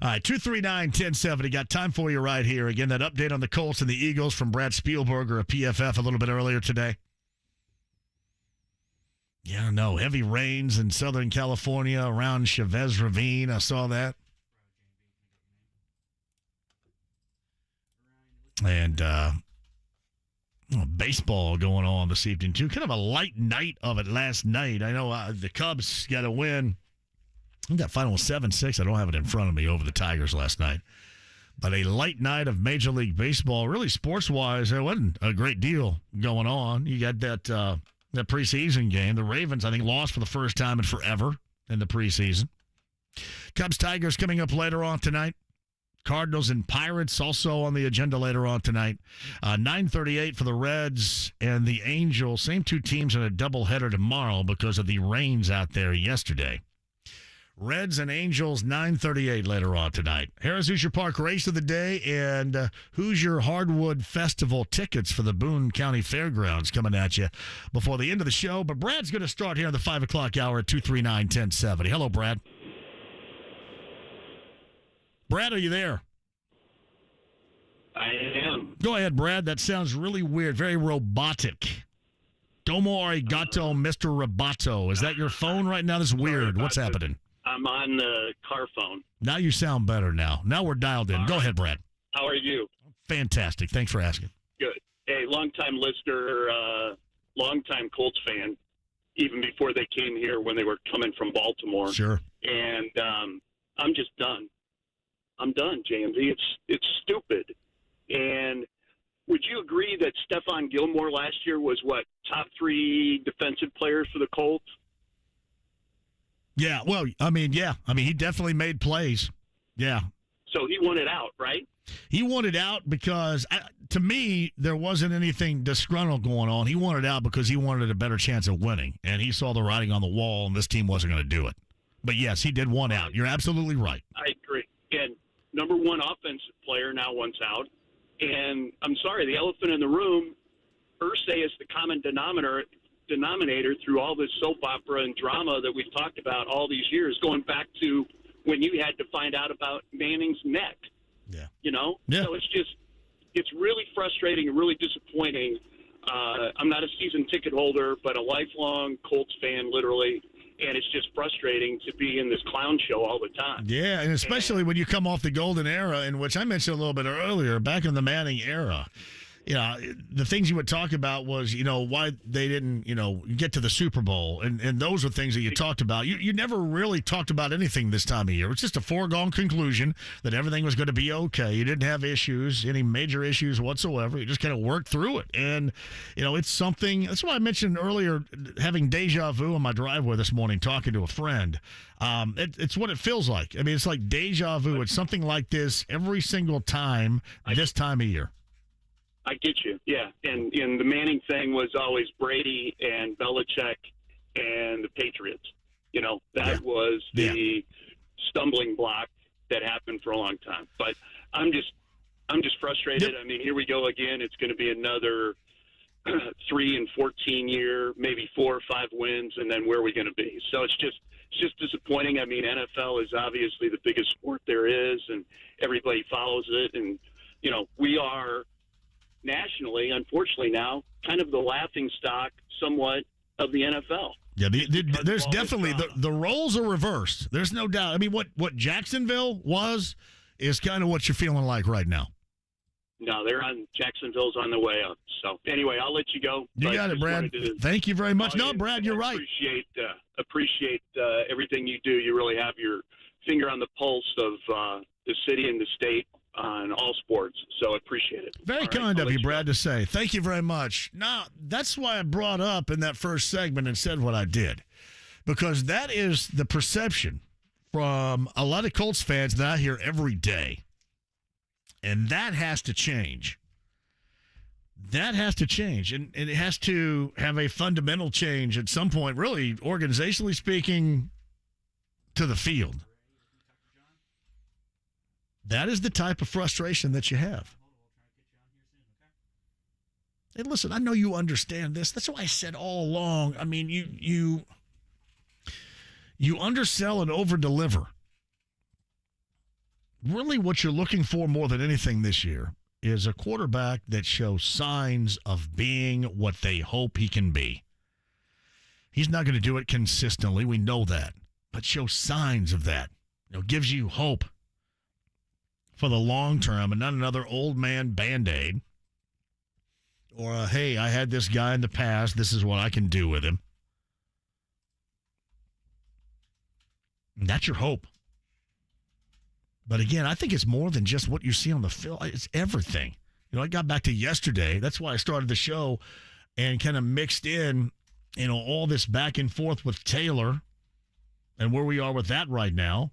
All right, 239-1070. Got time for you right here. Again, that update on the Colts and the Eagles from Brad Spielberger of PFF a little bit earlier today. Yeah, no, heavy rains in Southern California around Chavez Ravine. I saw that. And baseball going on this evening, too. Kind of a light night of it last night. I know the Cubs got a win. I think that final was 7-6. I don't have it in front of me over the Tigers last night. But a light night of Major League Baseball. Really, sports-wise, there wasn't a great deal going on. You got that preseason game. The Ravens, I think, lost for the first time in forever in the preseason. Cubs-Tigers coming up later on tonight. Cardinals and Pirates also on the agenda later on tonight. 9:38 for the Reds and the Angels. Same two teams in a doubleheader tomorrow because of the rains out there yesterday. Reds and Angels, 9:38 later on tonight. Harris Hoosier Park race of the day, and Hoosier Hardwood Festival tickets for the Boone County Fairgrounds coming at you before the end of the show. But Brad's going to start here in the 5 o'clock hour at 239-1070. Hello, Brad. Brad, are you there? I am. Go ahead, Brad. That sounds really weird, very robotic. Domo arigato, Mr. Roboto. Is that your phone right now? That's weird. What's happening? I'm on the car phone. Now you sound better now. Now we're dialed in. Go ahead, Brad. How are you? Fantastic. Thanks for asking. Good. Hey, long-time listener, long-time Colts fan, even before they came here when they were coming from Baltimore. Sure. And I'm just done. I'm done, JMV. It's stupid. And would you agree that Stephon Gilmore last year was, top 3 defensive players for the Colts? Yeah, well, he definitely made plays. Yeah. So he wanted out, right? He wanted out because, to me, there wasn't anything disgruntled going on. He wanted out because he wanted a better chance of winning, and he saw the writing on the wall, and this team wasn't going to do it. But, yes, he did want out. You're absolutely right. I agree. And number 1 offensive player now wants out. And I'm sorry, the elephant in the room, Irsay is the common denominator through all this soap opera and drama that we've talked about all these years, going back to when you had to find out about Manning's neck. Yeah. Yeah. So it's really frustrating and really disappointing. I'm not a season ticket holder, but a lifelong Colts fan, literally. And it's just frustrating to be in this clown show all the time. Yeah, and especially when you come off the golden era, in which I mentioned a little bit earlier, back in the Manning era. The things you would talk about was, why they didn't, get to the Super Bowl. And those were things that you talked about. You never really talked about anything this time of year. It's just a foregone conclusion that everything was going to be okay. You didn't have issues, any major issues whatsoever. You just kind of worked through it. And, it's something, that's why I mentioned earlier having deja vu on my driveway this morning talking to a friend. It's what it feels like. It's like deja vu. It's something like this every single time this time of year. I get you, yeah. And the Manning thing was always Brady and Belichick and the Patriots. That was the stumbling block that happened for a long time. But I'm just frustrated. Yep. Here we go again. It's going to be another 3 and 14 year, maybe 4 or 5 wins, and then where are we going to be? So it's just disappointing. NFL is obviously the biggest sport there is, and everybody follows it. And we are nationally, unfortunately now, kind of the laughing stock somewhat of the NFL. Yeah, there's definitely, the roles are reversed. There's no doubt. What Jacksonville was is kind of what you're feeling like right now. No, Jacksonville's on the way up. So anyway, I'll let you go. You got it, Brad. Thank you very much. No, Brad, you're right. Appreciate everything you do. You really have your finger on the pulse of the city and the state on all sports, so I appreciate it. Very kind of you, Brad, to say. Thank you very much. Now, that's why I brought up in that first segment and said what I did, because that is the perception from a lot of Colts fans that I hear every day, and that has to change. That has to change, and it has to have a fundamental change at some point, really, organizationally speaking, to the field. That is the type of frustration that you have. And listen, I know you understand this. That's why I said all along, you undersell and overdeliver. Really what you're looking for more than anything this year is a quarterback that shows signs of being what they hope he can be. He's not going to do it consistently. We know that. But show signs of that. Gives you hope for the long term, and not another old man Band-Aid or hey, I had this guy in the past, this is what I can do with him. And that's your hope. But again, I think it's more than just what you see on the field. It's everything. I got back to yesterday. That's why I started the show and kind of mixed in, all this back and forth with Taylor and where we are with that right now,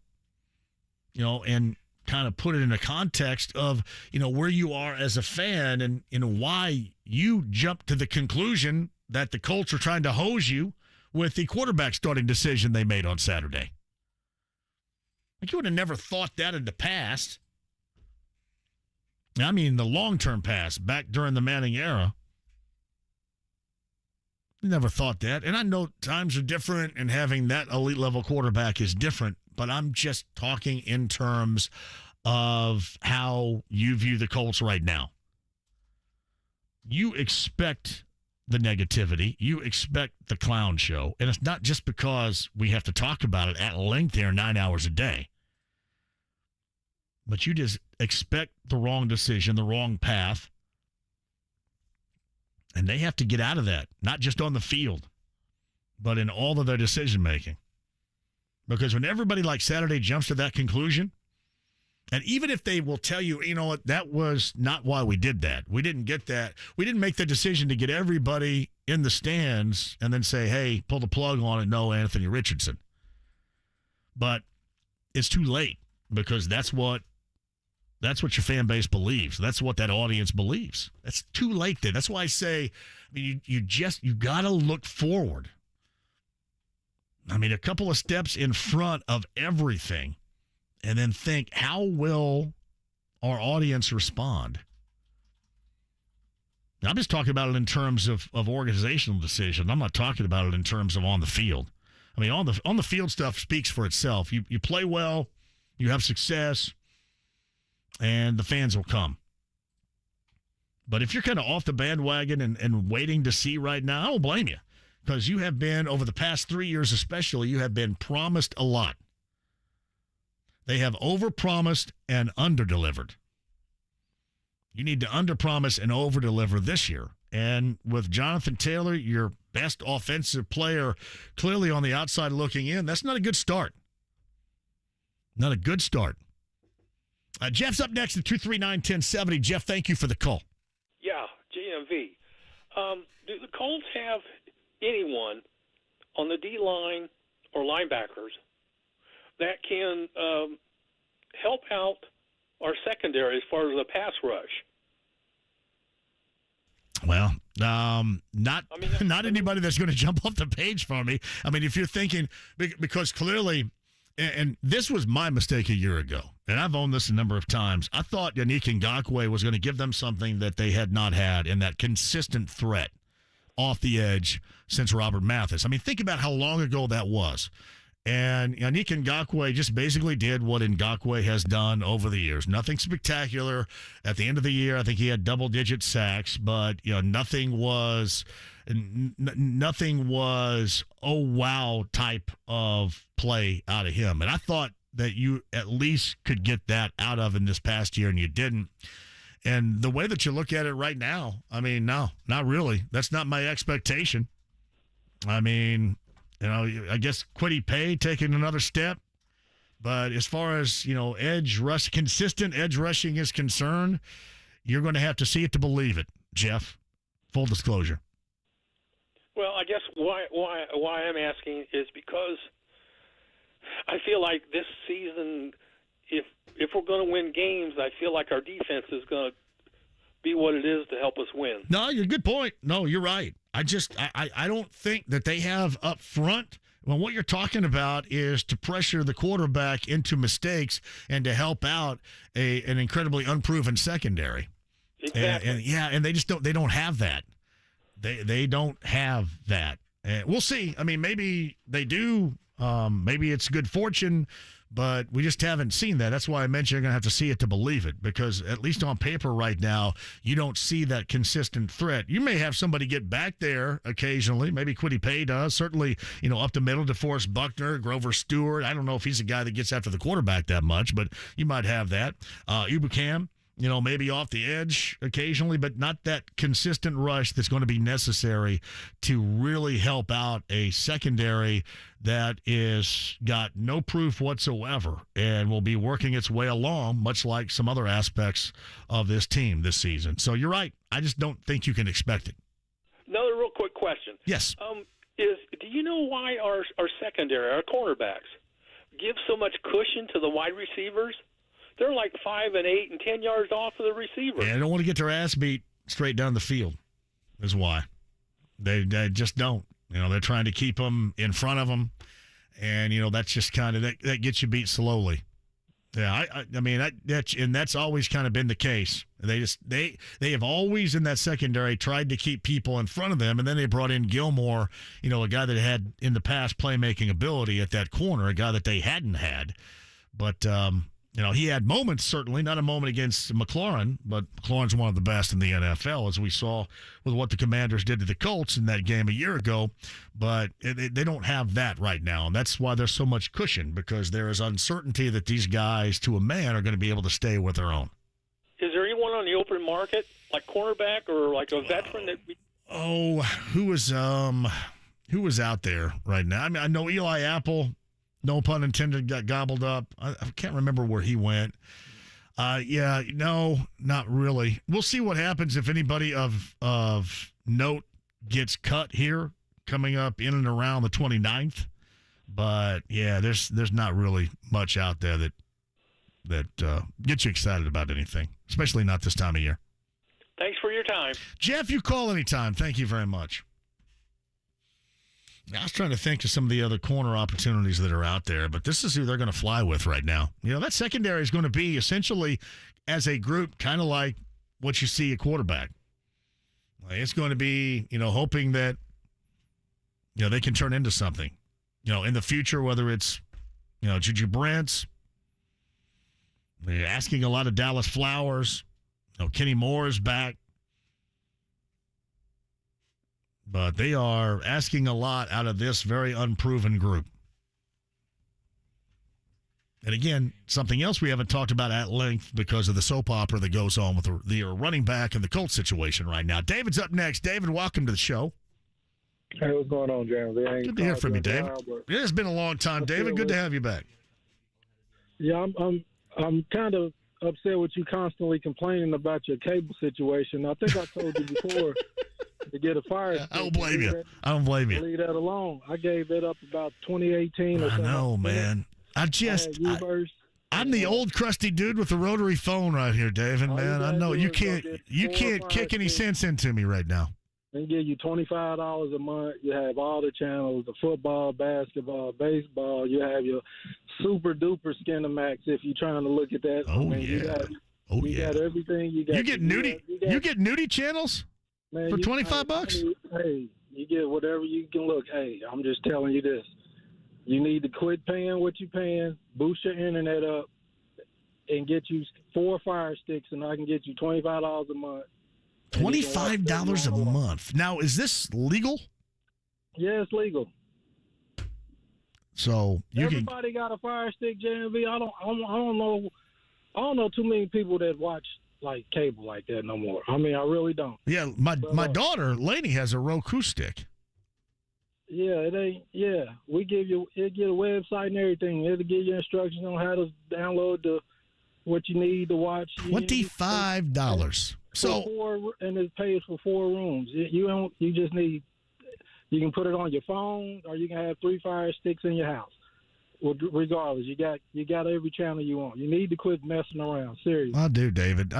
and kind of put it in a context of, where you are as a fan and, why you jumped to the conclusion that the Colts are trying to hose you with the quarterback starting decision they made on Saturday. Like, you would have never thought that in the past. I mean, the long-term past, back during the Manning era. Never thought that. And I know times are different, and having that elite-level quarterback is different, but I'm just talking in terms of how you view the Colts right now. You expect the negativity. You expect the clown show. And it's not just because we have to talk about it at length here 9 hours a day. But you just expect the wrong decision, the wrong path. And they have to get out of that, not just on the field, but in all of their decision-making. Because when everybody like Saturday jumps to that conclusion, and even if they will tell you, you know what, that was not why we did that. We didn't get that. We didn't make the decision to get everybody in the stands and then say, hey, pull the plug on it, no Anthony Richardson. But it's too late, because that's what your fan base believes. That's what that audience believes. That's too late there. That's why I say, I mean, you got to look forward. I mean, a couple of steps in front of everything, and then think, how will our audience respond? Now, I'm just talking about it in terms of organizational decision. I'm not talking about it in terms of on the field. I mean, on the field stuff speaks for itself. You play well, you have success, and the fans will come. But if you're kind of off the bandwagon and waiting to see right now, I don't blame you, because you have been, over the past 3 years especially, you have been promised a lot. They have overpromised and underdelivered. You need to underpromise and overdeliver this year. And with Jonathan Taylor, your best offensive player, clearly on the outside looking in, that's not a good start. Not a good start. Jeff's up next at 239-1070. Jeff, thank you for the call. Yeah, JMV. Do the Colts have anyone on the D-line or linebackers that can help out our secondary as far as the pass rush? Well, not anybody that's going to jump off the page for me. I mean, if you're thinking, because clearly, and this was my mistake a year ago, and I've owned this a number of times. I thought Yannick Ngakoue was going to give them something that they had not had, in that consistent threat off the edge since Robert Mathis. I mean, think about how long ago that was. And Yannick Ngakoue just basically did what Ngakoue has done over the years. Nothing spectacular. At the end of the year, I think he had double-digit sacks, but nothing was oh wow type of play out of him. And I thought that you at least could get that out of him this past year, and you didn't. And the way that you look at it right now, I mean, no, not really. That's not my expectation. I mean, I guess Kwity Paye taking another step. But as far as, consistent edge rushing is concerned, you're going to have to see it to believe it, Jeff. Full disclosure. Well, I guess why I'm asking is because I feel like this season, if we're going to win games, I feel like our defense is going to be what it is to help us win. No, you're a good point. No, you're right. I don't think that they have up front. Well, what you're talking about is to pressure the quarterback into mistakes and to help out an incredibly unproven secondary. Exactly. And they just don't have that. They don't have that. And we'll see. I mean, maybe they do. Maybe it's good fortune, but we just haven't seen that. That's why I mentioned you're going to have to see it to believe it, because at least on paper right now, you don't see that consistent threat. You may have somebody get back there occasionally. Maybe Kwity Paye does. Certainly, up the middle, DeForest Buckner, Grover Stewart. I don't know if he's a guy that gets after the quarterback that much, but you might have that. Ibukam, maybe off the edge occasionally, but not that consistent rush that's going to be necessary to really help out a secondary that is got no proof whatsoever and will be working its way along, much like some other aspects of this team this season. So you're right. I just don't think you can expect it. Another real quick question. Yes. Do you know why our secondary, our cornerbacks, give so much cushion to the wide receivers? They're like 5 and 8 and 10 yards off of the receiver. Yeah, they don't want to get their ass beat straight down the field is why. They just don't. They're trying to keep them in front of them. And, that's just kind of, that gets you beat slowly. Yeah, I mean that's always kind of been the case. They have always in that secondary tried to keep people in front of them, and then they brought in Gilmore, a guy that had in the past playmaking ability at that corner, a guy that they hadn't had. But he had moments, certainly not a moment against McLaurin, but McLaurin's one of the best in the NFL, as we saw with what the Commanders did to the Colts in that game a year ago. But they don't have that right now, and that's why there's so much cushion, because there is uncertainty that these guys, to a man, are going to be able to stay with their own. Is there anyone on the open market, like cornerback or like a veteran that we... Who was out there right now? I mean, I know Eli Apple, no pun intended, got gobbled up. I can't remember where he went. No, not really. We'll see what happens if anybody of note gets cut here coming up in and around the 29th. But, yeah, there's not really much out there that gets you excited about anything, especially not this time of year. Thanks for your time. Jeff, you call anytime. Thank you very much. I was trying to think of some of the other corner opportunities that are out there, but this is who they're going to fly with right now. That secondary is going to be essentially, as a group, kind of like what you see at quarterback. It's going to be, hoping that, they can turn into something, in the future, whether it's, Juju Brents, they're asking a lot of Dallas Flowers, Kenny Moore is back. But they are asking a lot out of this very unproven group. And again, something else we haven't talked about at length because of the soap opera that goes on with the running back and the Colts situation right now. David's up next. David, welcome to the show. Hey, what's going on, JMV? Good to hear from you, David. It has been a long time, David. Good to have you back. Yeah, I'm kind of upset with you constantly complaining about your cable situation. I think I told you before to get a fire stick. I don't blame you. Leave that alone. I gave that up about 2018 or something. I know, man. I'm the old crusty dude with the rotary phone right here, David, man. I know you can't kick any sense into me right now. They give you $25 a month. You have all the channels: the football, basketball, baseball. You have your super duper Skinamax if you're trying to look at that. You got everything. You get nudie. You get nudie channels. Man, for $25? Hey, you get whatever you can look. Hey, I'm just telling you this. You need to quit paying what you're paying, boost your internet up, and get you 4 fire sticks, and I can get you $25 a month. $25 a month. Now, is this legal? Yeah, it's legal. So everybody got a fire stick, JMV. I don't know too many people that watch like cable like that no more. I mean, I really don't. Yeah, my daughter Lainey has a Roku stick. Yeah, it ain't. Yeah, it'll get a website and everything. It'll give you instructions on how to download what you need to watch. $25. And it pays for 4 rooms. You just need. You can put it on your phone, or you can have 3 fire sticks in your house. Well, regardless, you got every channel you want. You need to quit messing around. Seriously. I do, David.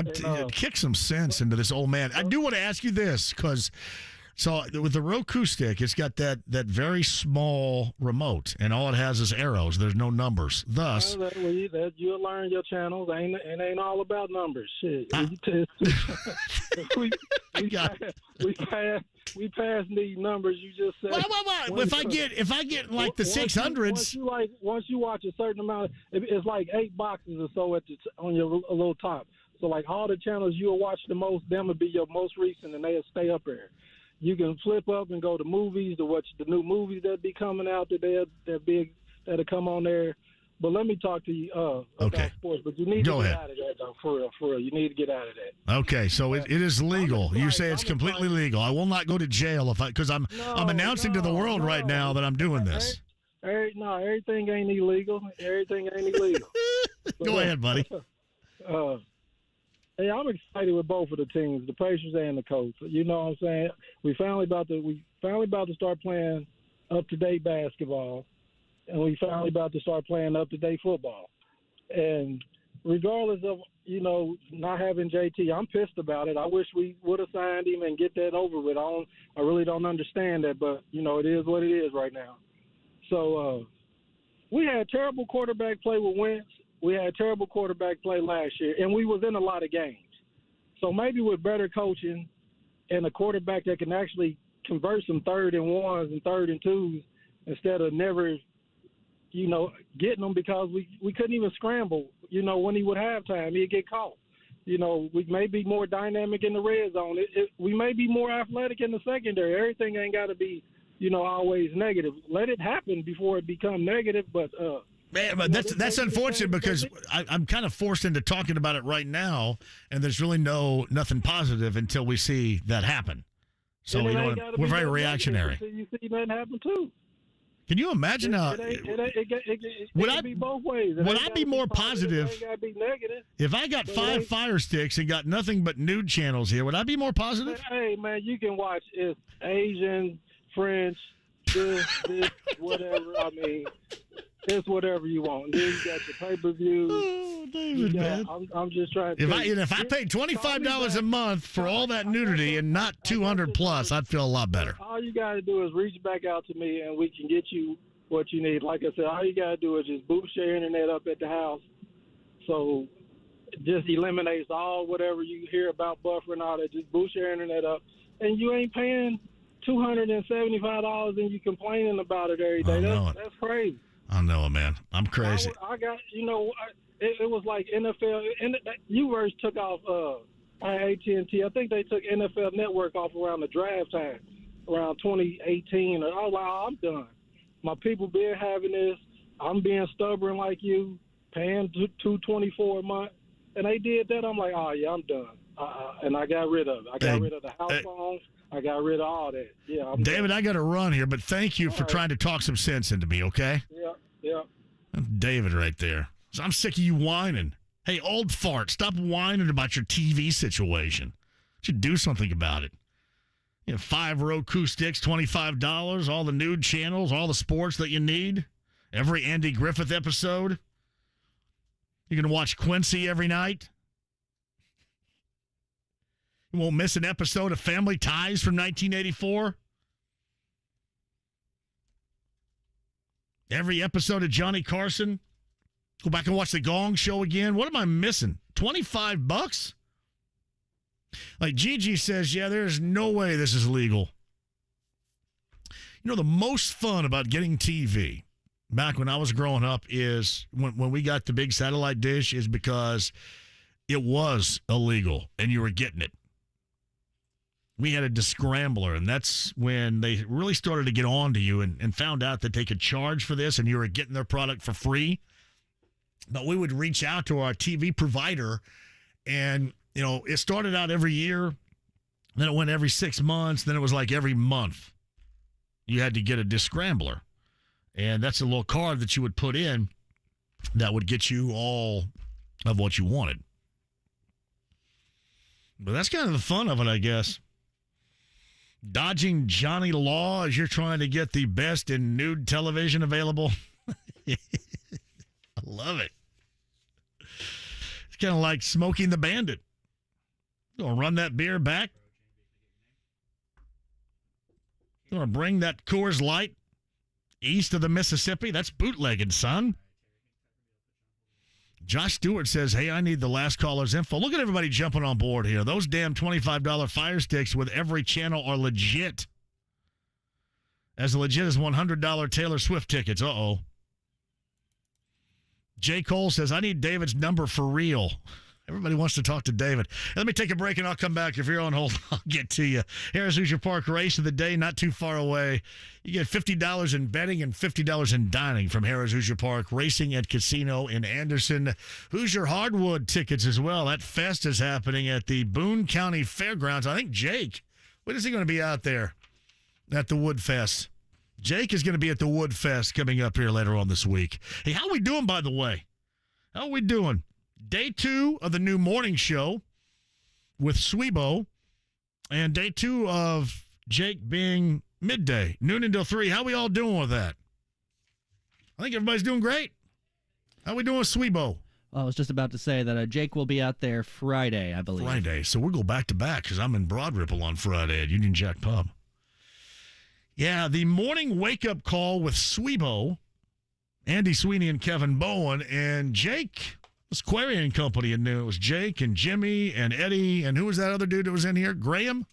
Kick some sense into this old man. I do want to ask you this, because with the Roku stick, it's got that very small remote, and all it has is arrows. There's no numbers. Thus, you'll learn your channels. It ain't all about numbers. Shit. We passed these numbers. You just said. If I get like the 600s. Once you watch a certain amount, it's like 8 boxes or so on your little top. So like all the channels you'll watch the most, them will be your most recent, and they'll stay up there. You can flip up and go to movies to watch the new movies that be coming out that'll come on there. But let me talk to you about sports. But you need to get out of that, though, for real. You need to get out of that. Okay, so it is legal. You say it's completely legal. I will not go to jail because I'm announcing to the world right now that I'm doing this. Everything ain't illegal. Everything ain't illegal. Go ahead, buddy. Hey, I'm excited with both of the teams, the Pacers and the Colts. You know what I'm saying? We finally about to start playing up-to-date basketball, and we finally about to start playing up-to-date football. And regardless of, not having JT, I'm pissed about it. I wish we would have signed him and get that over with. I really don't understand that, but, it is what it is right now. So we had terrible quarterback play with Wentz. We had terrible quarterback play last year, and we was in a lot of games. So maybe with better coaching and a quarterback that can actually convert some 3rd and 1s and 3rd and 2s instead of never, getting them because we couldn't even scramble. When he would have time, he'd get caught. We may be more dynamic in the red zone. We may be more athletic in the secondary. Everything ain't got to be, always negative. Let it happen before it become negative. But man, but that's unfortunate because I'm kind of forced into talking about it right now, and there's really nothing positive until we see that happen. So we're very reactionary. You see that happen too. Can you imagine how? Would I be both ways? Would I be more positive? It ain't gotta be negative. If I got 5 Fire Sticks and got nothing but nude channels here, would I be more positive? Hey man, you can watch it's Asian, French, this, whatever. I mean, it's whatever you want. And then you got your pay-per-view. Oh, David, man. I'm just trying to. If I paid $25 a month for all that nudity and not $200+, I'd feel a lot better. All you got to do is reach back out to me, and we can get you what you need. Like I said, all you got to do is just boost your internet up at the house. So it just eliminates all whatever you hear about buffer and all that. Just boost your internet up, and you ain't paying $275 and you complaining about it every day. That's crazy. I know it, man. I'm crazy. I got, it was like NFL. And U-verse took off AT&T. I think they took NFL Network off around the draft time, around 2018. And I was like, I'm done. My people been having this. I'm being stubborn like you, paying $224 a month. And they did that. I'm like, oh, yeah, I'm done. And I got rid of it. I got rid of the house phones. I got rid of all that. Yeah, David, I got to run here, but thank you for trying to talk some sense into me, okay? Yeah. That's David right there. So I'm sick of you whining. Hey, old fart, stop whining about your TV situation. You should do something about it. 5 Roku sticks, $25, all the nude channels, all the sports that you need, every Andy Griffith episode. You can watch Quincy every night. You won't miss an episode of Family Ties from 1984. Every episode of Johnny Carson. Go back and watch The Gong Show again. What am I missing? $25? Like Gigi says, yeah, there's no way this is legal. The most fun about getting TV back when I was growing up is when we got the big satellite dish is because it was illegal and you were getting it. We had a descrambler, and that's when they really started to get on to you and found out that they could charge for this and you were getting their product for free. But we would reach out to our TV provider, and, it started out every year, then it went every 6 months, then it was like every month. You had to get a descrambler, and that's a little card that you would put in that would get you all of what you wanted. But that's kind of the fun of it, I guess. Dodging Johnny Law as you're trying to get the best in nude television available. I love it. It's kind of like Smoking the Bandit. Gonna run that beer back. Gonna bring that Coors Light east of the Mississippi. That's bootlegging, son. Josh Stewart says, hey, I need the last caller's info. Look at everybody jumping on board here. Those damn $25 Fire Sticks with every channel are legit. As legit as $100 Taylor Swift tickets. Uh-oh. J. Cole says, I need David's number for real. Everybody wants to talk to David. Let me take a break and I'll come back. If you're on hold, I'll get to you. Harris Hoosier Park race of the day, not too far away. You get $50 in betting and $50 in dining from Harris Hoosier Park Racing and Casino in Anderson. Hoosier Hardwood tickets as well. That fest is happening at the Boone County Fairgrounds. I think Jake, when is he going to be out there at the Wood Fest? Jake is going to be at the Wood Fest coming up here later on this week. Hey, how are we doing, by the way? How are we doing? Day 2 of the new morning show with Swebo, and day 2 of Jake being midday, noon until 3. How we all doing with that? I think everybody's doing great. How we doing with Swebo? Well, I was just about to say that Jake will be out there Friday, I believe. Friday, so we'll go back to back because I'm in Broad Ripple on Friday at Union Jack Pub. Yeah, the morning wake-up call with Swebo Andy Sweeney and Kevin Bowen, and Jake, Aquarian Company, and knew it was Jake and Jimmy and Eddie, and who was that other dude that was in here? Graham?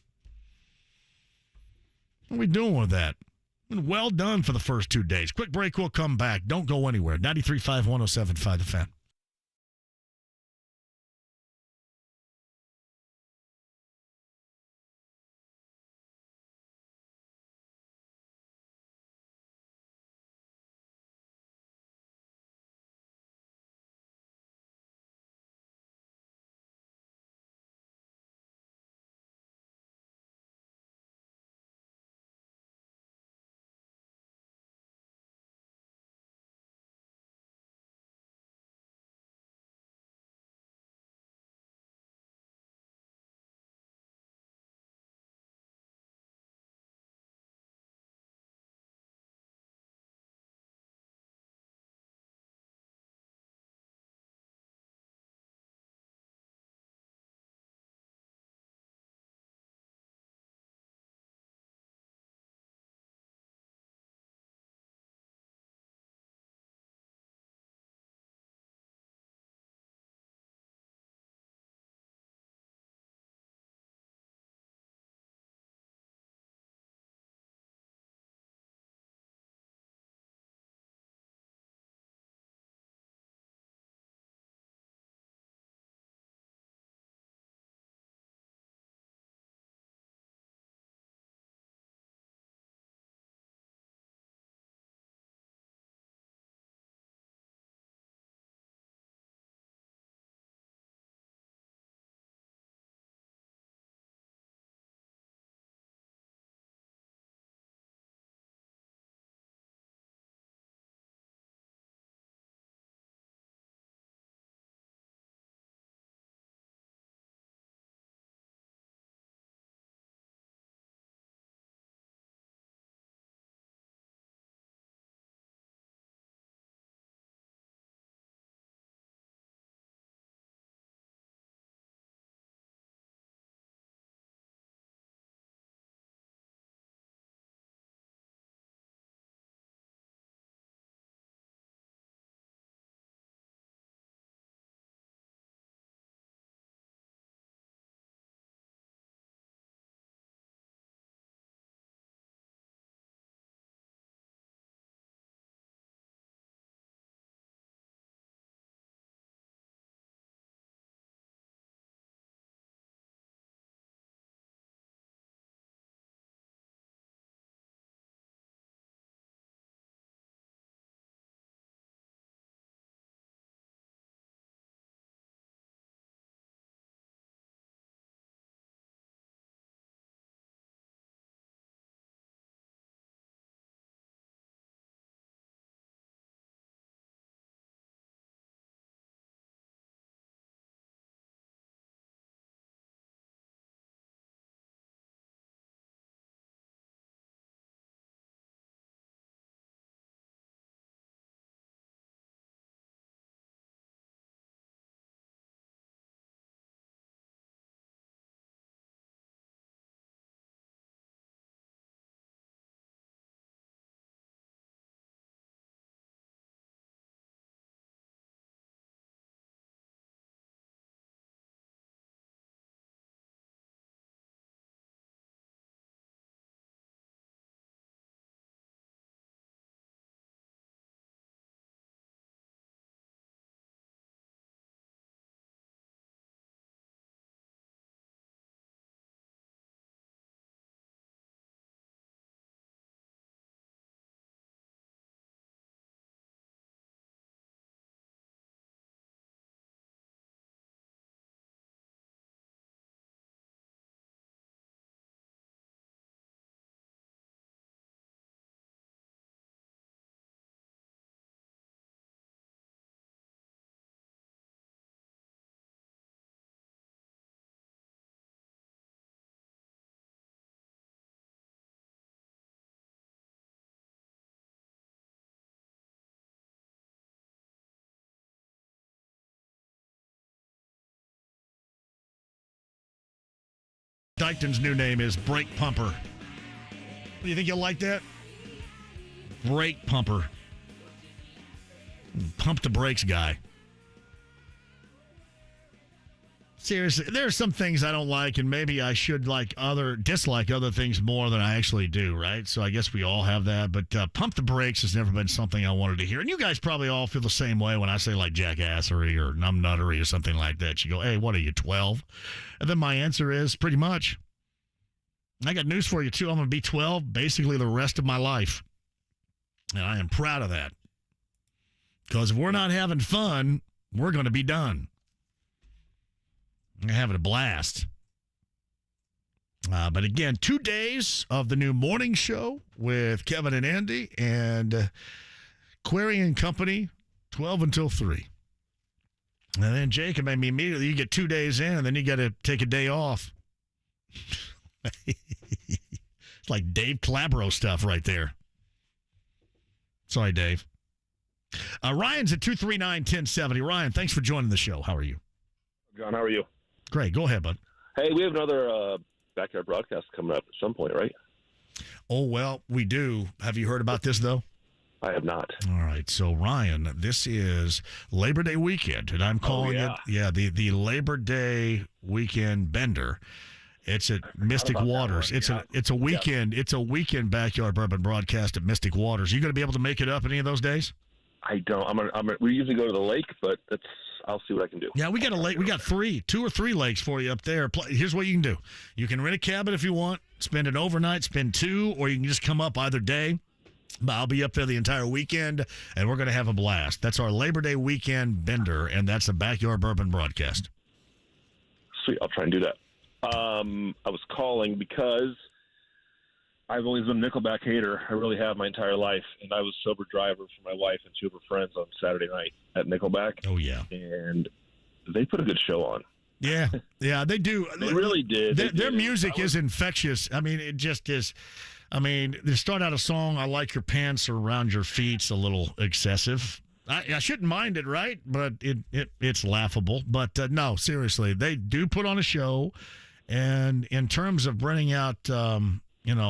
What are we doing with that? Well done for the first 2 days. Quick break, we'll come back. Don't go anywhere. 93.5, 107.5 The Fan. Dykton's new name is Brake Pumper. Do you think you'll like that? Brake Pumper. Pump the brakes guy. Seriously, there are some things I don't like, and maybe I should dislike other things more than I actually do, right? So I guess we all have that, but pump the brakes has never been something I wanted to hear. And you guys probably all feel the same way when I say like jackassery or numbnuttery or something like that. You go, hey, what are you, 12? And then my answer is pretty much. I got news for you, too. I'm going to be 12 basically the rest of my life. And I am proud of that. Because if we're not having fun, we're going to be done. I'm having a blast. But again, 2 days of the new morning show with Kevin and Andy and Query and Company, 12 until 3. And then Jacob, immediately you get 2 days in and then you got to take a day off. It's like Dave Calabro stuff right there. Sorry, Dave. Ryan's at 239-1070. Ryan, thanks for joining the show. How are you? John, how are you? Great. Go ahead, bud. Hey, we have another backyard broadcast coming up at some point, right? Oh, well, we do. Have you heard about this, though? I have not. All right. So, Ryan, this is Labor Day weekend, and I'm calling it the Labor Day weekend bender. It's at Mystic Waters. It's a weekend. It's a weekend backyard bourbon broadcast at Mystic Waters. You going to be able to make it up any of those days? I don't. We usually go to the lake, but I'll see what I can do. Yeah, we got a lake. We got 2 or 3 lakes for you up there. Here's what you can do. You can rent a cabin if you want, spend an overnight, spend 2, or you can just come up either day. But I'll be up there the entire weekend, and we're going to have a blast. That's our Labor Day weekend bender, and that's the Backyard Bourbon broadcast. Sweet. I'll try and do that. I was calling because I've always been a Nickelback hater. I really have my entire life. And I was sober driver for my wife and 2 of her friends on Saturday night at Nickelback. Oh, yeah. And they put a good show on. Yeah, they do. They really did. Their music is infectious. I mean, it just is. I mean, they start out a song, I like your pants around your feet's a little excessive. I shouldn't mind it, right? But it's laughable. But no, seriously, they do put on a show. And in terms of bringing out, the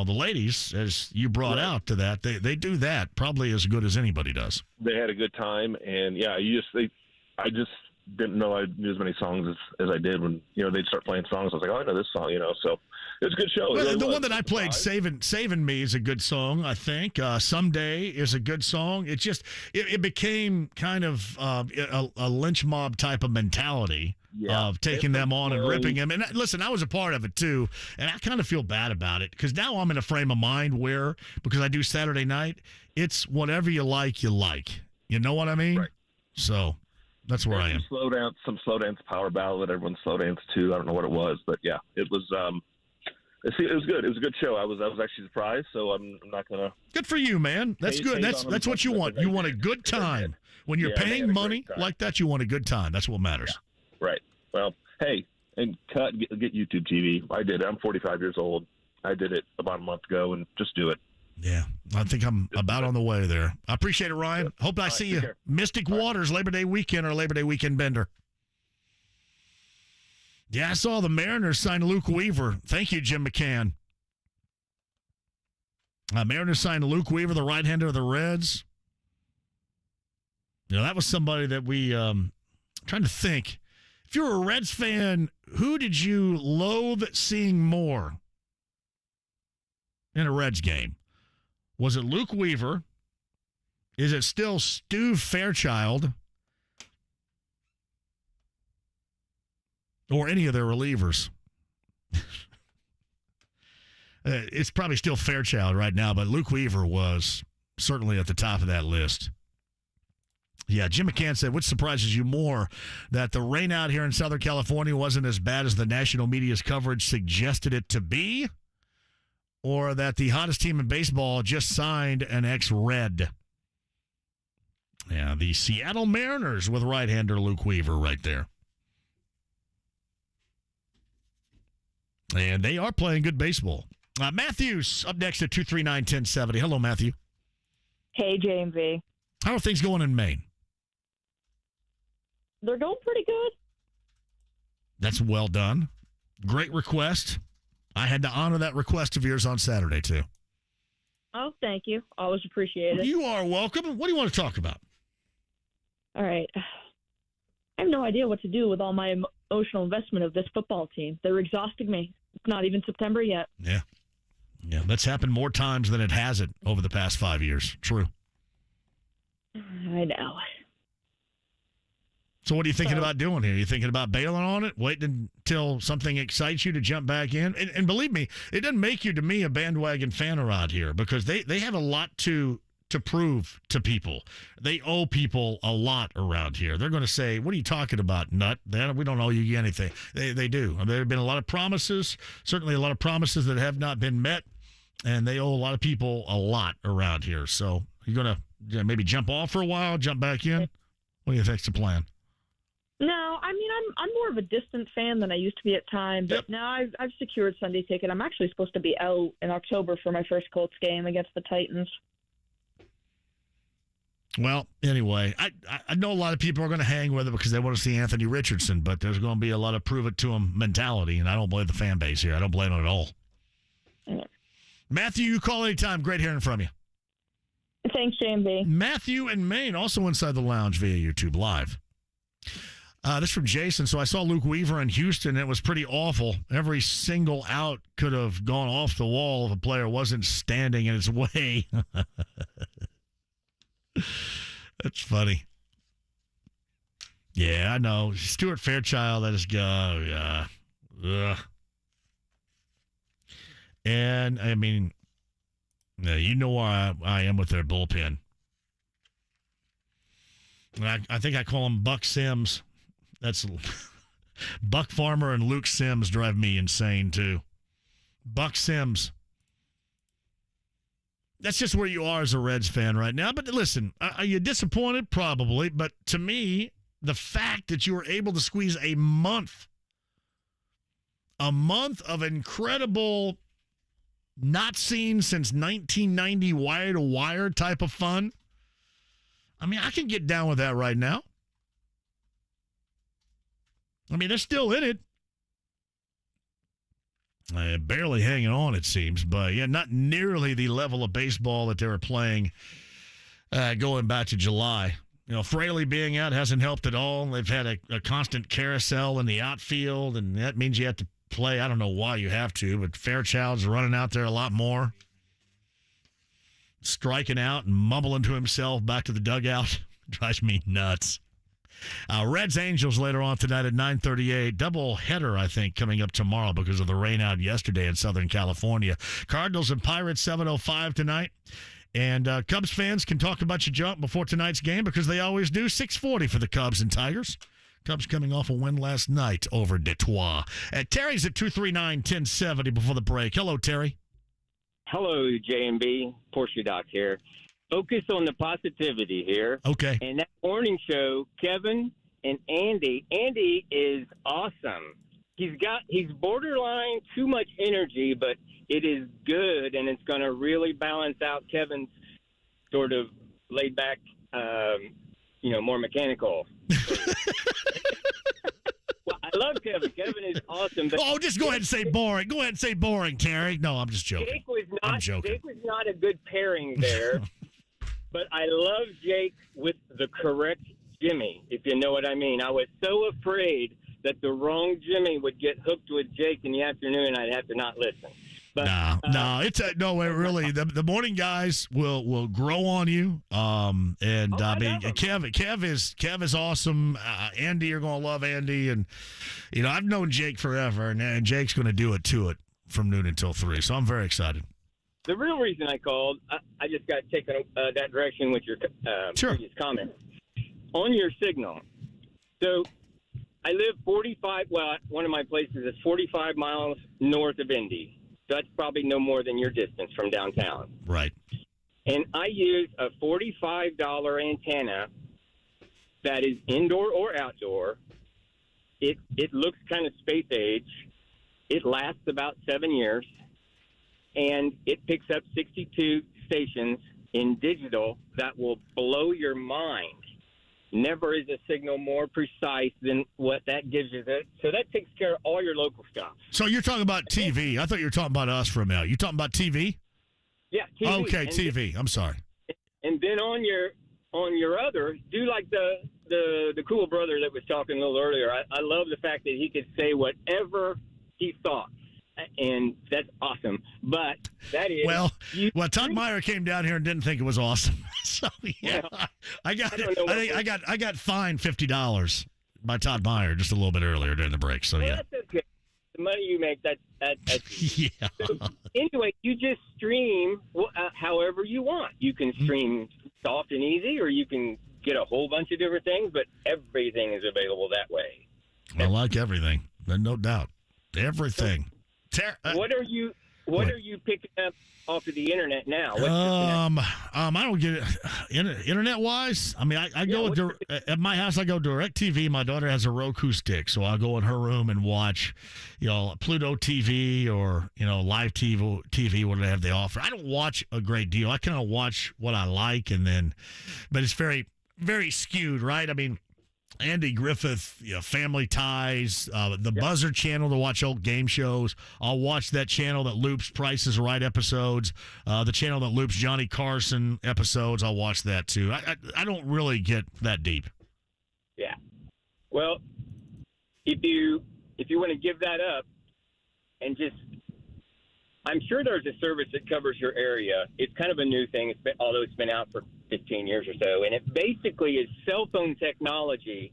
ladies, as you brought out to that, they do that probably as good as anybody does. They had a good time. And, yeah, I just didn't know I knew as many songs as I did when, they'd start playing songs. I was like, oh, I know this song, so it was a good show. Well, really the one that I played, Saving Me, is a good song, I think. Someday is a good song. It became kind of a lynch mob type of mentality of taking them on and ripping them. And listen, I was a part of it too, and I kind of feel bad about it because now I'm in a frame of mind where, because I do Saturday night, it's whatever you like, you like. You know what I mean? Right. So that's where I am. Some slow dance power ballad that everyone slow danced to. I don't know what it was, but yeah, it was. It was good. It was a good show. I was actually surprised, so I'm not gonna. Good for you, man. That's good. That's what you want. You want a good time when you're paying money like that. You want a good time. That's what matters. Yeah. Right. Well, hey, and get YouTube TV. I did it. I'm 45 years old. I did it about a month ago, and just do it. Yeah, I think I'm about on the way there. I appreciate it, Ryan. Yep. Hope I see you. Mystic Waters, Labor Day weekend or Labor Day weekend bender. Yeah, I saw the Mariners sign Luke Weaver. Thank you, Jim McCann. Mariners signed Luke Weaver, the right-hander of the Reds. That was somebody that we trying to think. If you're a Reds fan, who did you loathe seeing more in a Reds game? Was it Luke Weaver? Is it still Stu Fairchild? Or any of their relievers? It's probably still Fairchild right now, but Luke Weaver was certainly at the top of that list. Yeah, Jim McCann said, which surprises you more, that the rain out here in Southern California wasn't as bad as the national media's coverage suggested it to be, or that the hottest team in baseball just signed an ex-Red? Yeah, the Seattle Mariners with right-hander Luke Weaver right there. And they are playing good baseball. Matthew's up next at 239-1070. Hello, Matthew. Hey, JMV. How are things going in Maine? They're going pretty good. That's well done. Great request. I had to honor that request of yours on Saturday, too. Oh, thank you. Always appreciate it. You are welcome. What do you want to talk about? All right. I have no idea what to do with all my emotional investment of this football team. They're exhausting me. It's not even September yet. Yeah. Yeah, that's happened more times than it hasn't over the past 5 years. True. I know. So what are you thinking about doing here? Are you thinking about bailing on it, waiting until something excites you to jump back in? And believe me, it doesn't make you, to me, a bandwagon fan around here because they have a lot to prove to people. They owe people a lot around here. They're going to say, what are you talking about, nut? We don't owe you anything. They do. There have been a lot of promises, certainly a lot of promises that have not been met, and they owe a lot of people a lot around here. So you're going to maybe jump off for a while, jump back in? What do you think's the plan? No, I mean, I'm more of a distant fan than I used to be at times. But now I've secured Sunday ticket. I'm actually supposed to be out in October for my first Colts game against the Titans. Well, anyway, I know a lot of people are going to hang with it because they want to see Anthony Richardson, but there's going to be a lot of prove-it-to-him mentality, and I don't blame the fan base here. I don't blame it at all. Yeah. Matthew, you call anytime. Great hearing from you. Thanks, JMV. Matthew in Maine, also inside the lounge via YouTube Live. This from Jason. So I saw Luke Weaver in Houston. It was pretty awful. Every single out could have gone off the wall if a player wasn't standing in its way. That's funny. Yeah, I know. Stuart Fairchild, that is And, I mean, you know where I am with their bullpen. And I think I call him Buck Sims. That's Buck Farmer and Luke Sims drive me insane, too. Buck Sims. That's just where you are as a Reds fan right now. But listen, are you disappointed? Probably. But to me, the fact that you were able to squeeze a month of incredible, not seen since 1990 wire-to-wire type of fun, I mean, I can get down with that right now. I mean, they're still in it. Barely hanging on, it seems. But, yeah, not nearly the level of baseball that they were playing going back to July. You know, Fraley being out hasn't helped at all. They've had a constant carousel in the outfield, and that means you have to play. I don't know why you have to, but Fairchild's running out there a lot more. Striking out and mumbling to himself back to the dugout. Drives me nuts. Reds Angels later on tonight at 9:38. Double header, I think, coming up tomorrow because of the rain out yesterday in Southern California. Cardinals and Pirates 7:05 tonight. And Cubs fans can talk about your junk before tonight's game because they always do. 6:40 for the Cubs and Tigers. Cubs coming off a win last night over Detroit. Terry's at 239-1070 before the break. Hello, Terry. Hello, JMB. Porsche Doc here. Focus on the positivity here. Okay. And that morning show, Kevin and Andy. Andy is awesome. He's borderline too much energy, but it is good, and it's going to really balance out Kevin's sort of laid back, more mechanical. Well, I love Kevin. Kevin is awesome. But just go ahead and say boring. Go ahead and say boring, Terry. No, I'm just joking. Jake was not a good pairing there. But I love Jake with the correct Jimmy, if you know what I mean. I was so afraid that the wrong Jimmy would get hooked with Jake in the afternoon and I'd have to not listen. But, really. The morning guys will grow on you. Kev is awesome. Andy, you're going to love Andy. And, I've known Jake forever, and Jake's going to do it from noon until 3. So I'm very excited. The real reason I called, I just got taken that direction with your previous comment. On your signal. So I live one of my places is 45 miles north of Indy. So that's probably no more than your distance from downtown. Right. And I use a $45 antenna that is indoor or outdoor. It looks kind of space age. It lasts about 7 years. And it picks up 62 stations in digital that will blow your mind. Never is a signal more precise than what that gives you. So that takes care of all your local stuff. So you're talking about TV. I thought you were talking about us for a minute. You talking about TV? Yeah, TV. Okay, TV. I'm sorry. And then on your other, do like the the cool brother that was talking a little earlier. I love the fact that he could say whatever he thought, and that's awesome. But that is well. Todd Meyer came down here and didn't think it was awesome. So yeah, well, I got fined $50 by Todd Meyer just a little bit earlier during the break. So yeah, that's okay. The money you make, that's yeah. So, anyway, you just stream however you want. You can stream soft and easy, or you can get a whole bunch of different things, but everything is available that way. I like everything, no doubt. Everything. What are you picking up off of the internet now? I don't get it. Internet wise, I mean, I go at my house. I go DirecTV. My daughter has a Roku stick, so I go in her room and watch, Pluto TV or Live TV. What do they have they offer? I don't watch a great deal. I kind of watch what I like, but it's very, very skewed, right? I mean, Andy Griffith, Family Ties, the Buzzer channel to watch old game shows. I'll watch that channel that loops Price is Right episodes. The channel that loops Johnny Carson episodes, I'll watch that too. I don't really get that deep. Yeah. Well, if you want to give that up and just, I'm sure there's a service that covers your area. It's kind of a new thing, although it's been out for 15 years or so, and it basically is cell phone technology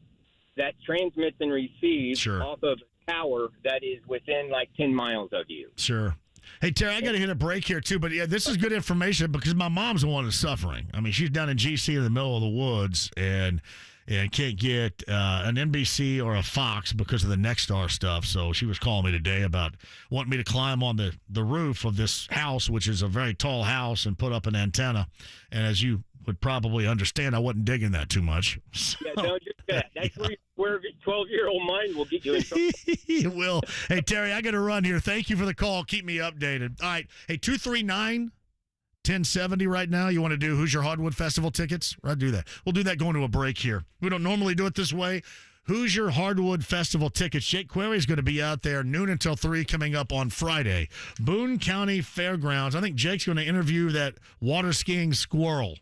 that transmits and receives off of a tower that is within like 10 miles of you. Sure. Hey, Terry, I got to hit a break here, too, but yeah, this is good information because my mom's the one that's suffering. I mean, she's down in GC in the middle of the woods and can't get an NBC or a Fox because of the Nexstar stuff. So she was calling me today about wanting me to climb on the roof of this house, which is a very tall house, and put up an antenna. And as you would probably understand, I wasn't digging that too much. So, yeah, don't do that. That's where 12-year-old mind will get you in trouble. It will. Hey, Terry, I got to run here. Thank you for the call. Keep me updated. All right. Hey, 239-1070 right now. You want to do Who's Your Hardwood Festival tickets? I'll do that. We'll do that going to a break here. We don't normally do it this way. Who's Your Hardwood Festival tickets? Jake Query is going to be out there noon until 3 coming up on Friday. Boone County Fairgrounds. I think Jake's going to interview that water skiing squirrel,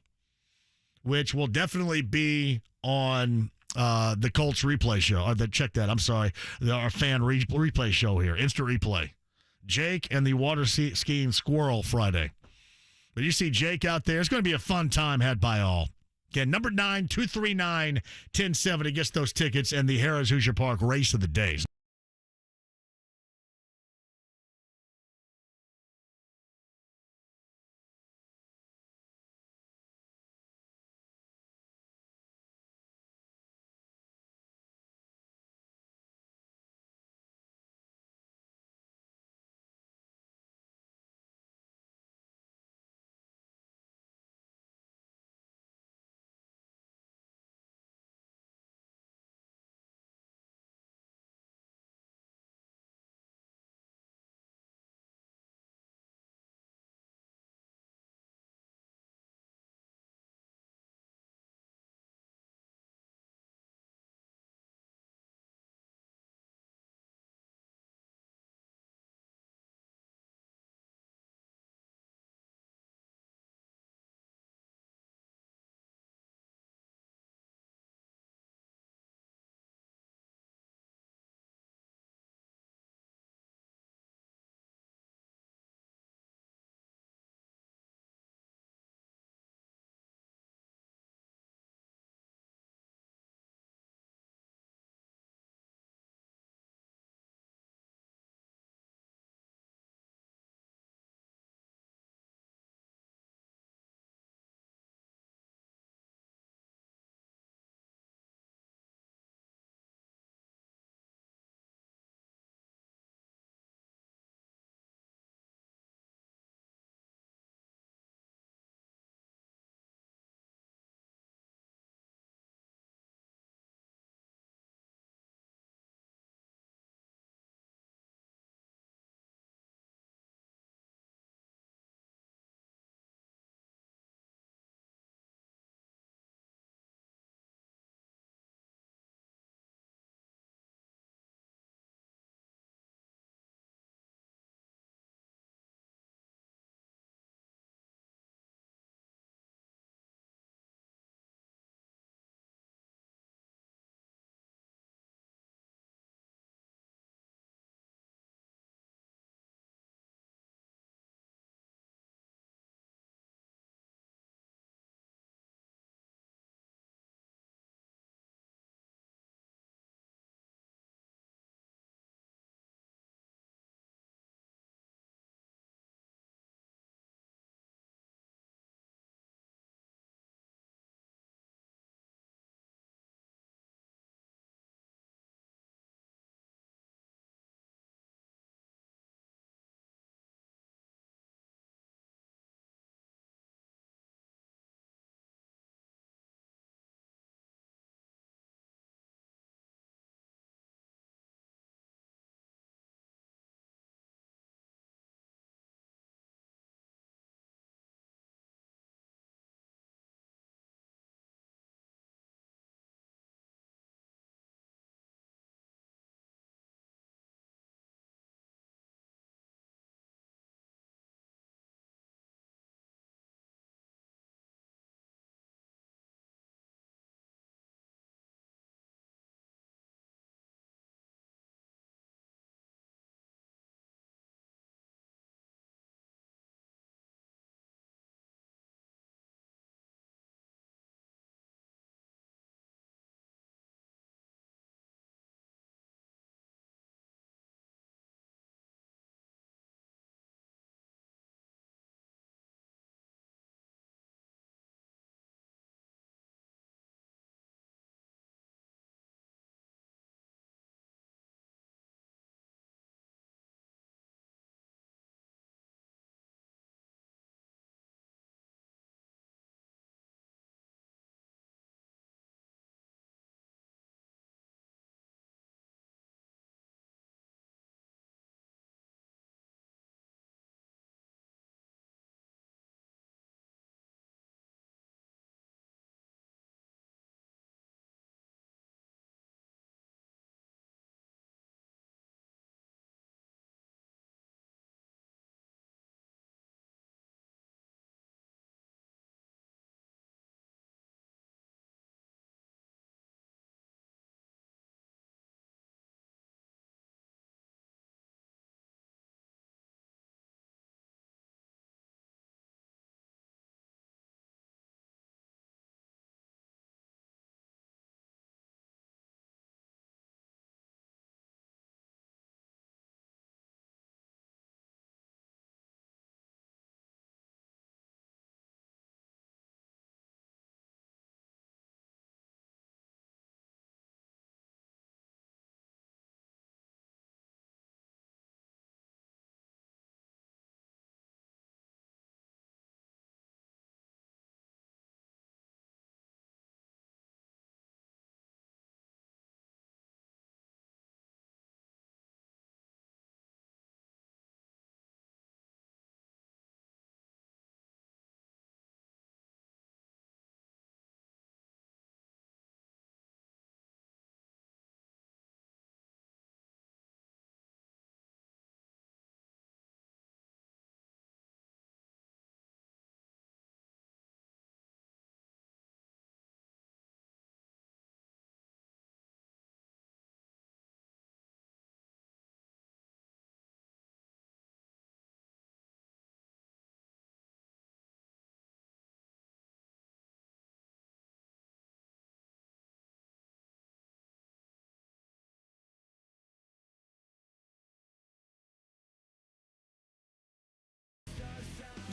which will definitely be on the Colts replay show. Check that. I'm sorry. Our fan replay show here. Instant replay. Jake and the water skiing squirrel Friday. But you see Jake out there. It's going to be a fun time had by all. Again, number 9-239-1070 gets those tickets and the Harrah's Hoosier Park Race of the Days.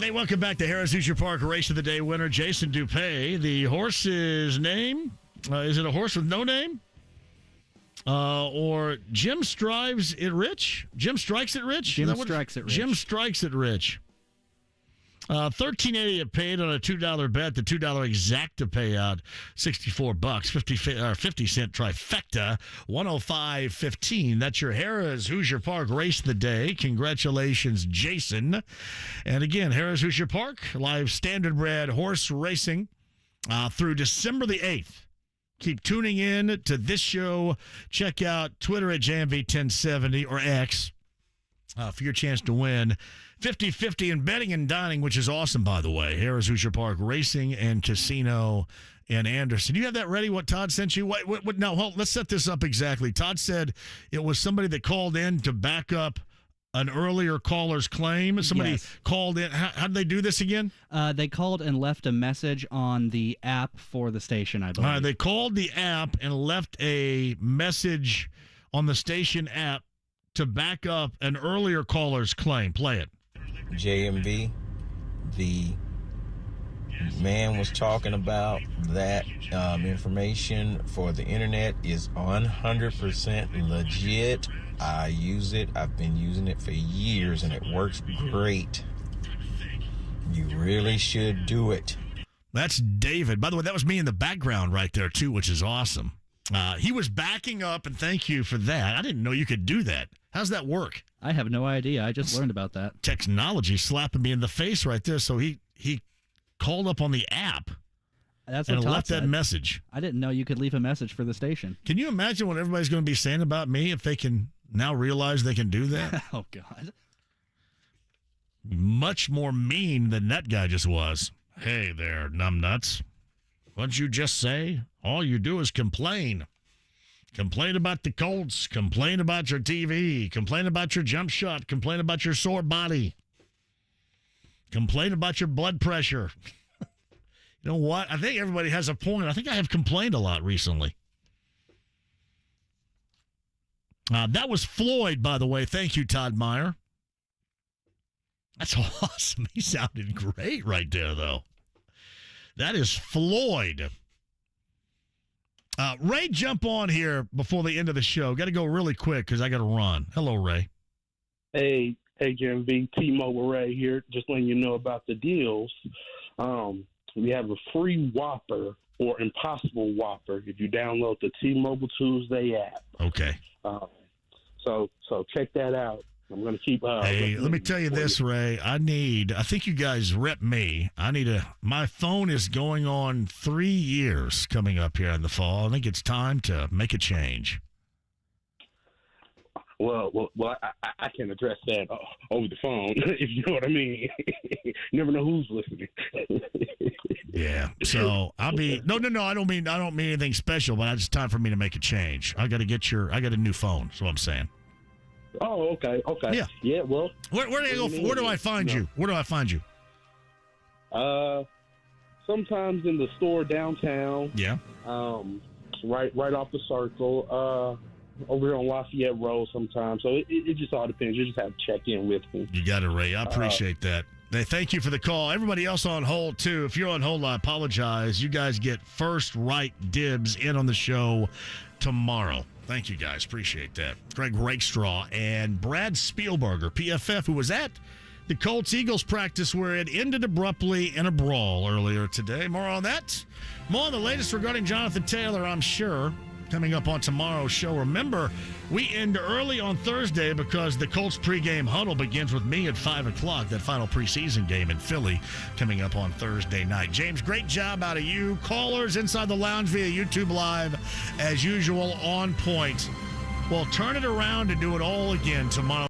Hey, welcome back to Harris Hoosier Park Race of the Day winner, Jason Dupay. The horse's name, is it a horse with no name? Or Jim Strives it Rich? Jim Strikes it Rich? Jim Strikes it Rich. Jim Strikes it Rich. $13.80 it paid on a $2 bet. The $2 exacta payout, $64, 50 cent trifecta, $105.15. That's your Harris Hoosier Park Race of the Day. Congratulations, Jason. And again, Harris Hoosier Park, live standardbred horse racing through December the 8th. Keep tuning in to this show. Check out Twitter at JMV1070 or X for your chance to win 50-50 in betting and dining, which is awesome, by the way. Harris Hoosier Park Racing and Casino in Anderson. You have that ready, what Todd sent you? What, now, let's set this up exactly. Todd said it was somebody that called in to back up an earlier caller's claim. Somebody called in. How did they do this again? They called and left a message on the app for the station, I believe. They called the app and left a message on the station app to back up an earlier caller's claim. Play it. JMV, the man was talking about that information for the internet is 100% legit. I use it. I've been using it for years, and it works great. You really should do it. That's David. By the way, that was me in the background right there, too, which is awesome. He was backing up, and thank you for that. I didn't know you could do that. How's that work? I have no idea. I just learned about that. Technology slapping me in the face right there. So he called up on the app and left that message. I didn't know you could leave a message for the station. Can you imagine what everybody's going to be saying about me if they can now realize they can do that? Oh, God. Much more mean than that guy just was. Hey there, numbnuts. What'd you just say? All you do is complain. Complain about the Colts. Complain about your TV. Complain about your jump shot. Complain about your sore body. Complain about your blood pressure. You know what? I think everybody has a point. I think I have complained a lot recently. That was Floyd, by the way. Thank you, Todd Meyer. That's awesome. He sounded great right there, though. That is Floyd. Ray, jump on here before the end of the show. Got to go really quick because I got to run. Hello, Ray. Hey, JMV, T-Mobile Ray here. Just letting you know about the deals. We have a free Whopper or Impossible Whopper if you download the T-Mobile Tuesday app. Okay. So check that out. I'm going to keep. Hey, let me tell you this, Ray. I think you guys rep me. My phone is going on 3 years coming up here in the fall. I think it's time to make a change. Well, I can address that over the phone, if you know what I mean. You never know who's listening. Yeah. So I'll be no. I don't mean anything special, but it's time for me to make a change. I got a new phone. That's what I'm saying. Oh, okay. Yeah. Well, where do I go? Where do I find you? Where do I find you? Sometimes in the store downtown. Yeah. Right off the circle. Over here on Lafayette Road sometimes. So it just all depends. You just have to check in with me. You got it, Ray. I appreciate that. Hey, thank you for the call. Everybody else on hold, too. If you're on hold, I apologize. You guys get first right dibs in on the show tomorrow. Thank you, guys. Appreciate that. Greg Rakestraw and Brad Spielberger, PFF, who was at the Colts-Eagles practice where it ended abruptly in a brawl earlier today. More on that. More on the latest regarding Jonathan Taylor, I'm sure, coming up on tomorrow's show. Remember, we end early on Thursday because the Colts pregame huddle begins with me at 5 o'clock, that final preseason game in Philly coming up on Thursday night. James, great job out of you. Callers inside the lounge via YouTube Live, as usual, on point. We'll turn it around and do it all again tomorrow.